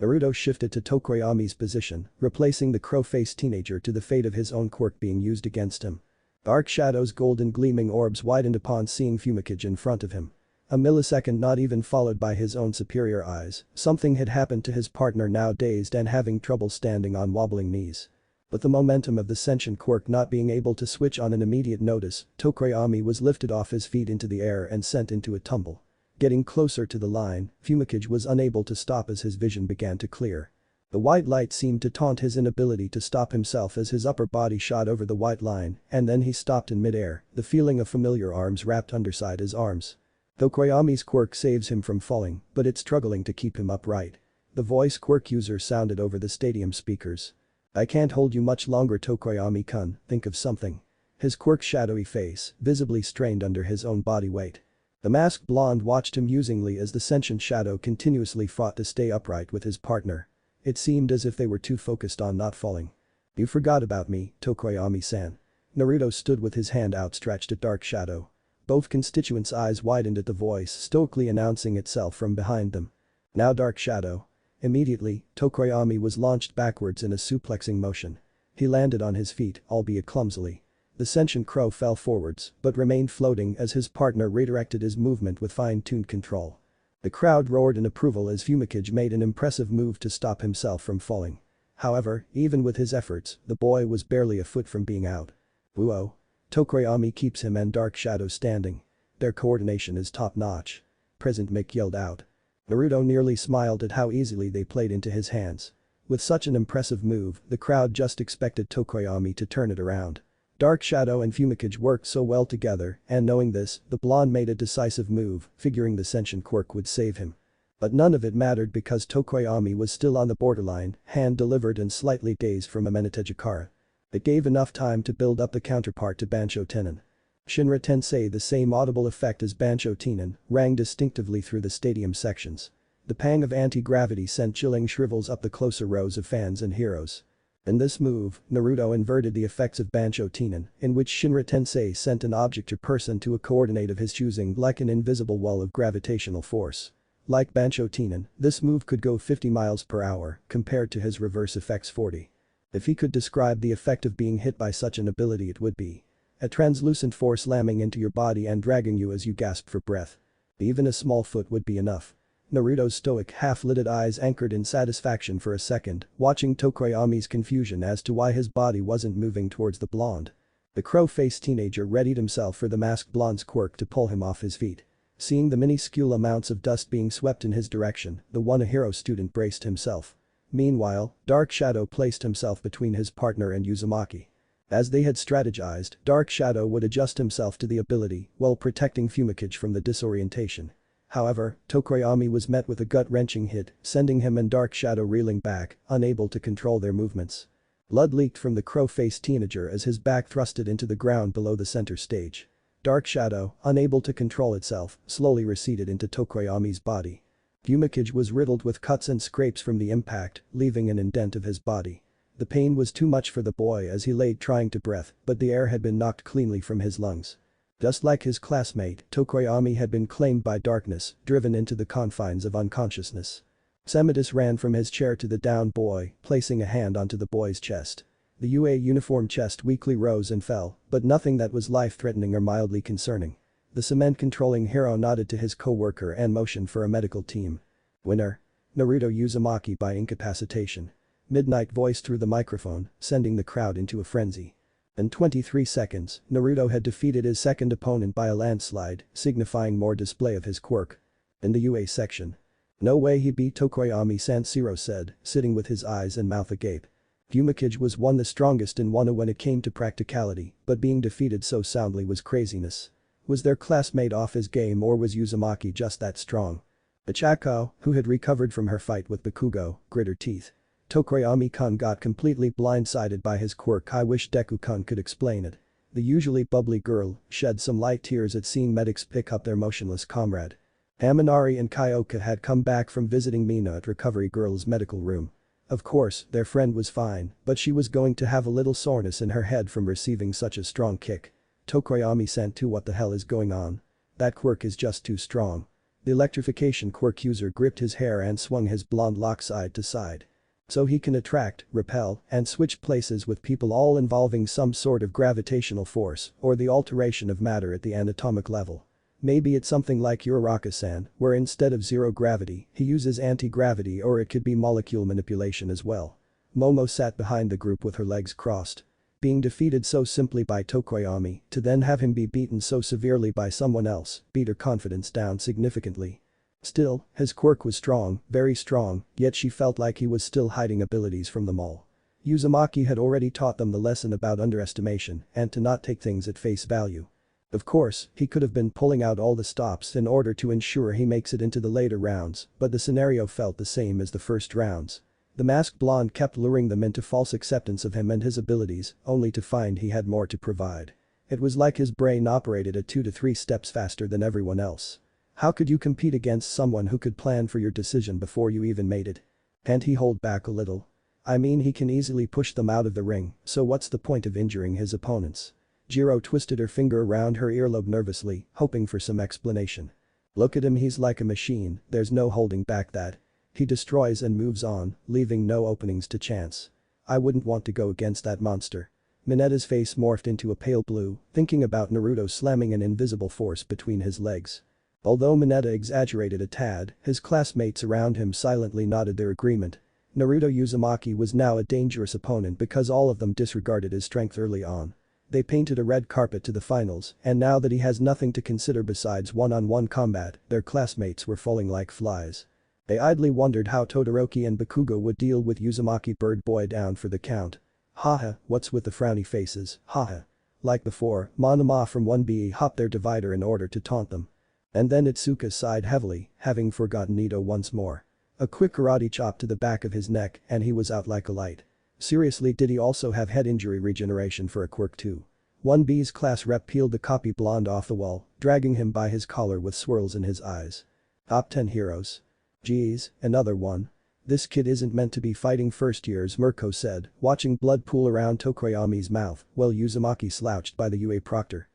Naruto shifted to Tokoyami's position, replacing the crow-faced teenager to the fate of his own quirk being used against him. Dark Shadow's golden gleaming orbs widened upon seeing Fumikage in front of him. A millisecond not even followed by his own superior eyes, something had happened to his partner now dazed and having trouble standing on wobbling knees. But the momentum of the sentient quirk not being able to switch on an immediate notice, Tokoyami was lifted off his feet into the air and sent into a tumble. Getting closer to the line, Fumikage was unable to stop as his vision began to clear. The white light seemed to taunt his inability to stop himself as his upper body shot over the white line, and then he stopped in midair, the feeling of familiar arms wrapped underside his arms. Tokoyami's quirk saves him from falling, but it's struggling to keep him upright. The voice quirk user sounded over the stadium speakers. I can't hold you much longer Tokoyami-kun, think of something. His quirk's shadowy face, visibly strained under his own body weight. The masked blonde watched him musingly as the sentient shadow continuously fought to stay upright with his partner. It seemed as if they were too focused on not falling. You forgot about me, Tokoyami-san. Naruto stood with his hand outstretched at Dark Shadow. Both constituents' eyes widened at the voice stoically announcing itself from behind them. Now Dark Shadow. Immediately, Tokoyami was launched backwards in a suplexing motion. He landed on his feet, albeit clumsily. The sentient crow fell forwards, but remained floating as his partner redirected his movement with fine-tuned control. The crowd roared in approval as Fumikage made an impressive move to stop himself from falling. However, even with his efforts, the boy was barely a foot from being out. Whoa. Tokoyami keeps him and Dark Shadow standing. Their coordination is top-notch. Present Mick yelled out. Naruto nearly smiled at how easily they played into his hands. With such an impressive move, the crowd just expected Tokoyami to turn it around. Dark Shadow and Fumikage worked so well together, and knowing this, the blonde made a decisive move, figuring the sentient quirk would save him. But none of it mattered because Tokoyami was still on the borderline, hand-delivered and slightly dazed from a Amenete-Jakara. It gave enough time to build up the counterpart to Bancho Tenon. Shinra Tensei, the same audible effect as Bancho Tenon, rang distinctively through the stadium sections. The pang of anti-gravity sent chilling shrivels up the closer rows of fans and heroes. In this move, Naruto inverted the effects of Bancho Tenon, in which Shinra Tensei sent an object or person to a coordinate of his choosing like an invisible wall of gravitational force. Like Bancho Tenon, this move could go 50 miles per hour, compared to his reverse effects 40. If he could describe the effect of being hit by such an ability, it would be a translucent force slamming into your body and dragging you as you gasp for breath. Even a small foot would be enough. Naruto's stoic half-lidded eyes anchored in satisfaction for a second, watching Tokoyami's confusion as to why his body wasn't moving towards the blonde. The crow-faced teenager readied himself for the masked blonde's quirk to pull him off his feet. Seeing the minuscule amounts of dust being swept in his direction, the one-hero student braced himself. Meanwhile, Dark Shadow placed himself between his partner and Uzumaki. As they had strategized, Dark Shadow would adjust himself to the ability while protecting Fumikage from the disorientation. However, Tokoyami was met with a gut-wrenching hit, sending him and Dark Shadow reeling back, unable to control their movements. Blood leaked from the crow-faced teenager as his back thrusted into the ground below the center stage. Dark Shadow, unable to control itself, slowly receded into Tokoyami's body. Fumikage was riddled with cuts and scrapes from the impact, leaving an indent of his body. The pain was too much for the boy as he lay trying to breathe, but the air had been knocked cleanly from his lungs. Just like his classmate, Tokoyami had been claimed by darkness, driven into the confines of unconsciousness. Semidus ran from his chair to the downed boy, placing a hand onto the boy's chest. The UA uniform chest weakly rose and fell, but nothing that was life-threatening or mildly concerning. The cement-controlling hero nodded to his co-worker and motioned for a medical team. Winner. Naruto Uzumaki by incapacitation. Midnight voiced through the microphone, sending the crowd into a frenzy. In 23 seconds, Naruto had defeated his second opponent by a landslide, signifying more display of his quirk. In the UA section. No way he beat Tokoyami, Sanshiro said, sitting with his eyes and mouth agape. Fumikage was the strongest in Wano when it came to practicality, but being defeated so soundly was craziness. Was their classmate off his game or was Uzumaki just that strong? Ichako, who had recovered from her fight with Bakugo, grit her teeth. Tokoyami-kun got completely blindsided by his quirk. I wish Deku-kun could explain it. The usually bubbly girl shed some light tears at seeing medics pick up their motionless comrade. Amanari and Kyoka had come back from visiting Mina at Recovery Girl's medical room. Of course, their friend was fine, but she was going to have a little soreness in her head from receiving such a strong kick. Tokoyami sent to what the hell is going on? That quirk is just too strong. The electrification quirk user gripped his hair and swung his blonde lock side to side. So he can attract, repel, and switch places with people, all involving some sort of gravitational force or the alteration of matter at the anatomic level. Maybe it's something like Uraraka-san, where instead of zero gravity, he uses anti-gravity, or it could be molecule manipulation as well. Momo sat behind the group with her legs crossed. Being defeated so simply by Tokoyami, to then have him be beaten so severely by someone else, beat her confidence down significantly. Still, his quirk was strong, very strong, yet she felt like he was still hiding abilities from them all. Uzumaki had already taught them the lesson about underestimation and to not take things at face value. Of course, he could have been pulling out all the stops in order to ensure he makes it into the later rounds, but the scenario felt the same as the first rounds. The masked blonde kept luring them into false acceptance of him and his abilities, only to find he had more to provide. It was like his brain operated at 2 to 3 steps faster than everyone else. How could you compete against someone who could plan for your decision before you even made it? Can't he hold back a little? I mean, he can easily push them out of the ring, so what's the point of injuring his opponents? Jiro twisted her finger around her earlobe nervously, hoping for some explanation. Look at him, he's like a machine, there's no holding back that. He destroys and moves on, leaving no openings to chance. I wouldn't want to go against that monster. Minetta's face morphed into a pale blue, thinking about Naruto slamming an invisible force between his legs. Although Mineta exaggerated a tad, his classmates around him silently nodded their agreement. Naruto Uzumaki was now a dangerous opponent because all of them disregarded his strength early on. They painted a red carpet to the finals, and now that he has nothing to consider besides one-on-one combat, their classmates were falling like flies. They idly wondered how Todoroki and Bakugo would deal with Uzumaki Bird Boy down for the count. Haha, what's with the frowny faces, haha. Like before, Monoma from 1B hopped their divider in order to taunt them. And then Itsuka sighed heavily, having forgotten Ito once more. A quick karate chop to the back of his neck and he was out like a light. Seriously, did he also have head injury regeneration for a quirk too? 1B's class rep peeled the copy blonde off the wall, dragging him by his collar with swirls in his eyes. Top 10 heroes. Geez, another one. This kid isn't meant to be fighting first years, Mirko said, watching blood pool around Tokoyami's mouth while Uzumaki slouched by the UA proctor.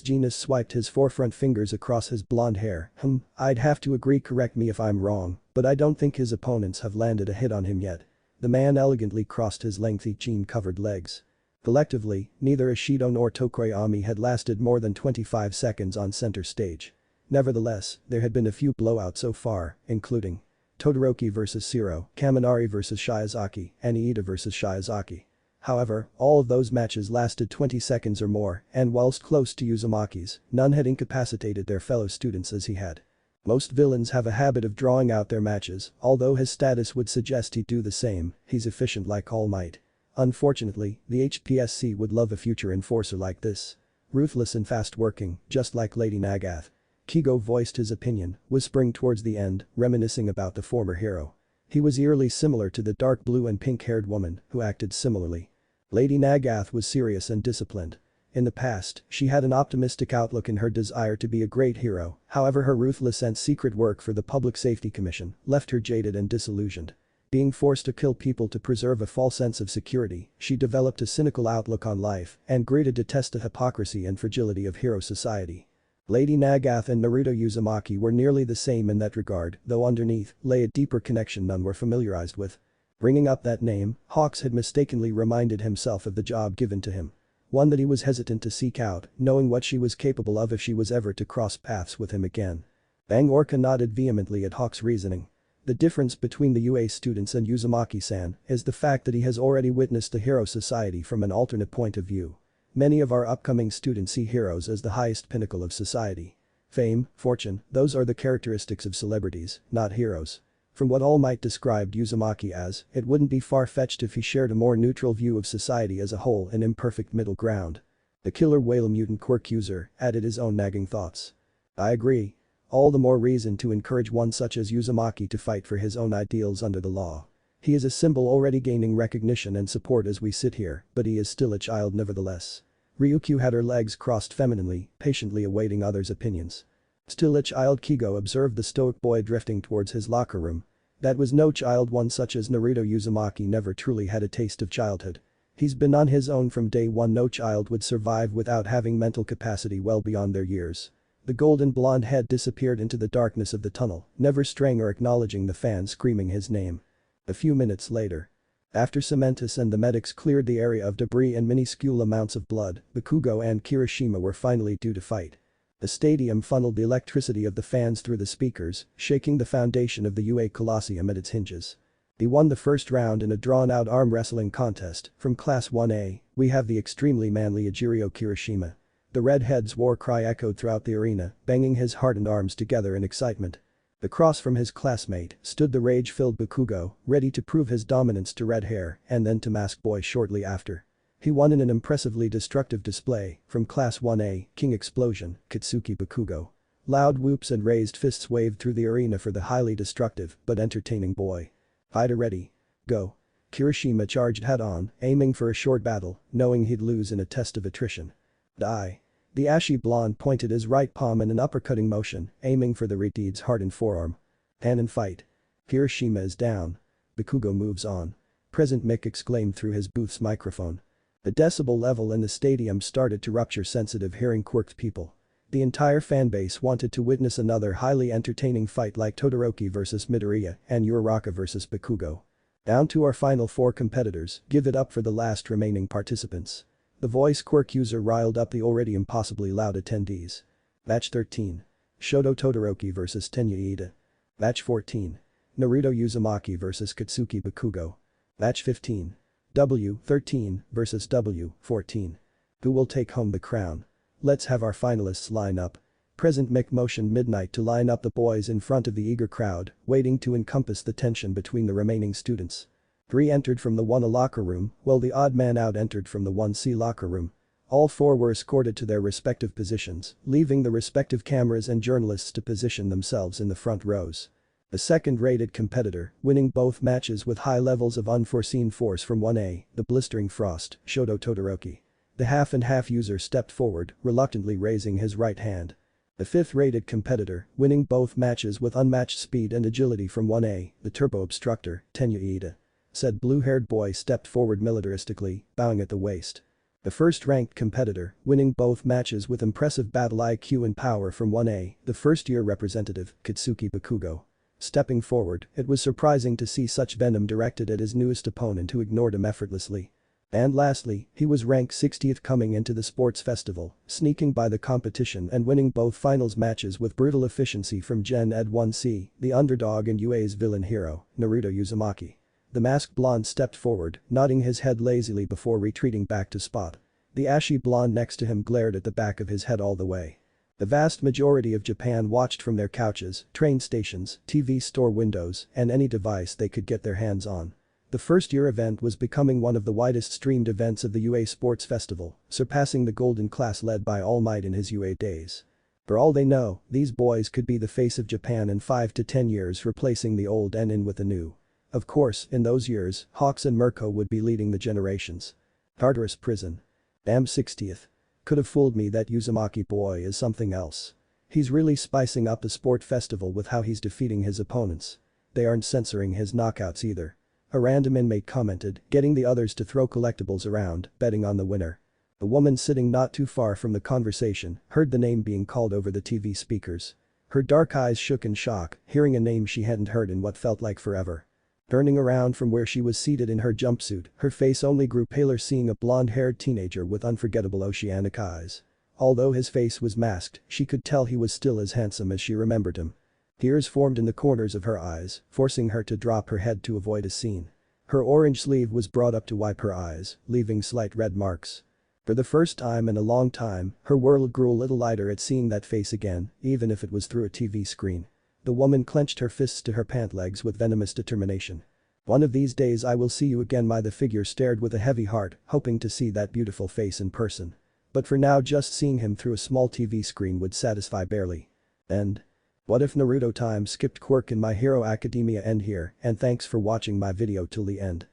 Genus swiped his forefront fingers across his blonde hair. I'd have to agree, correct me if I'm wrong, but I don't think his opponents have landed a hit on him yet. The man elegantly crossed his lengthy jean-covered legs. Collectively, neither Ishido nor Tokoyami had lasted more than 25 seconds on center stage. Nevertheless, there had been a few blowouts so far, including Todoroki vs Shiro, Kaminari vs Shiozaki, and Iida vs Shiozaki. However, all of those matches lasted 20 seconds or more, and whilst close to Uzumaki's, none had incapacitated their fellow students as he had. Most villains have a habit of drawing out their matches, although his status would suggest he'd do the same, he's efficient like All Might. Unfortunately, the HPSC would love a future enforcer like this. Ruthless and fast-working, just like Lady Nagath. Kigo voiced his opinion, whispering towards the end, reminiscing about the former hero. He was eerily similar to the dark blue and pink-haired woman who acted similarly. Lady Nagath was serious and disciplined. In the past, she had an optimistic outlook in her desire to be a great hero, however her ruthless and secret work for the Public Safety Commission left her jaded and disillusioned. Being forced to kill people to preserve a false sense of security, she developed a cynical outlook on life and grew to detest the hypocrisy and fragility of hero society. Lady Nagath and Naruto Uzumaki were nearly the same in that regard, though underneath lay a deeper connection none were familiarized with. Bringing up that name, Hawks had mistakenly reminded himself of the job given to him. One that he was hesitant to seek out, knowing what she was capable of if she was ever to cross paths with him again. Bang Orca nodded vehemently at Hawks' reasoning. The difference between the UA students and Uzumaki-san is the fact that he has already witnessed the hero society from an alternate point of view. Many of our upcoming students see heroes as the highest pinnacle of society. Fame, fortune, those are the characteristics of celebrities, not heroes. From what All Might described Uzumaki as, it wouldn't be far-fetched if he shared a more neutral view of society as a whole, an imperfect middle ground. The killer whale mutant quirk user added his own nagging thoughts. I agree. All the more reason to encourage one such as Uzumaki to fight for his own ideals under the law. He is a symbol already gaining recognition and support as we sit here, but he is still a child nevertheless. Ryukyu had her legs crossed femininely, patiently awaiting others' opinions. Still a child, Kigo observed the stoic boy drifting towards his locker room. That was no child, one such as Naruto Uzumaki never truly had a taste of childhood. He's been on his own from day one. No child would survive without having mental capacity well beyond their years. The golden blonde head disappeared into the darkness of the tunnel, never straying or acknowledging the fan screaming his name. A few minutes later. After Cementus and the medics cleared the area of debris and minuscule amounts of blood, Bakugo and Kirishima were finally due to fight. The stadium funneled the electricity of the fans through the speakers, shaking the foundation of the UA Colosseum at its hinges. They won the first round in a drawn-out arm wrestling contest. From Class 1A, we have the extremely manly Ejirio Kirishima. The redhead's war cry echoed throughout the arena, banging his hardened arms together in excitement. Across from his classmate stood the rage-filled Bakugo, ready to prove his dominance to Red Hair and then to Mask Boy shortly after. He won in an impressively destructive display. From Class 1A, King Explosion, Katsuki Bakugo. Loud whoops and raised fists waved through the arena for the highly destructive but entertaining boy. Ida ready. Go. Kirishima charged head-on, aiming for a short battle, knowing he'd lose in a test of attrition. Die. The ashy blonde pointed his right palm in an uppercutting motion, aiming for the Retide's hardened forearm. Cannon fight. Kirishima is down. Bakugo moves on. Present Mick exclaimed through his booth's microphone. The decibel level in the stadium started to rupture, sensitive hearing quirked people. The entire fanbase wanted to witness another highly entertaining fight like Todoroki vs Midoriya and Uraraka vs Bakugo. Down to our final 4 competitors, give it up for the last remaining participants. The voice quirk user riled up the already impossibly loud attendees. Match 13. Shoto Todoroki vs Tenya Iida. Match 14. Naruto Uzumaki vs Katsuki Bakugo. Match 15. W13 vs W14. Who will take home the crown? Let's have our finalists line up. Present Mick motioned Midnight to line up the boys in front of the eager crowd, waiting to encompass the tension between the remaining students. 3 entered from the 1A locker room, while the odd man out entered from the 1C locker room. All 4 were escorted to their respective positions, leaving the respective cameras and journalists to position themselves in the front rows. A second-rated competitor, winning both matches with high levels of unforeseen force from 1A, the Blistering Frost, Shoto Todoroki. The half-and-half user stepped forward, reluctantly raising his right hand. A 5th-rated competitor, winning both matches with unmatched speed and agility from 1A, the Turbo Obstructor, Tenya Iida. Said blue-haired boy stepped forward militaristically, bowing at the waist. The first-ranked competitor, winning both matches with impressive battle IQ and power from 1A, the first-year representative, Katsuki Bakugo. Stepping forward, it was surprising to see such venom directed at his newest opponent who ignored him effortlessly. And lastly, he was ranked 60th coming into the sports festival, sneaking by the competition and winning both finals matches with brutal efficiency from Gen Ed 1C, the underdog and UA's villain hero, Naruto Uzumaki. The masked blonde stepped forward, nodding his head lazily before retreating back to spot. The ashy blonde next to him glared at the back of his head all the way. The vast majority of Japan watched from their couches, train stations, TV store windows, and any device they could get their hands on. The first-year event was becoming one of the widest streamed events of the UA Sports Festival, surpassing the Golden Class led by All Might in his UA days. For all they know, these boys could be the face of Japan in 5 to 10 years, replacing the old and in with the new. Of course, in those years, Hawks and Mirko would be leading the generations. Tartarus Prison. Damn 60th. Could have fooled me that Uzumaki boy is something else. He's really spicing up the sport festival with how he's defeating his opponents. They aren't censoring his knockouts either. A random inmate commented, getting the others to throw collectibles around, betting on the winner. A woman sitting not too far from the conversation heard the name being called over the TV speakers. Her dark eyes shook in shock, hearing a name she hadn't heard in what felt like forever. Turning around from where she was seated in her jumpsuit, her face only grew paler seeing a blonde-haired teenager with unforgettable oceanic eyes. Although his face was masked, she could tell he was still as handsome as she remembered him. Tears formed in the corners of her eyes, forcing her to drop her head to avoid a scene. Her orange sleeve was brought up to wipe her eyes, leaving slight red marks. For the first time in a long time, her world grew a little lighter at seeing that face again, even if it was through a TV screen. The woman clenched her fists to her pant legs with venomous determination. One of these days I will see you again. The figure stared with a heavy heart, hoping to see that beautiful face in person. But for now just seeing him through a small TV screen would satisfy barely. End. What if Naruto time skipped quirk in My Hero Academia? End here, and thanks for watching my video till the end.